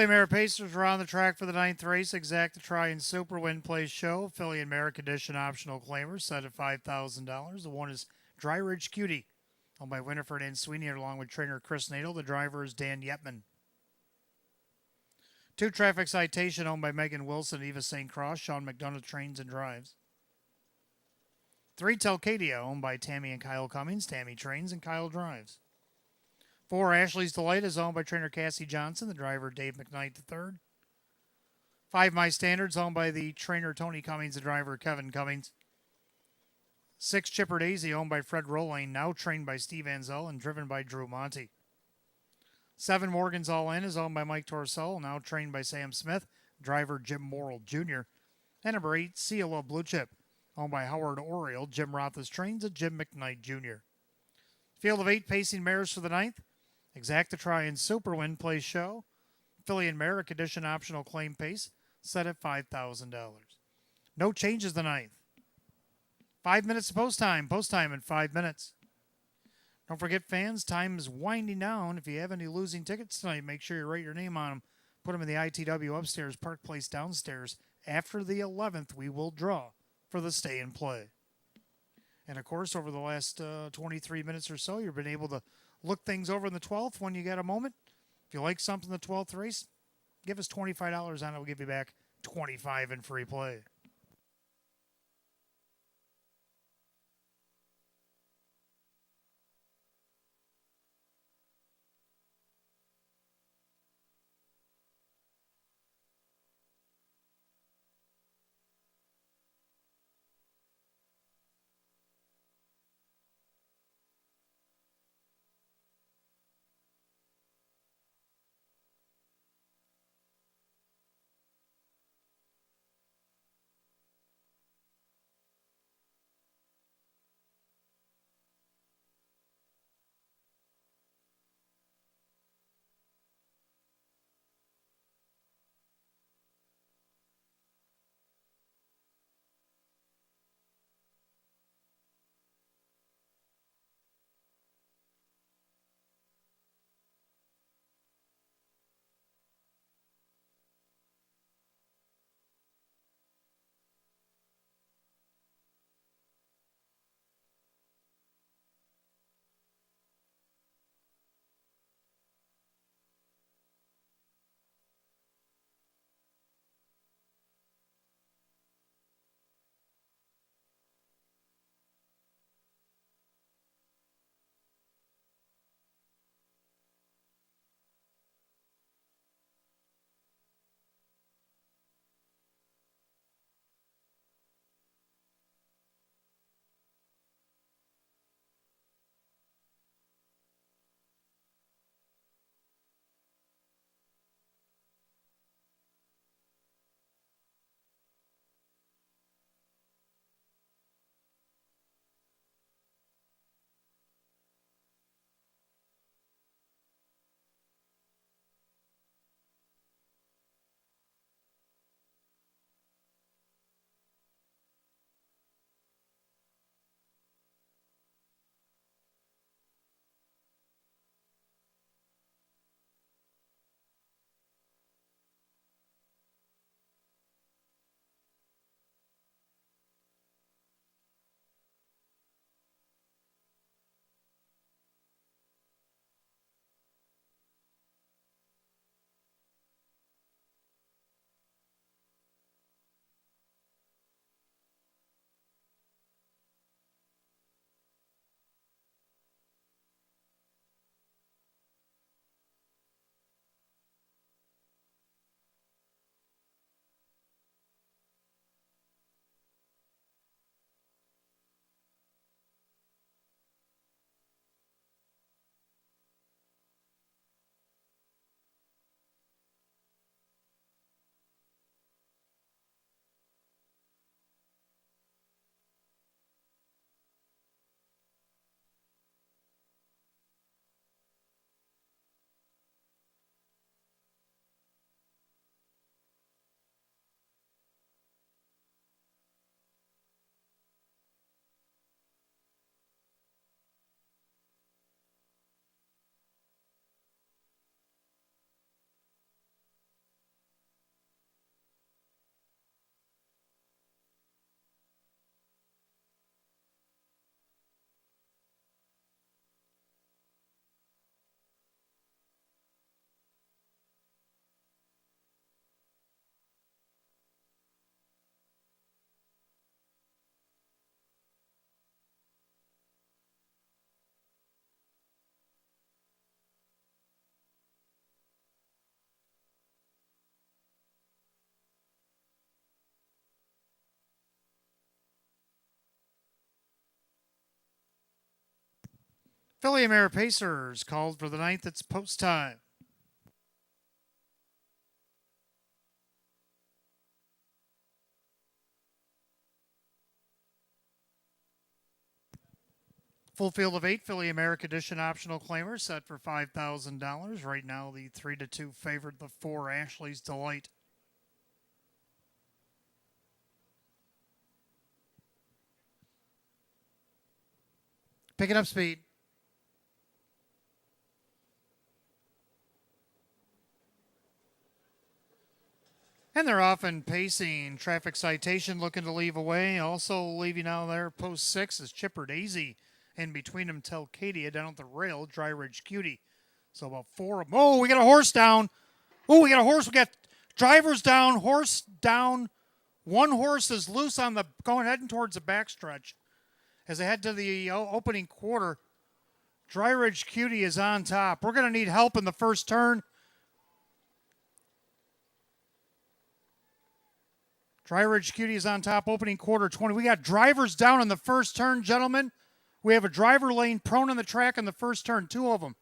Filly Mare Pacers are on the track for the ninth race. Exact Try and Super Win Place Show. Filly and Mare Condition optional claimers set at $5,000. The one is Dry Ridge Cutie, owned by Winifred and Sweeney, along with trainer Chris Nadel. The driver is Dan Yetman. 2 Traffic Citation, owned by Megan Wilson, Eva St. Cross. Sean McDonough trains and drives. 3 Telcadia, owned by Tammy and Kyle Cummings. Tammy trains and Kyle drives. 4 Ashley's Delight is owned by trainer Cassie Johnson, the driver Dave McKnight III. 5 My Standards, owned by the trainer Tony Cummings, the driver Kevin Cummings. 6 Chipper Daisy, owned by Fred Rolling, now trained by Steve Anzel and driven by Drew Monty. 7 Morgan's All In is owned by Mike Torcell, now trained by Sam Smith, driver Jim Morrill Jr. And number 8 Seal of Blue Chip, owned by Howard Oriole. Jim Roth's trains at Jim McKnight Jr. Field of 8 pacing mares for the ninth. Exact Try and Super Win Place Show. Filly and Mare Condition optional claim pace set at $5,000. No changes the ninth. 5 minutes to post time. Post time in 5 minutes. Don't forget, fans, time is winding down. If you have any losing tickets tonight, make sure you write your name on them. Put them in the ITW upstairs, Park Place downstairs. After the 11th, we will draw for the stay and play. And, of course, over the last 23 minutes or so, you've been able to look things over in the 12th when you get a moment. If you like something in the 12th race, give us $25 on it. We'll give you back $25 in free play. Philly Mare Pacers called for the ninth. It's post time. Full field of 8 Philly America Edition optional claimers set for $5,000. Right now, the 3-2 favorite, the 4 Ashley's Delight. Picking up speed. And they're off and pacing. Traffic citation looking to leave away. Also leaving out there, post 6 is Chipper Daisy. In between them, Telcadia down at the rail, Dry Ridge Cutie. So about 4 of them. Oh, we got a horse down. Oh, we got a horse. We got drivers down, horse down. One horse is loose on the heading towards the backstretch. As they head to the opening quarter, Dry Ridge Cutie is on top. We're going to need help in the first turn. Dry Ridge Cutie is on top, opening quarter 20. We got drivers down in the first turn, gentlemen. We have a driver lane prone on the track in the first turn, 2 of them.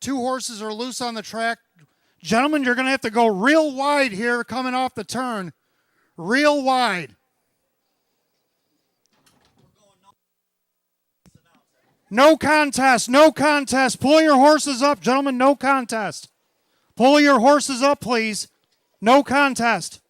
Two horses are loose on the track. Gentlemen, you're going to have to go real wide here coming off the turn. Real wide. No contest, no contest. Pull your horses up, gentlemen, no contest. Pull your horses up, please. No contest.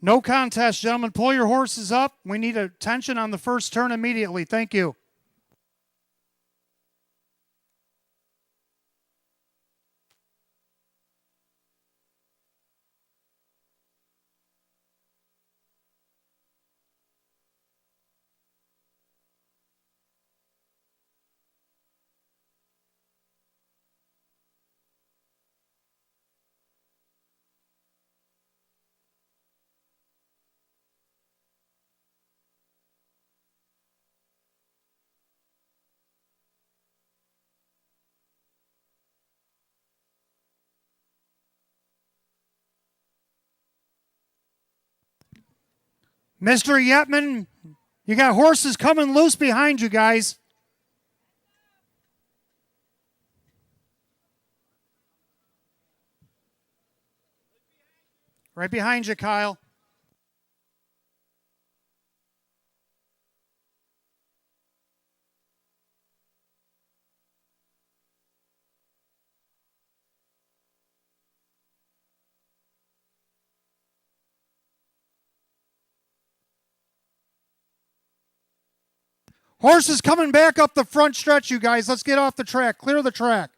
No contest, gentlemen. Pull your horses up. We need attention on the first turn immediately. Thank you. Mr. Yetman, you got horses coming loose behind you guys. Right behind you, Kyle. Horses coming back up the front stretch, you guys. Let's get off the track. Clear the track.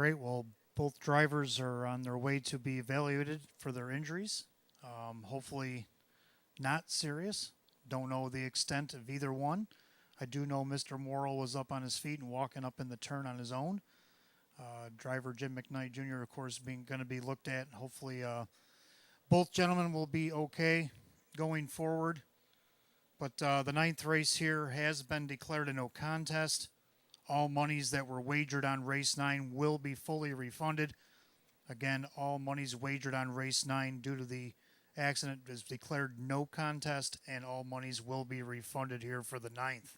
right. Well, both drivers are on their way to be evaluated for their injuries. Hopefully, not serious. Don't know the extent of either one. I do know Mr. Morrill was up on his feet and walking up in the turn on his own. Driver Jim McKnight Jr., of course, being going to be looked at. Hopefully, both gentlemen will be okay going forward. But the ninth race here has been declared a no contest. All monies that were wagered on race 9 will be fully refunded. Again, all monies wagered on race 9 due to the accident is declared no contest, and all monies will be refunded here for the ninth.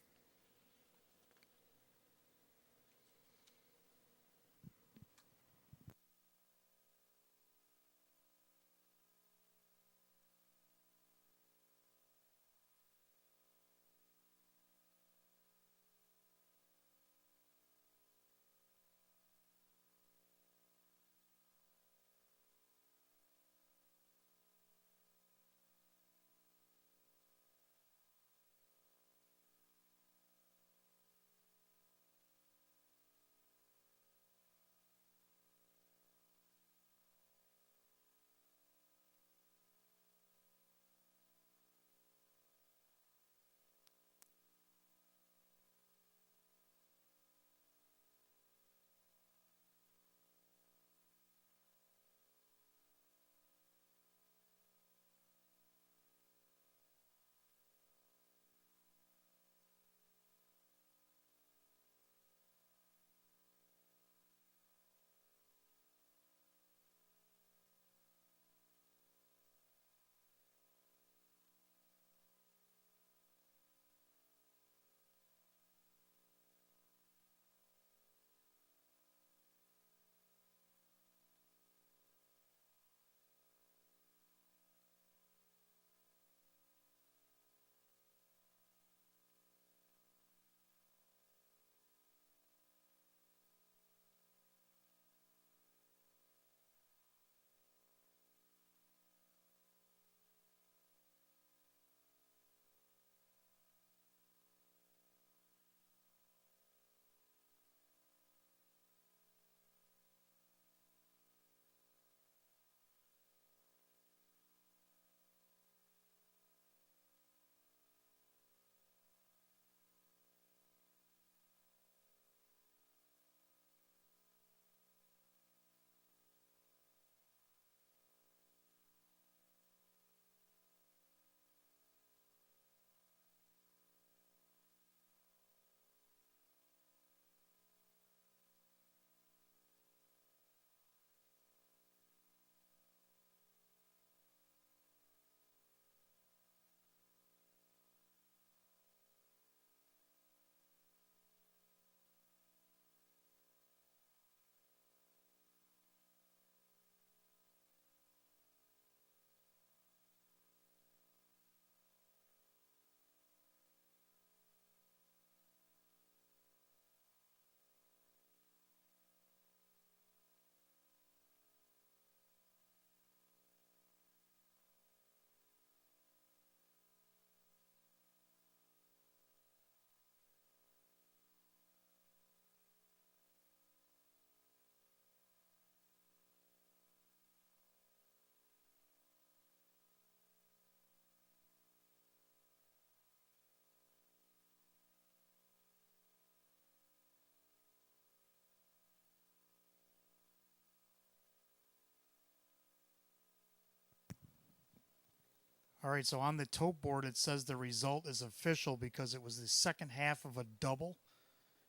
All right, so on the tote board, it says the result is official because it was the second half of a double.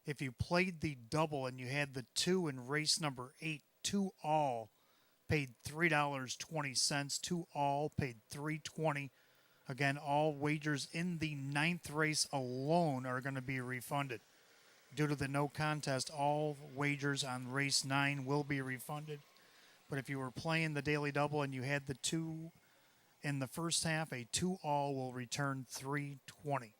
If you played the double and you had the 2 in race number 8, 2 all paid $3.20. 2 all paid $3.20. Again, all wagers in the ninth race alone are going to be refunded. Due to the no contest, all wagers on race 9 will be refunded. But if you were playing the daily double and you had the 2 in the first half, a 2 all will return $3.20.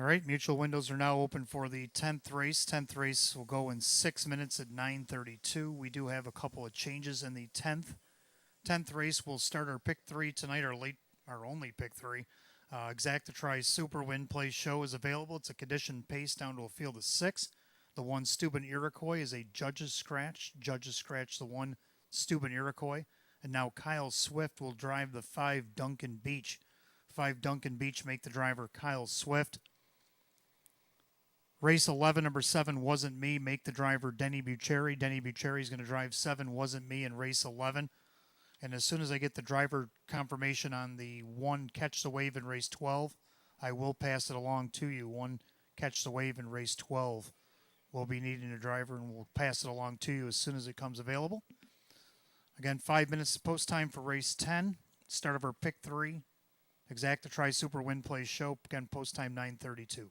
All right, mutual windows are now open for the 10th race. 10th race will go in 6 minutes at 9:32. We do have a couple of changes in the 10th race. We'll start our pick three tonight, our only pick three. Exactitry Super Win Play Show is available. It's a conditioned pace down to a field of 6. The one Steuben Iroquois is a judge's scratch. Judges scratch the one Steuben Iroquois. And now Kyle Swift will drive the 5 Duncan Beach. 5 Duncan Beach make the driver Kyle Swift. Race 11, number 7, Wasn't Me, make the driver Denny Bucheri. Denny Bucheri is going to drive 7, Wasn't Me in race 11. And as soon as I get the driver confirmation on the 1 Catch the Wave in race 12, I will pass it along to you. 1 Catch the Wave in race 12. We'll be needing a driver, and we'll pass it along to you as soon as it comes available. Again, 5 minutes post time for race 10. Start of our pick 3. Exactitry Super Win Play Show. Again, post time 9:32.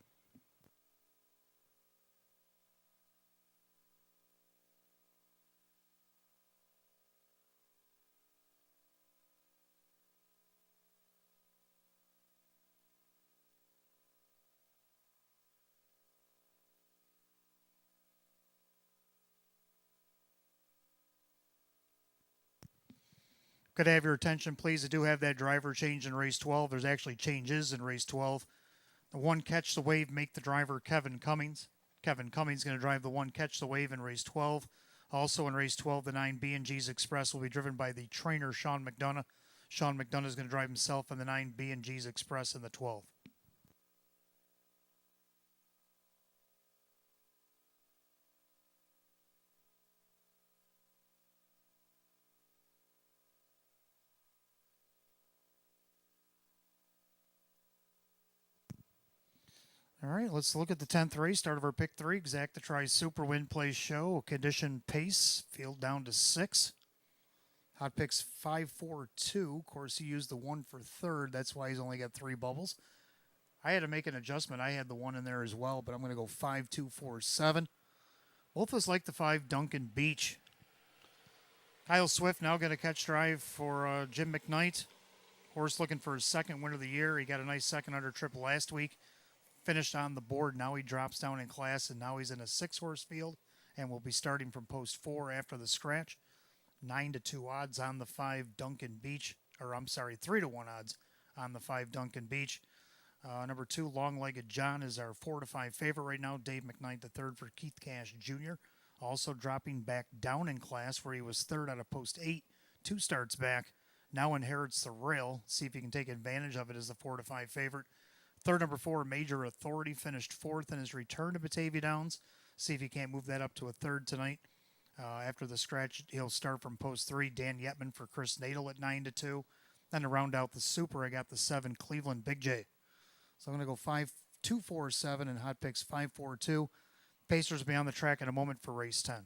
Could I have your attention, please? I do have that driver change in race 12. There's actually changes in race 12. The 1 Catch the Wave make the driver Kevin Cummings. Kevin Cummings is going to drive the 1 Catch the Wave in race 12. Also in race 12, the 9 B&G's Express will be driven by the trainer Sean McDonough. Sean McDonough is going to drive himself in the 9 B&G's Express in the 12. All right, let's look at the 10th race. Start of our pick 3. Exactitry Super Win Play Show. Condition pace. Field down to 6. Hot picks 5-4-2. Of course, he used the 1 for third. That's why he's only got 3 bubbles. I had to make an adjustment. I had the 1 in there as well, but I'm going to go 5-2-4-7. Both of us like the 5 Duncan Beach. Kyle Swift now going to catch drive for Jim McKnight. Horse looking for his second win of the year. He got a nice second under trip last week. Finished on the board. Now he drops down in class, and now he's in a 6-horse field and will be starting from post 4 after the scratch. 9-2 odds on the 5 Duncan Beach, or I'm sorry, 3-1 odds on the 5 Duncan Beach. Number 2, Long-Legged John is our 4-5 favorite right now. Dave McKnight, the third for Keith Cash Jr. Also dropping back down in class where he was third out of post 8, 2 starts back. Now inherits the rail. See if he can take advantage of it as the 4-5 favorite. Third, number 4, Major Authority, finished 4th in his return to Batavia Downs. See if he can't move that up to a 3rd tonight. After the scratch, he'll start from post 3. Dan Yetman for Chris Nadel at 9-2. Then to round out the Super, I got the 7 Cleveland Big J. So I'm going to go 5-2-4-7 and hot picks 5-4-2. Pacers will be on the track in a moment for race 10.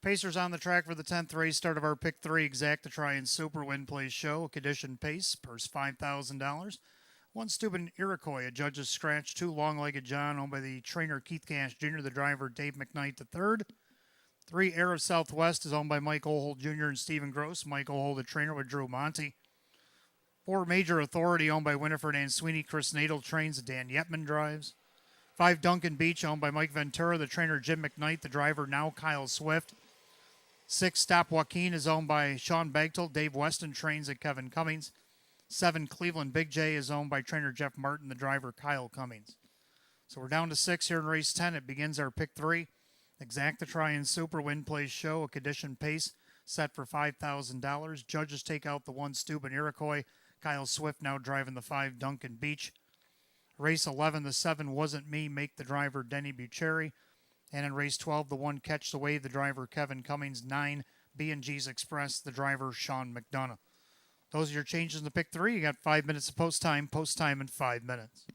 Pacers on the track for the 10th race, start of our Pick 3 Exact to Try and Super Win Plays Show. Condition pace, purse $5,000. One Stupid Iroquois, a judge's scratch. Two Long-Legged John, owned by the trainer Keith Cash Jr., the driver Dave McKnight III. 3 Air of Southwest is owned by Mike Ohold Jr. and Stephen Gross. Mike Ohold, the trainer, with Drew Monty. 4 Major Authority, owned by Winifred Ann Sweeney. Chris Nadel trains, Dan Yetman drives. 5 Duncan Beach, owned by Mike Ventura, the trainer Jim McKnight, the driver now Kyle Swift. 6 Stop Joaquin is owned by Sean Bagtel. Dave Weston trains at Kevin Cummings. 7 Cleveland Big J is owned by trainer Jeff Martin, the driver Kyle Cummings. So we're down to 6 here in race 10. It begins our Pick 3. Exact to Try and Super Win Plays Show, a condition pace set for $5,000. Judges take out the 1 Stupid Iroquois. Kyle Swift now driving the 5 Duncan Beach. Race 11, the 7 Wasn't Me, make the driver Denny Bucheri. And in race 12, the 1 Catch the Wave, the driver Kevin Cummings. 9 B&G's Express, the driver Sean McDonough. Those are your changes in the Pick 3. You got 5 minutes of post time in 5 minutes.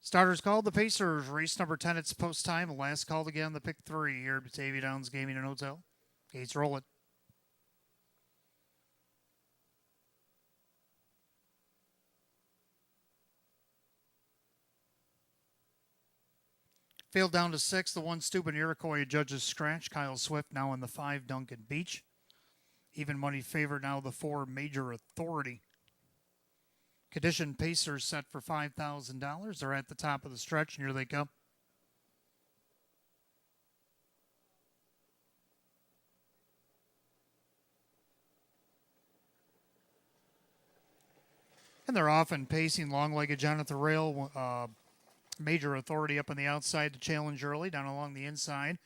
Starters called, the Pacers. Race number 10, it's post time. Last call again, the Pick 3 here at Batavia Downs Gaming and Hotel. Gates roll it. Field down to 6, the 1 Stupid Iroquois, judges scratch. Kyle Swift now in the 5 Duncan Beach. Even money favorite now, the 4 Major Authority. Condition Pacers set for $5,000. They're at the top of the stretch, and here they come. And they're often pacing long-legged Jonathan Rail, major authority up on the outside to challenge early, down along the inside.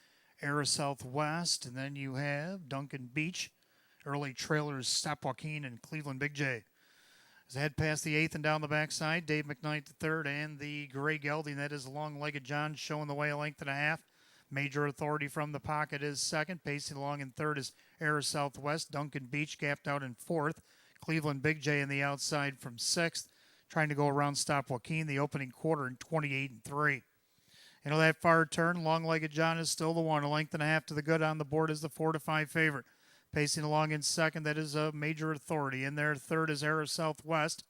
Era Southwest, and then you have Duncan Beach. Early trailers, Stop Joaquin and Cleveland Big J. As they head past the 8th and down the backside, Dave McKnight the third, and the Gray Gelding, that is long-legged John, showing the way a length and a half. Major authority from the pocket is second. Pacing along in third is Era Southwest. Duncan Beach gapped out in fourth. Cleveland Big J in the outside from sixth, trying to go around Stop Joaquin, the opening quarter in 28-3. That far turn, long-legged John is still the one. A length and a half to the good on the board is the 4-5 favorite. Pacing along in second, that is a major authority. In there, third is Era Southwest.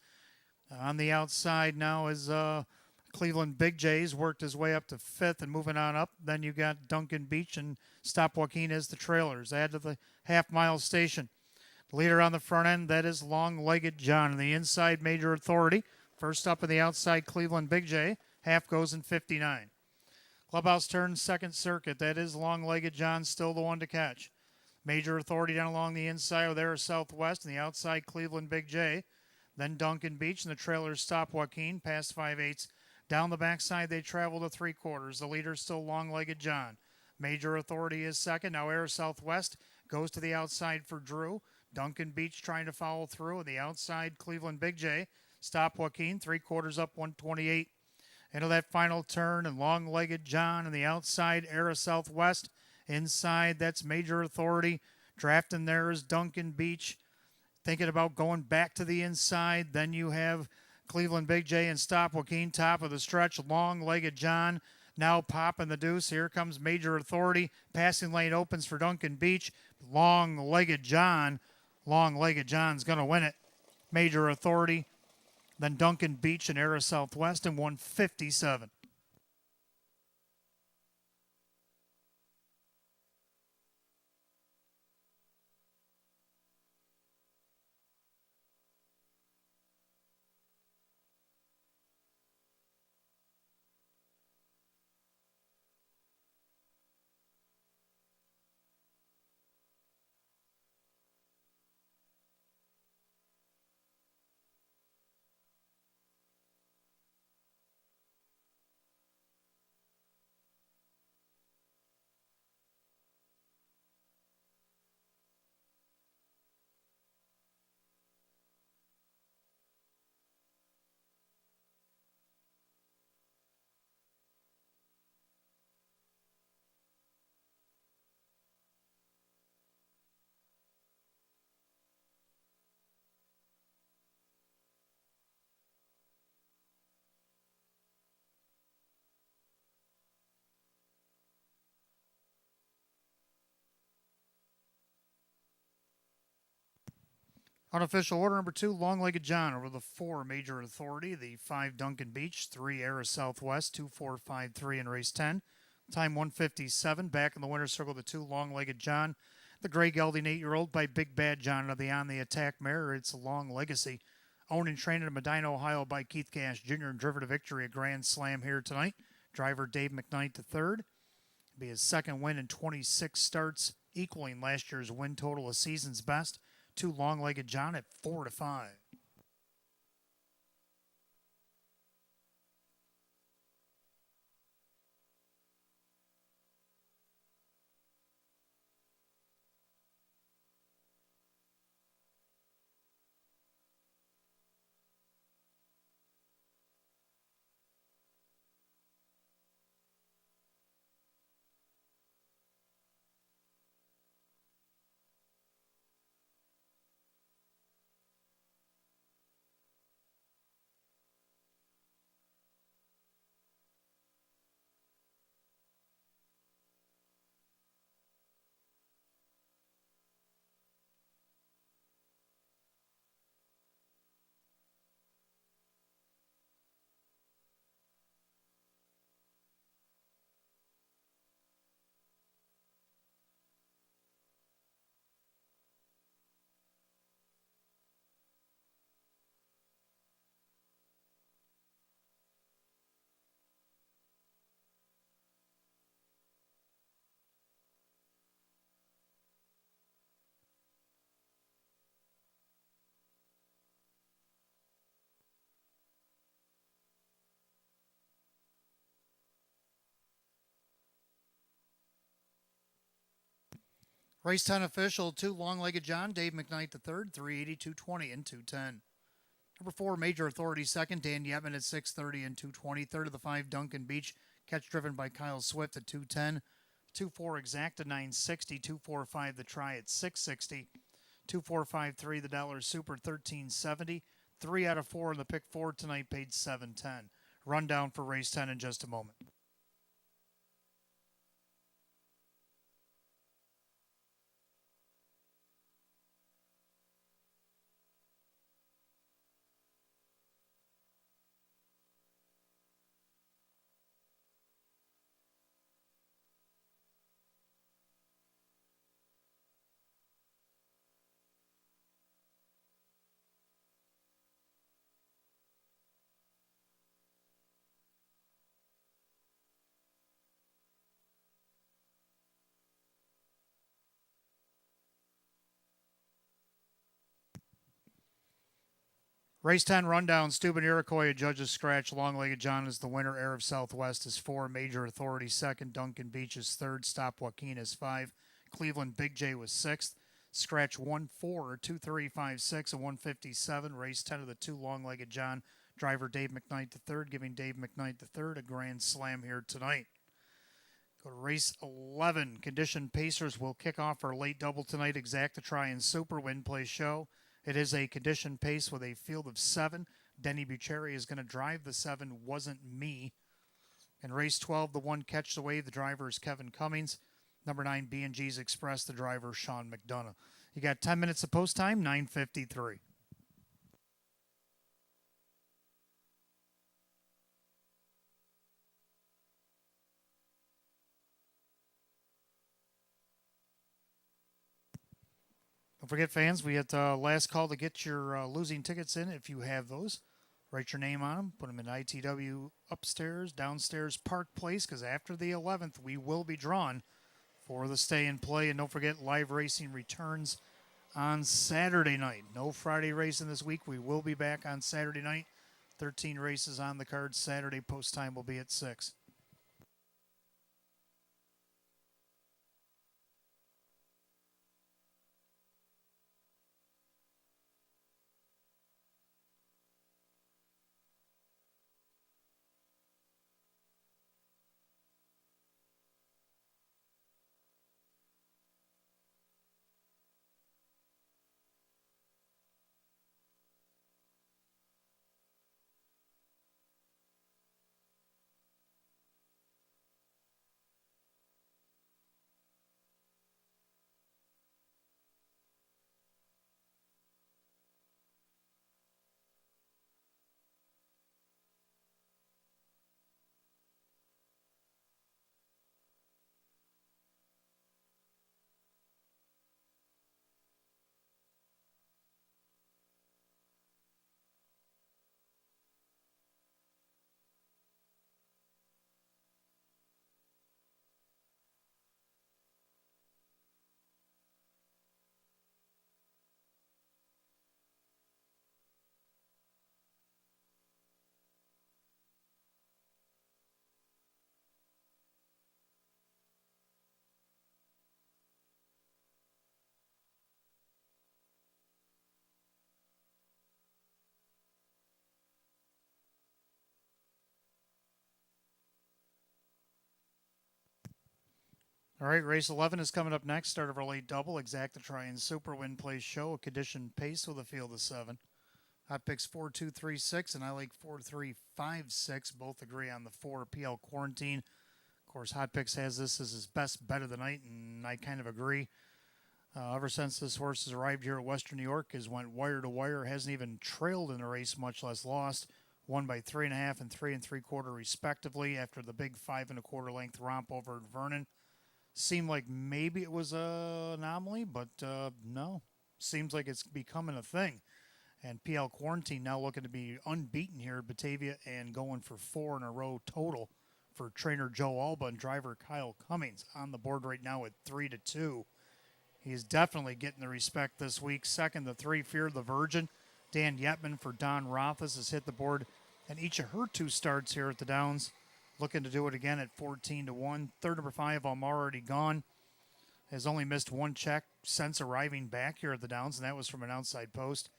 On the outside now is Cleveland Big J's worked his way up to fifth and moving on up. Then you got Duncan Beach and Stop Joaquin as the trailers. Add to the half-mile station. Leader on the front end, that is long-legged John. On the inside, major authority. First up on the outside, Cleveland Big J. Half goes in 59. Clubhouse turn, second circuit. That is long-legged John, still the one to catch. Major authority down along the inside with Era Southwest. And the outside, Cleveland Big J. Then Duncan Beach and the trailers Stop Joaquin, past 5/8. Down the backside, they travel to 3/4. The leader still long-legged John. Major authority is second. Now Era Southwest goes to the outside for Drew. Duncan Beach trying to follow through. On the outside, Cleveland Big J. Stop Joaquin, 3/4 up, 128. Into that final turn, and long-legged John on the outside, Era Southwest. Inside, that's major authority. Drafting there is Duncan Beach. Thinking about going back to the inside. Then you have Cleveland Big J and Stop Joaquin, top of the stretch. Long-legged John now popping the deuce. Here comes major authority. Passing lane opens for Duncan Beach. Long-legged John. Long-legged John's going to win it. Major authority. Then Duncan Beach and Era Southwest in 157. Unofficial order number 2, long-legged John over the 4, major authority. The 5, Duncan Beach. 3, Era Southwest. 2, 4, 5, 3 in race 10. Time 157. Back in the winner's circle, the 2, long-legged John. The Gray Gelding 8-year-old by Big Bad John of the On the Attack mare. It's a long legacy. Owned and trained in Medina, Ohio by Keith Cash Jr. and driven to victory, a Grand Slam here tonight. Driver Dave McKnight the third. It'll be his second win in 26 starts, equaling last year's win total, a season's best. 2, long-legged John at 4-5. Race 10 official, 2 Long-Legged John, Dave McKnight the third, 380, 220, and 210. Number 4, Major Authority second, Dan Yetman at 630 and 220. Third of the 5, Duncan Beach, catch driven by Kyle Swift at 210. 2-4 Exacta 960, 2-4-5 the Try at 660. 2-4-5-3 the Dollar Super 1370. 3 out of 4 in the pick 4 tonight paid 710. Rundown for race 10 in just a moment. Race 10 rundown. Steuben Iroquois, a judge's scratch. Long-Legged John is the winner. Air of Southwest is 4. Major Authority second. Duncan Beach is third. Stop Joaquin is 5. Cleveland Big J was 6th. Scratch 1-4, 2-3-5-6, and 157. Race 10 of the 2 Long-Legged John. Driver Dave McKnight the third, giving Dave McKnight the third a grand slam here tonight. Go to race 11. Condition Pacers will kick off our late double tonight. Exacta Try and Super Win Play Show. It is a condition pace with a field of 7. Denny Bucheri is going to drive the 7, Wasn't Me. In race 12, the 1 Catch the Wave, the driver is Kevin Cummings. Number 9, B&G's Express, the driver Sean McDonough. You got 10 minutes of post time, 9:53. Don't forget, fans, we had the last call to get your losing tickets in if you have those. Write your name on them, put them in ITW upstairs, downstairs, Park Place, because after the 11th, we will be drawn for the stay and play. And don't forget, live racing returns on Saturday night. No Friday racing this week. We will be back on Saturday night. 13 races on the card. Saturday post time will be at 6. All right, race 11 is coming up next. Start of our late double. Exacta Try and Super Win Play Show. A condition pace with a field of 7. Hot picks 4-2-3-6, and I like 4-3-5-6. Both agree on the 4 PL Quarantine. Of course, Hot Picks has this as his best bet of the night, and I kind of agree. Ever since this horse has arrived here at Western New York, has went wire to wire, hasn't even trailed in a race, much less lost. Won by 3.5 and 3 3/4 respectively after the big 5 1/4 length romp over at Vernon. Seemed like maybe it was an anomaly, but no. Seems like it's becoming a thing. And PL Quarantine now looking to be unbeaten here at Batavia and going for 4 in a row total for trainer Joe Alba and driver Kyle Cummings on the board right now at 3-2. He's definitely getting the respect this week. Second, the 3 Fear the Virgin. Dan Yetman for Don Rothas has hit the board. And each of her 2 starts here at the Downs. Looking to do it again at 14-1. Third, number 5, I'm Already Gone. has only missed one check since arriving back here at the Downs, and that was from an outside post.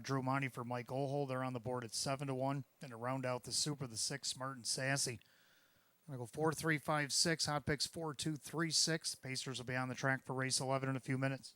Drew Monty for Mike Olhol. They're on the board at 7-1. And to round out the Super, the 6, Martin Sassy. I'm going to go 4-3-5-6. Hot picks 4-2-3-6. Pacers will be on the track for race 11 in a few minutes.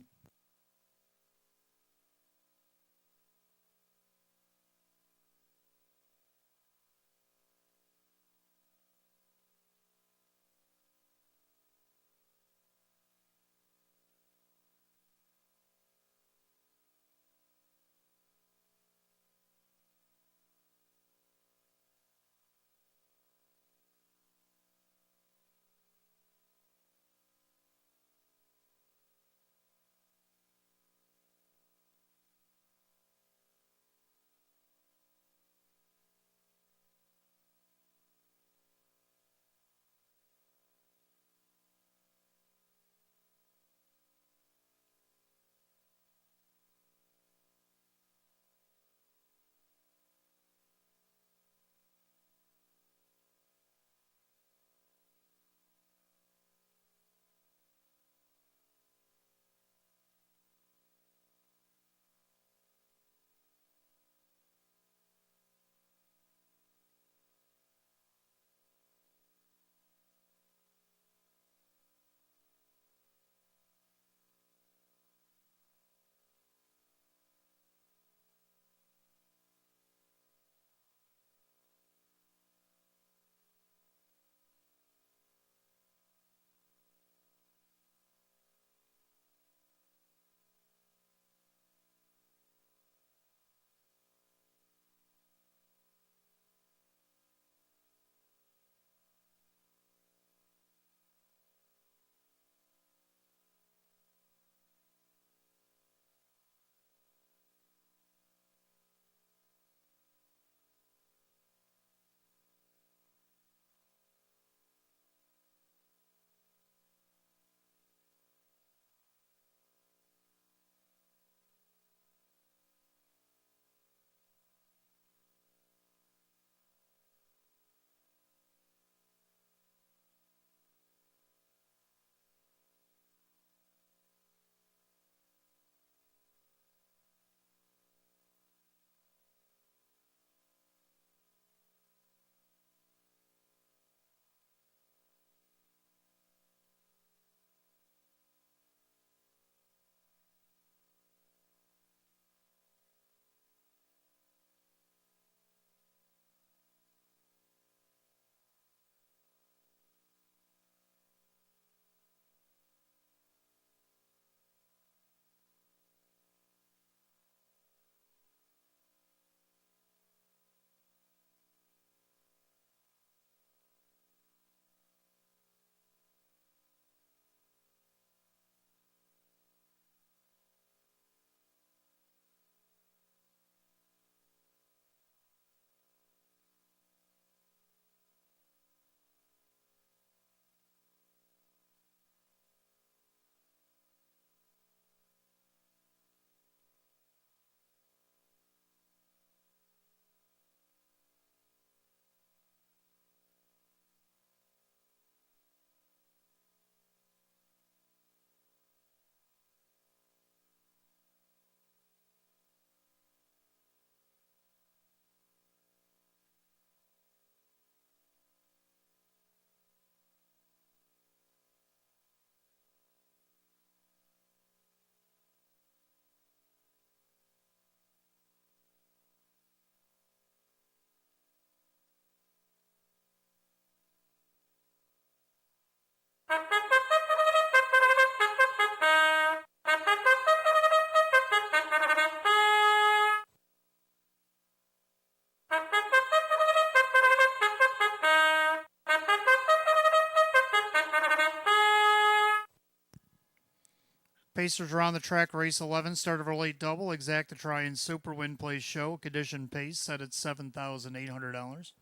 Pacers are on the track, race 11, start of a late double, exact to try and Super Win Place show, condition pace set at $7,800.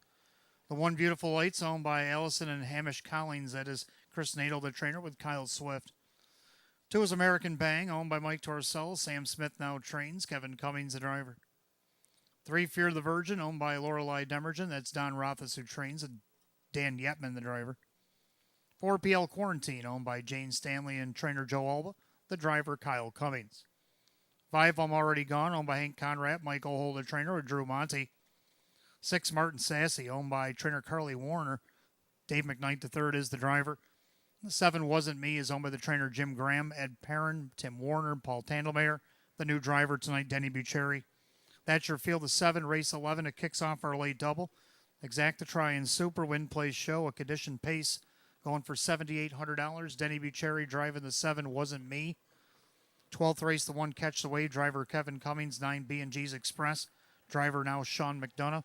The One Beautiful Lights, owned by Allison and Hamish Collins, that is Chris Nadel, the trainer, with Kyle Swift. 2 is American Bang, owned by Mike Torcell, Sam Smith now trains, Kevin Cummings, the driver. 3, Fear the Virgin, owned by Lorelei Demergen, that's Don Rothas, who trains, and Dan Yetman, the driver. 4PL Quarantine, owned by Jane Stanley and trainer Joe Alba. The driver, Kyle Cummings. 5 I'm Already Gone, owned by Hank Conrad, Michael Holder, trainer with Drew Monty. 6 Martin Sassy, owned by trainer Carly Warner. Dave McKnight III is the driver. 7 Wasn't Me is owned by the trainer Jim Graham, Ed Perrin, Tim Warner, Paul Tandelmayer. The new driver tonight, Denny Bucheri. That's your field of 7. Race 11, it kicks off our late double. Exacta Try and Super Win Place Show, a condition pace going for $7,800. Denny Bucheri driving the 7 Wasn't Me. 12th race, the 1 Catch the Wave, driver Kevin Cummings, 9 B&G's Express. Driver now Sean McDonough.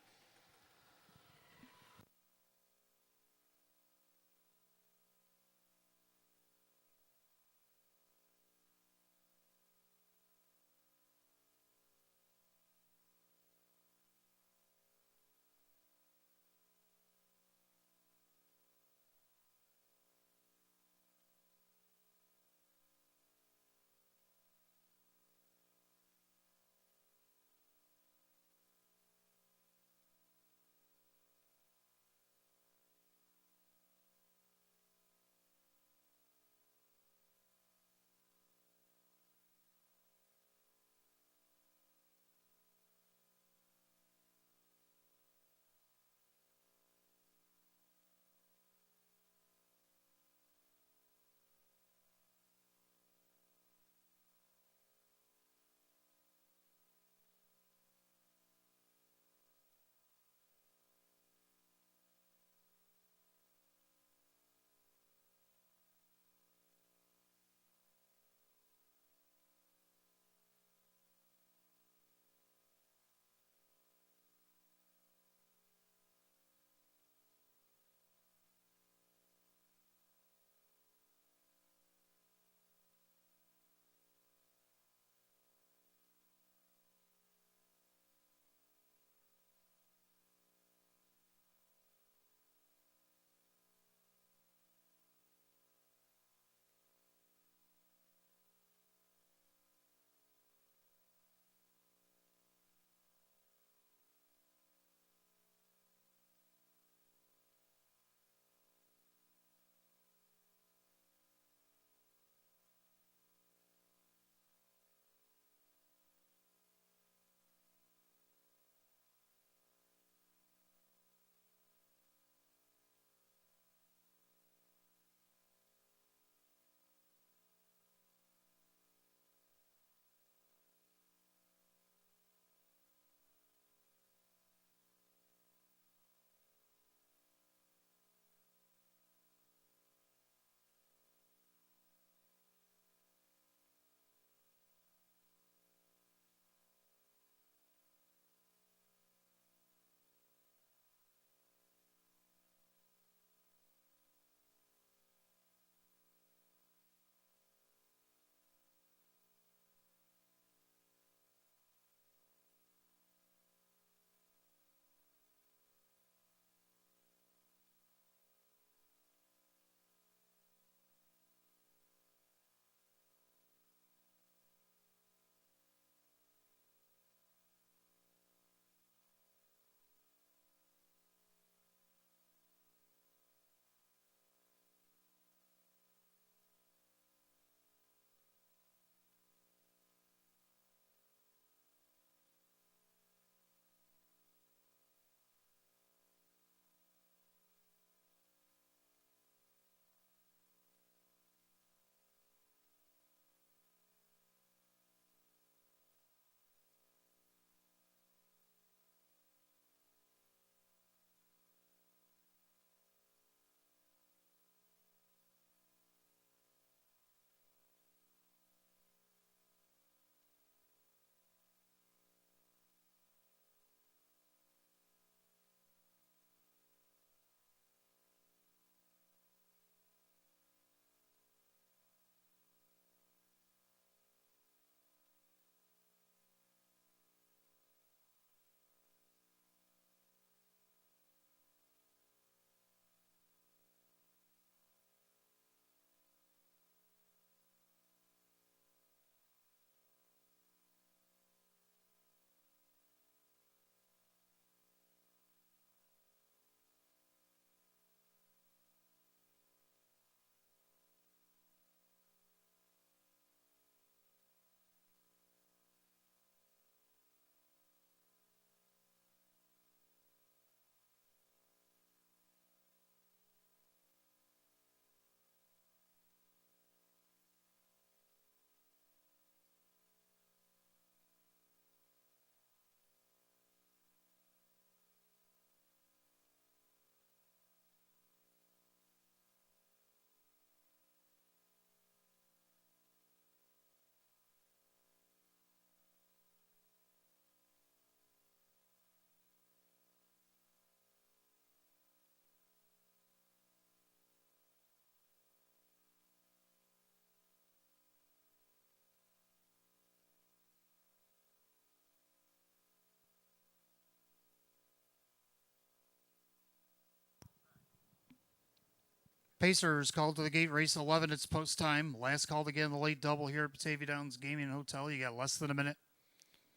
Pacers called to the gate, race 11. It's post time. Last call to get in the late double here at Batavia Downs Gaming and Hotel. You got less than a minute.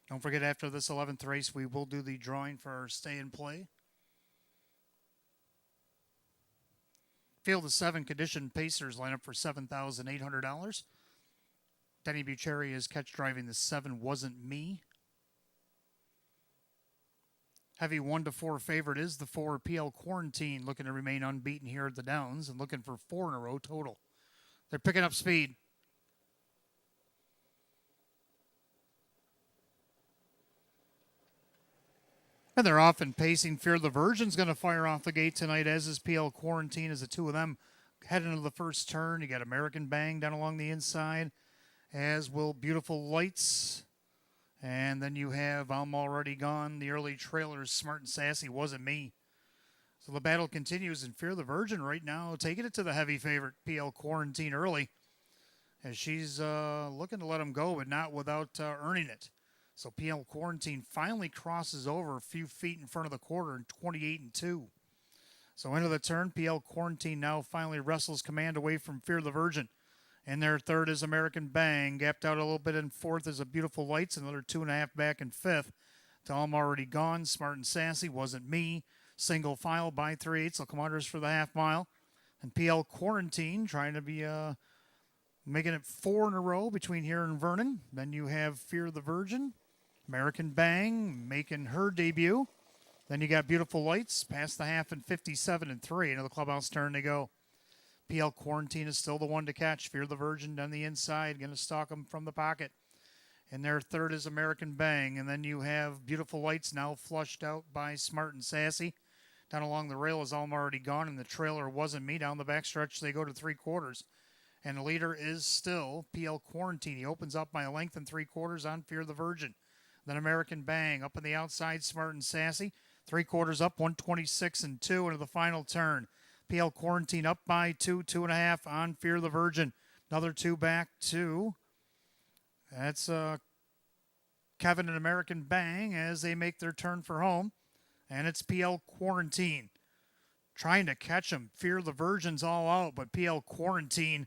Don't forget, after this 11th race, we will do the drawing for our stay and play. Field of 7 condition Pacers line up for $7,800. Denny Bucheri is catch driving the 7 Wasn't Me. Heavy 1-4 favorite is the 4 PL Quarantine, looking to remain unbeaten here at the Downs and looking for 4 in a row total. They're picking up speed. And they're off and pacing. Fear the Virgin's going to fire off the gate tonight, as is PL Quarantine, as the two of them head into the first turn. You got American Bang down along the inside, as will Beautiful Lights. And then you have I'm Already Gone, the early trailers, Smart and Sassy, Wasn't Me. So the battle continues, and Fear the Virgin right now taking it to the heavy favorite, PL Quarantine, early, as she's looking to let him go, but not without earning it. So PL Quarantine finally crosses over a few feet in front of the quarter in 28-2. So into the turn, PL Quarantine now finally wrestles command away from Fear the Virgin. In their third is American Bang. Gapped out a little bit in fourth is a Beautiful Lights. Another 2.5 back in fifth. To I'm Already Gone. Smart and Sassy, Wasn't Me. Single file by 3/8. So commanders for the half mile. And PL Quarantine trying to be making it 4 in a row between here and Vernon. Then you have Fear the Virgin. American Bang making her debut. Then you got Beautiful Lights past the half in 57-3. Into the clubhouse turn they go. PL Quarantine is still the one to catch. Fear the Virgin down the inside, going to stalk him from the pocket. And their third is American Bang. And then you have Beautiful Lights now flushed out by Smart and Sassy. Down along the rail is I'm Already Gone, and the trailer Wasn't Me. Down the backstretch, they go to 3/4. And the leader is still PL Quarantine. He opens up by a length and 3/4 on Fear the Virgin. Then American Bang up on the outside, Smart and Sassy. 3/4 up, 126-2 into the final turn. PL Quarantine up by 2.5 on Fear the Virgin. Another 2 back, 2. That's Kevin and American Bang as they make their turn for home. And it's PL Quarantine trying to catch him. Fear the Virgin's all out, but PL Quarantine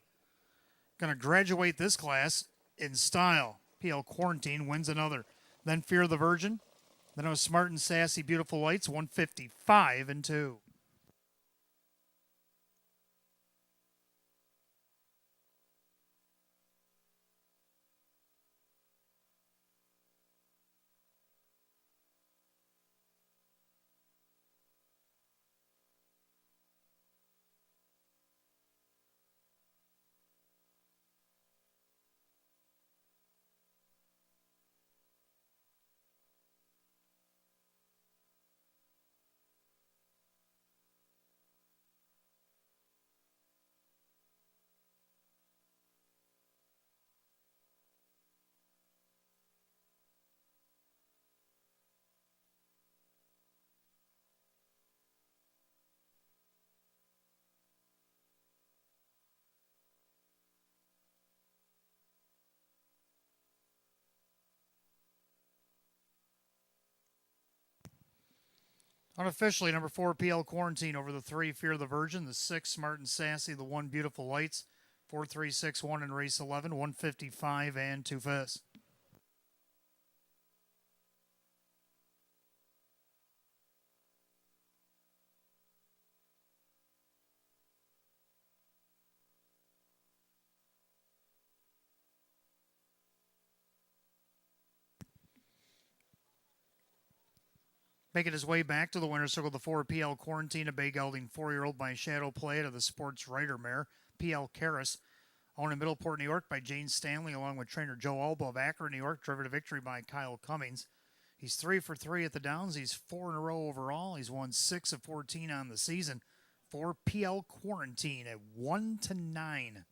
going to graduate this class in style. PL Quarantine wins another. Then Fear the Virgin. Then it was Smart and Sassy, Beautiful Lights, 155-2. Unofficially, number 4, PL Quarantine over the 3, Fear the Virgin. The 6, Smart and Sassy. The 1, Beautiful Lights. 4-3-6-1 in race 11, 155 and 2 fifths. Making his way back to the winner's circle, the 4 PL Quarantine, a bay gelding 4-year-old by Shadow Play to the Sports Rider mare, PL Karras, owned in Middleport, New York by Jane Stanley, along with trainer Joe Alba of Akron, New York, driven to victory by Kyle Cummings. He's 3 for 3 at the Downs. He's 4 in a row overall. He's won 6 of 14 on the season. 4 PL Quarantine at 1-9.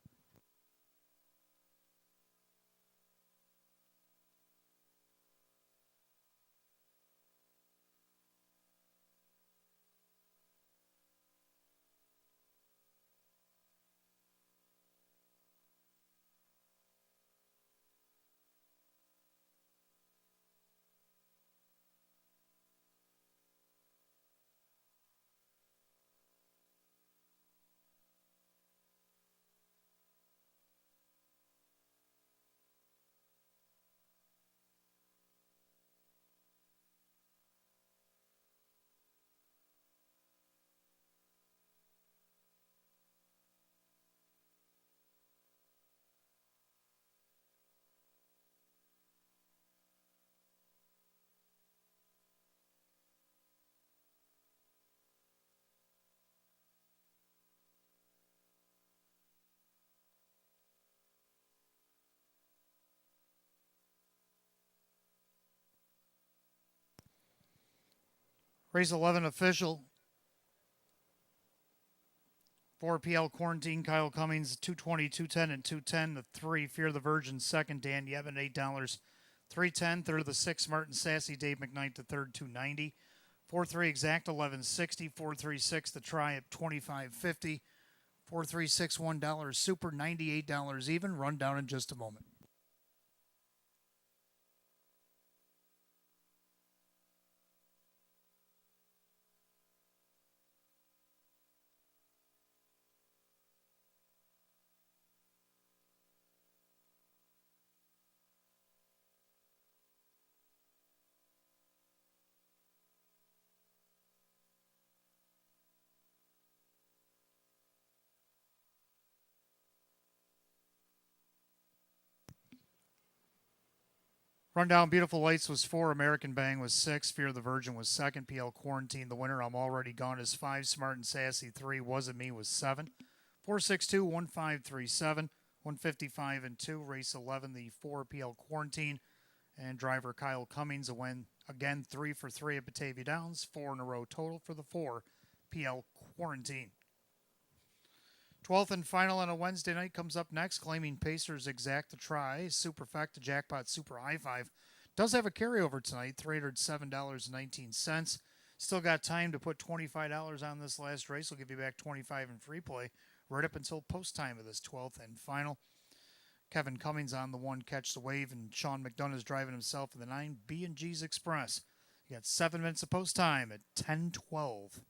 Race 11 official. 4 PL Quarantine, Kyle Cummings, 220, 210, and 210. The 3, Fear the Virgin, second, Dan Yevon, $8. 310, third of the 6, Martin Sassy, Dave McKnight, the third, 290. 4-3 exact, 1160. 436 the try at 25.50. 436 $1 super, $98 even. Run down in just a moment. Rundown Beautiful Lights was 4. American Bang was 6. Fear the Virgin was 2nd. PL Quarantine, the winner. I'm Already Gone is 5. Smart and Sassy, 3. Wasn't Me was 7. 462 1537. 155 and 2. Race 11, the 4 PL Quarantine. And driver Kyle Cummings a win. Again, 3 for 3 at Batavia Downs. 4 in a row total for the 4 PL Quarantine. 12th and final on a Wednesday night comes up next. Claiming Pacers exact the try. Superfecta Jackpot Super High Five does have a carryover tonight, $307.19. Still got time to put $25 on this last race. We'll give you back $25 in free play right up until post time of this 12th and final. Kevin Cummings on the 1, Catch the Wave, and Sean McDonough is driving himself in the 9, B&G's Express. You got 7 minutes of post time at 10:12.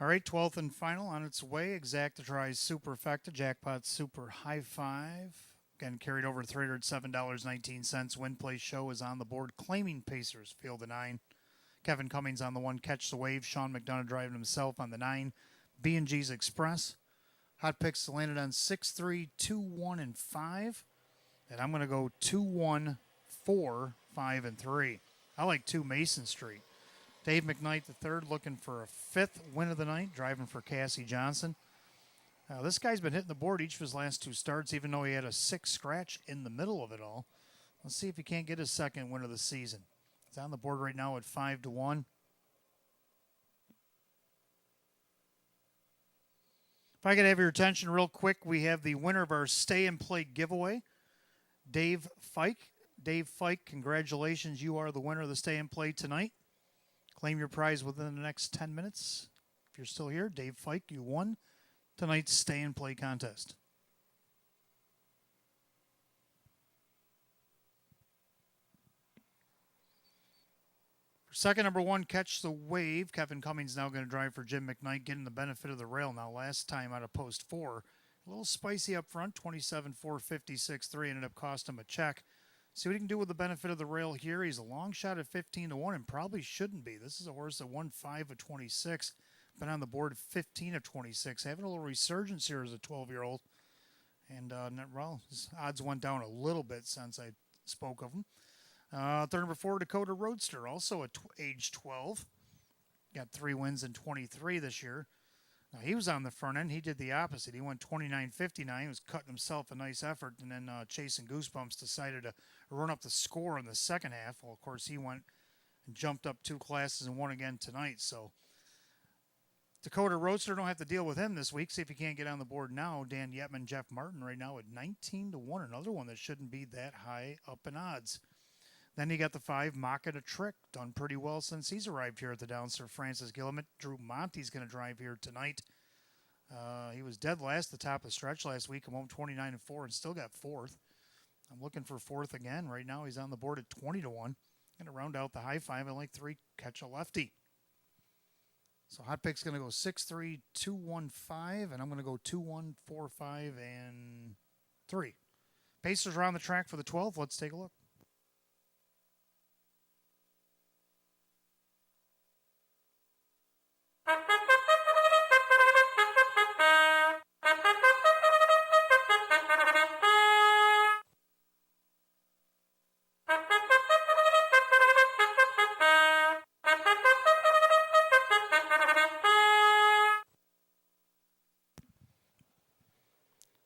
All right, 12th and final on its way. Exacta tries Superfecta, Jackpot Super High Five. Again, carried over $307.19. Win Play Show is on the board. Claiming Pacers, field of 9. Kevin Cummings on the 1, Catch the Wave. Sean McDonough driving himself on the 9. B&G's Express. Hot picks landed on 6, 3, 2, 1, and 5. And I'm going to go 2, 1, 4, 5, and 3. I like 2 Mason Street. Dave McKnight the third, looking for a 5th win of the night, driving for Cassie Johnson. This guy's been hitting the board each of his last 2 starts, even though he had a 6 scratch in the middle of it all. Let's see if he can't get his 2nd win of the season. He's on the board right now at 5-1. If I could have your attention real quick, we have the winner of our stay and play giveaway, Dave Fike. Dave Fike, congratulations. You are the winner of the stay and play tonight. Claim your prize within the next 10 minutes. If you're still here, Dave Fike, you won tonight's stay and play contest. For second number one, Catch the Wave, Kevin Cummings now going to drive for Jim McKnight, getting the benefit of the rail now. Last time out of post 4, a little spicy up front, 27-4, 56-3, ended up costing him a check. See what he can do with the benefit of the rail here. He's a long shot at 15-1 and probably shouldn't be. This is a horse that won 5 of 26, been on the board 15 of 26, having a little resurgence here as a 12-year-old. And well, his odds went down a little bit since I spoke of him. Third number 4, Dakota Roadster, also at age 12. Got 3 wins in 23 this year. Now, he was on the front end. He did the opposite. He went 29.59. He was cutting himself a nice effort, and then Chasing Goosebumps decided to run up the score in the second half. Well, of course, he went and jumped up 2 classes and won again tonight. So Dakota Roadster, don't have to deal with him this week. See if he can't get on the board now. Dan Yetman, Jeff Martin right now at 19-1. Another one that shouldn't be that high up in odds. Then you got the 5, Mocking a Trick. Done pretty well since he's arrived here at the Downs. Sir Francis Gilliman. Drew Monte's going to drive here tonight. He was dead last the top of the stretch last week. I'm home 29-4 and still got 4th. I'm looking for 4th again. Right now he's on the board at 20-1. Going to round out the high 5. I like 3, Catch a Lefty. So Hot Pick's going to go 6-3, 2-1, 5. And I'm going to go 2-1, 4, 5, and 3. Pacers are on the track for the 12th. Let's take a look.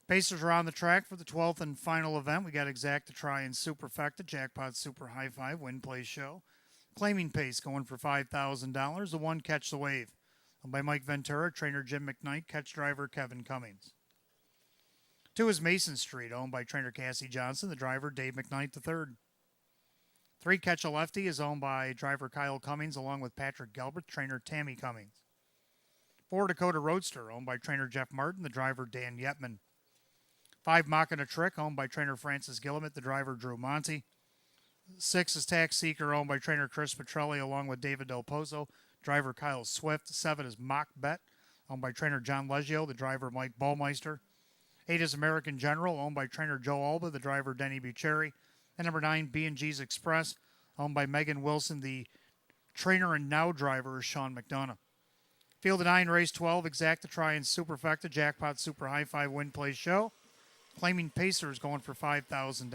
Pacers are on the track for the 12th and final event. We got Exacta Try and Superfecta, Jackpot Super High Five, Win Play Show. Claiming Pace going for $5,000. The 1, Catch the Wave. Owned by Mike Ventura, trainer Jim McKnight, catch driver Kevin Cummings. 2 is Mason Street, owned by trainer Cassie Johnson, the driver Dave McKnight III. 3, Catch a Lefty, is owned by driver Kyle Cummings, along with Patrick Gelbert, trainer Tammy Cummings. 4, Dakota Roadster, owned by trainer Jeff Martin, the driver Dan Yetman. 5, Mocking a Trick, owned by trainer Francis Gilliman, the driver Drew Monte. 6 is Tax Seeker, owned by trainer Chris Petrelli, along with David Del Pozo, driver Kyle Swift. 7 is Mock Bet, owned by trainer John Leggio, the driver Mike Ballmeister. 8 is American General, owned by trainer Joe Alba, the driver Denny Bucheri. And number 9, B&G's Express, owned by Megan Wilson, the trainer and now driver Sean McDonough. Field of 9, race 12, Exacta Try and Superfecta, Jackpot Super High Five, Win Play Show. Claiming Pacers going for $5,000.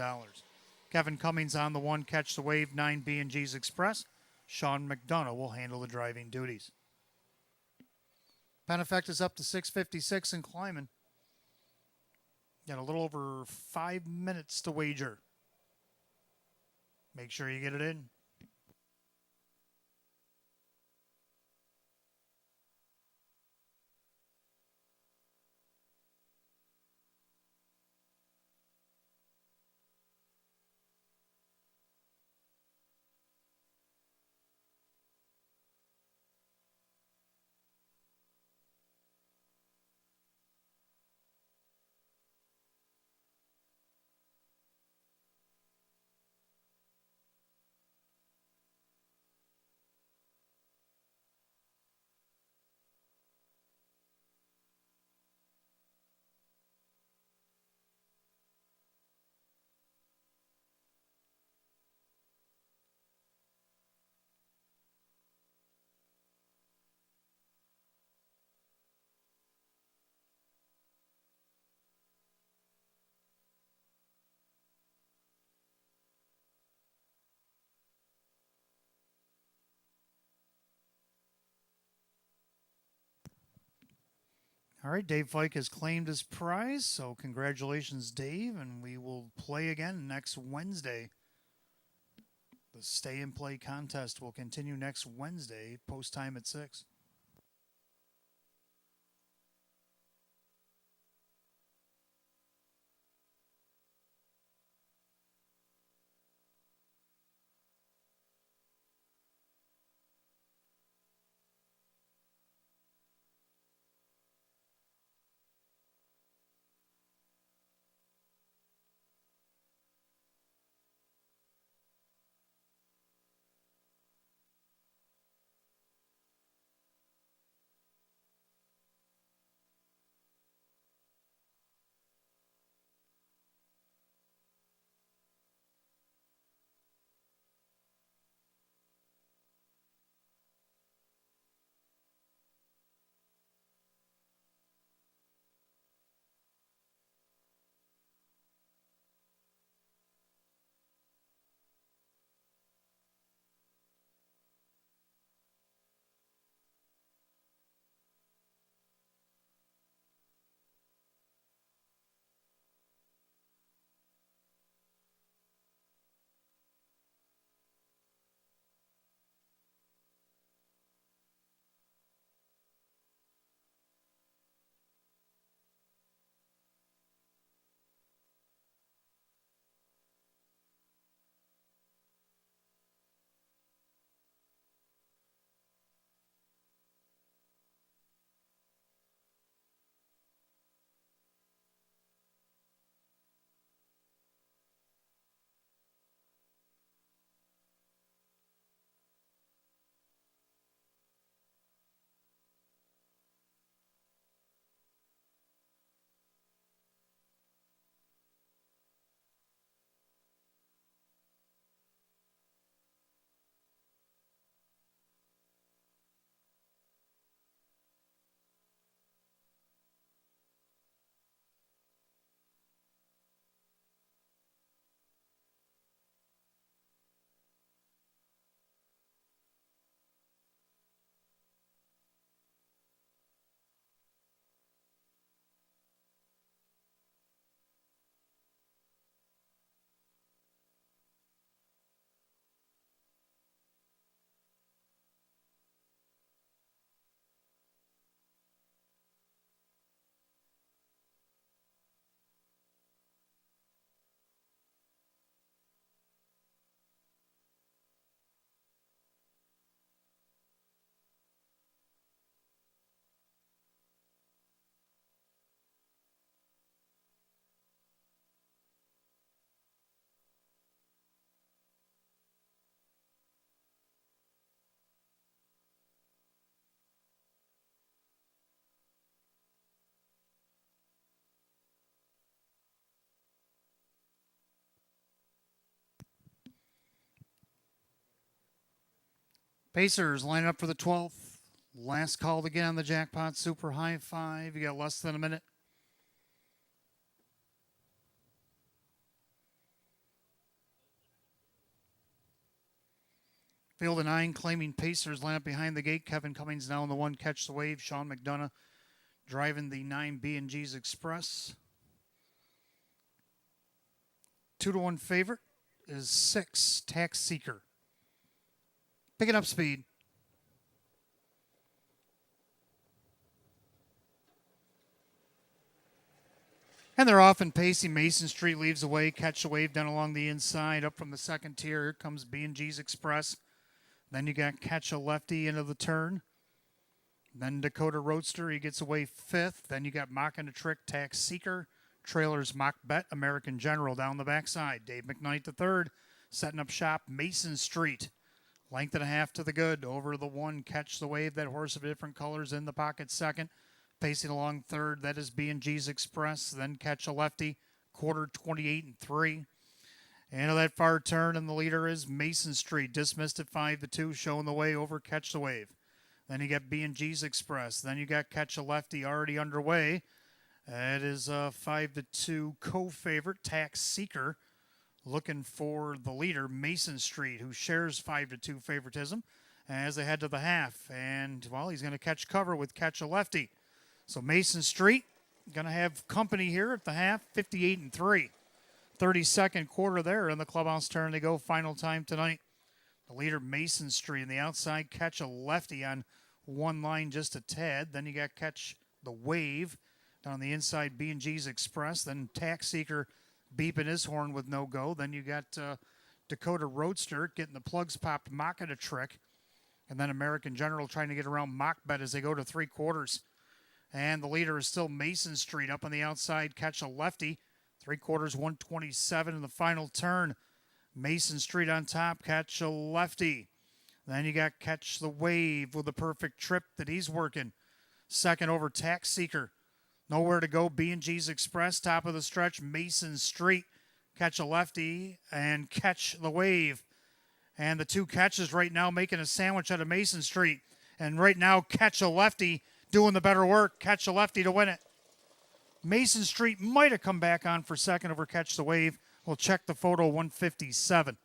Kevin Cummings on the 1, Catch the Wave, 9, B&G's Express. Sean McDonough will handle the driving duties. Pen effect is up to 6:56 and climbing. Got a little over 5 minutes to wager. Make sure you get it in. All right, Dave Fike has claimed his prize, so congratulations, Dave, and we will play again next Wednesday. The Stay and Play contest will continue next Wednesday, post time at 6. Pacers line up for the 12th. Last call to get on the jackpot super high five. You got less than a minute. Field of 9 claiming Pacers line up behind the gate. Kevin Cummings now in the 1, catch the wave. Sean McDonough driving the 9 B&G's Express. 2-1 favorite is 6 Tax Seeker. Picking up speed. And they're off and pacing. Mason Street leaves away. Catch the wave down along the inside. Up from the second tier. Here comes B&G's Express. Then you got Catch a Lefty into the turn. Then Dakota Roadster. He gets away 5th. Then you got Mocking a Trick, Tax Seeker. Trailers Mock Bet, American General down the backside. Dave McKnight III setting up shop. Mason Street. Length and a half to the good. Over the 1. Catch the Wave. That horse of different colors in the pocket second. Pacing along third, that is B&G's Express. Then Catch a Lefty, quarter 28 and 3. Into that far turn, and the leader is Mason Street. Dismissed at 5-2, showing the way over Catch the Wave. Then you got B&G's Express. Then you got Catch a Lefty already underway. That is 5-2 co-favorite, Tax Seeker. Looking for the leader, Mason Street, who shares 5-2 favoritism as they head to the half. And, well, he's going to catch cover with Catch a Lefty. So Mason Street going to have company here at the half, 58 and 3. 32nd quarter there in the clubhouse turn. They go final time tonight. The leader, Mason Street, on the outside. Catch a Lefty on one line just a tad. Then you got Catch the Wave down the inside, B&G's Express. Then Tax Seeker beeping his horn with no go. Then you got Dakota Roadster getting the plugs popped, Mocking a Trick. And then American General trying to get around Mock Bet as they go to 3 quarters. And the leader is still Mason Street up on the outside. Catch a Lefty. 3 quarters, 127 in the final turn. Mason Street on top. Catch a Lefty. Then you got Catch the Wave with the perfect trip that he's working. Second over Tax Seeker. Nowhere to go. B&G's Express. Top of the stretch. Mason Street. Catch a Lefty and Catch the Wave. And the 2 catches right now making a sandwich out of Mason Street. And right now Catch a Lefty doing the better work. Catch a Lefty to win it. Mason Street might have come back on for second over Catch the Wave. We'll check the photo, 157.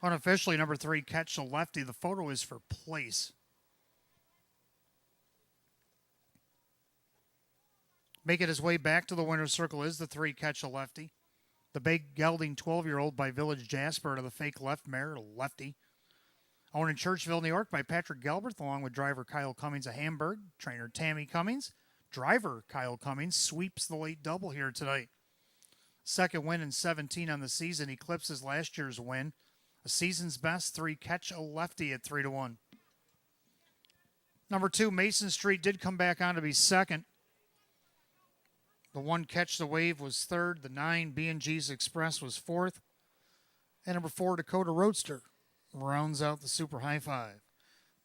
Unofficially, number 3, Catch a Lefty. The photo is for place. Making his way back to the winner's circle is the 3, Catch a Lefty. The big gelding 12-year-old by Village Jasper to the fake left mare, Lefty. Owned in Churchville, New York by Patrick Gelberth, along with driver Kyle Cummings of Hamburg, trainer Tammy Cummings. Driver Kyle Cummings sweeps the late double here tonight. Second win in 17 on the season, eclipses last year's win. A season's best, 3, Catch a Lefty at 3-1. Number 2, Mason Street did come back on to be second. The 1, Catch the Wave, was third. The 9, B&G's Express, was fourth. And number 4, Dakota Roadster rounds out the super high five.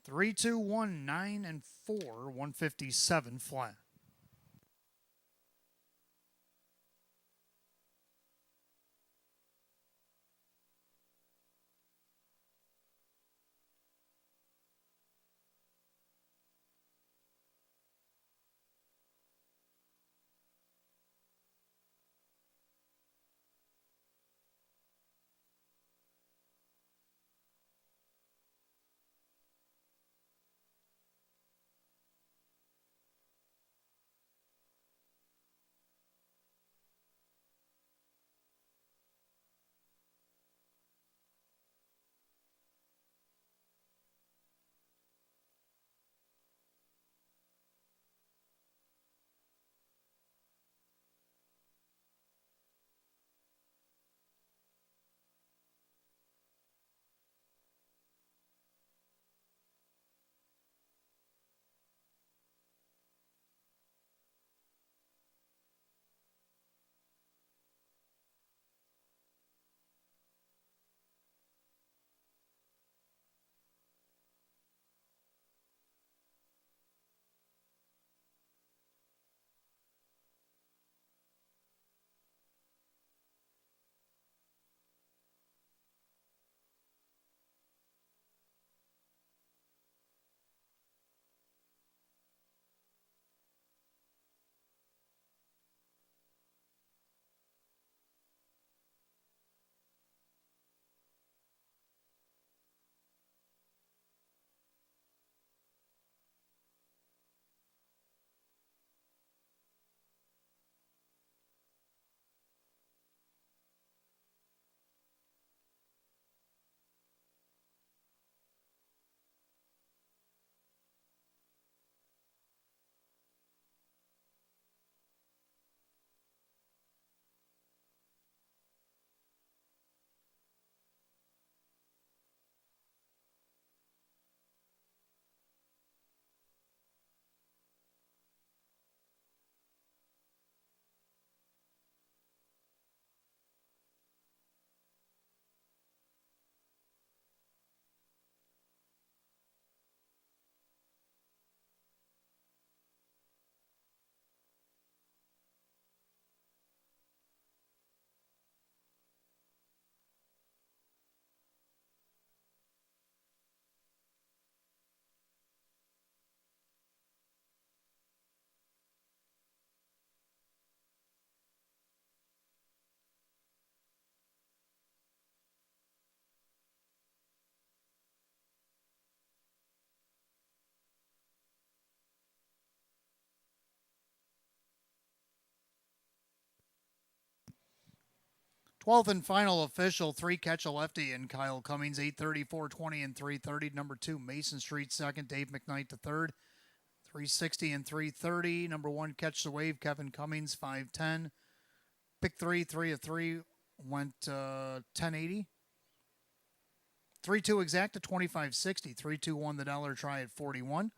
3, 2, 1, 9, and 4, 157 flat. 12th and final official, 3 catch a lefty and Kyle Cummings, 8:30, 4:20, and 3:30. Number 2, Mason Street second, Dave McKnight to third, 3:60 and 3:30. Number 1, catch the wave, Kevin Cummings, 5:10. Pick 3, 3 of 3, went 1080. 3-2 exact to 25.60. 3-2 the dollar try at 41.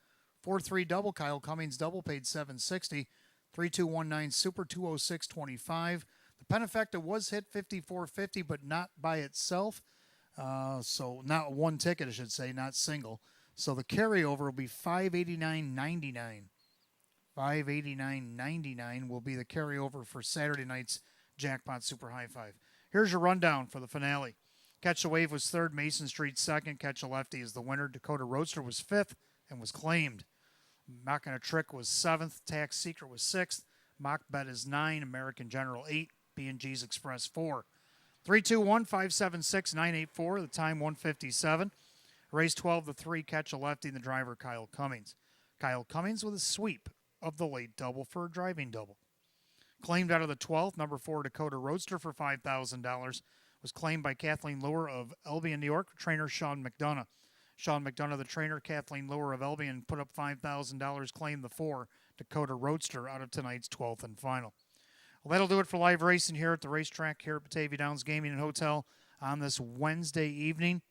4-3 double, Kyle Cummings double paid 7.60. 3-2-1-9 super 206.25. The Penafecta was hit 54.50, but not by itself. So not one ticket, I should say, not single. So the carryover will be 589.99. 589.99 will be the carryover for Saturday night's Jackpot Super High Five. Here's your rundown for the finale. Catch a Wave was third, Mason Street second, Catch a Lefty is the winner. Dakota Roadster was fifth and was claimed. Mocking a Trick was seventh, Tax Secret was sixth, Mock Bet is 9, American General 8, B&G's Express 4. 3-2-1-5-7-6-9-8-4, the time 1:57. Race 12, the 3, Catch a Lefty, and the driver Kyle Cummings. Kyle Cummings with a sweep of the late double for a driving double. Claimed out of the 12th, number 4, Dakota Roadster for $5,000. Was claimed by Kathleen Lure of Albion, New York, trainer Sean McDonough. Sean McDonough, the trainer, Kathleen Lure of Albion, put up $5,000, claimed the 4, Dakota Roadster, out of tonight's 12th and final. Well, that'll do it for live racing here at the racetrack here at Batavia Downs Gaming and Hotel on this Wednesday evening.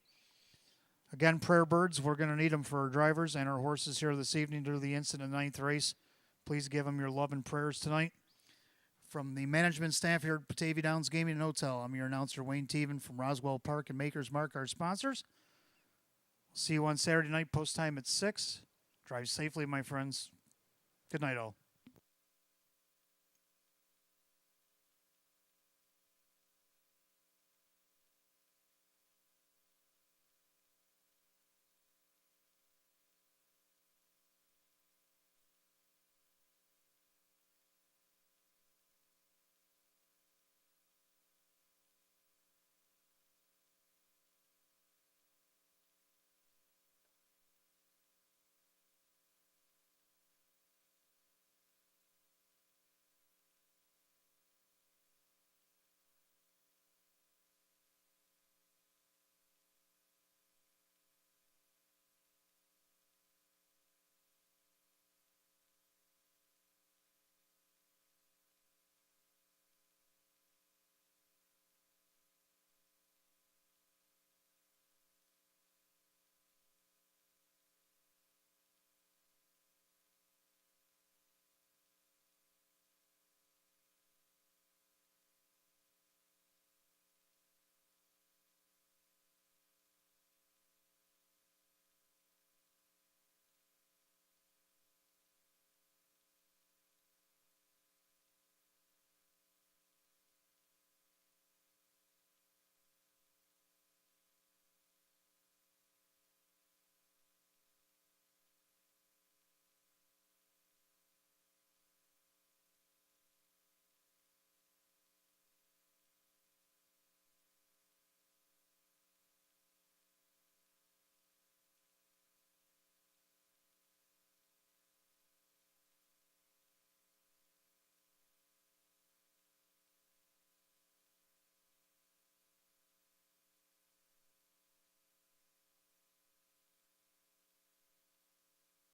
Again, prayer birds, we're going to need them for our drivers and our horses here this evening to do the instant and ninth race. Please give them your love and prayers tonight. From the management staff here at Batavia Downs Gaming and Hotel, I'm your announcer, Wayne Teven from Roswell Park and Maker's Mark, our sponsors. See you on Saturday night, post time at 6. Drive safely, my friends. Good night, all.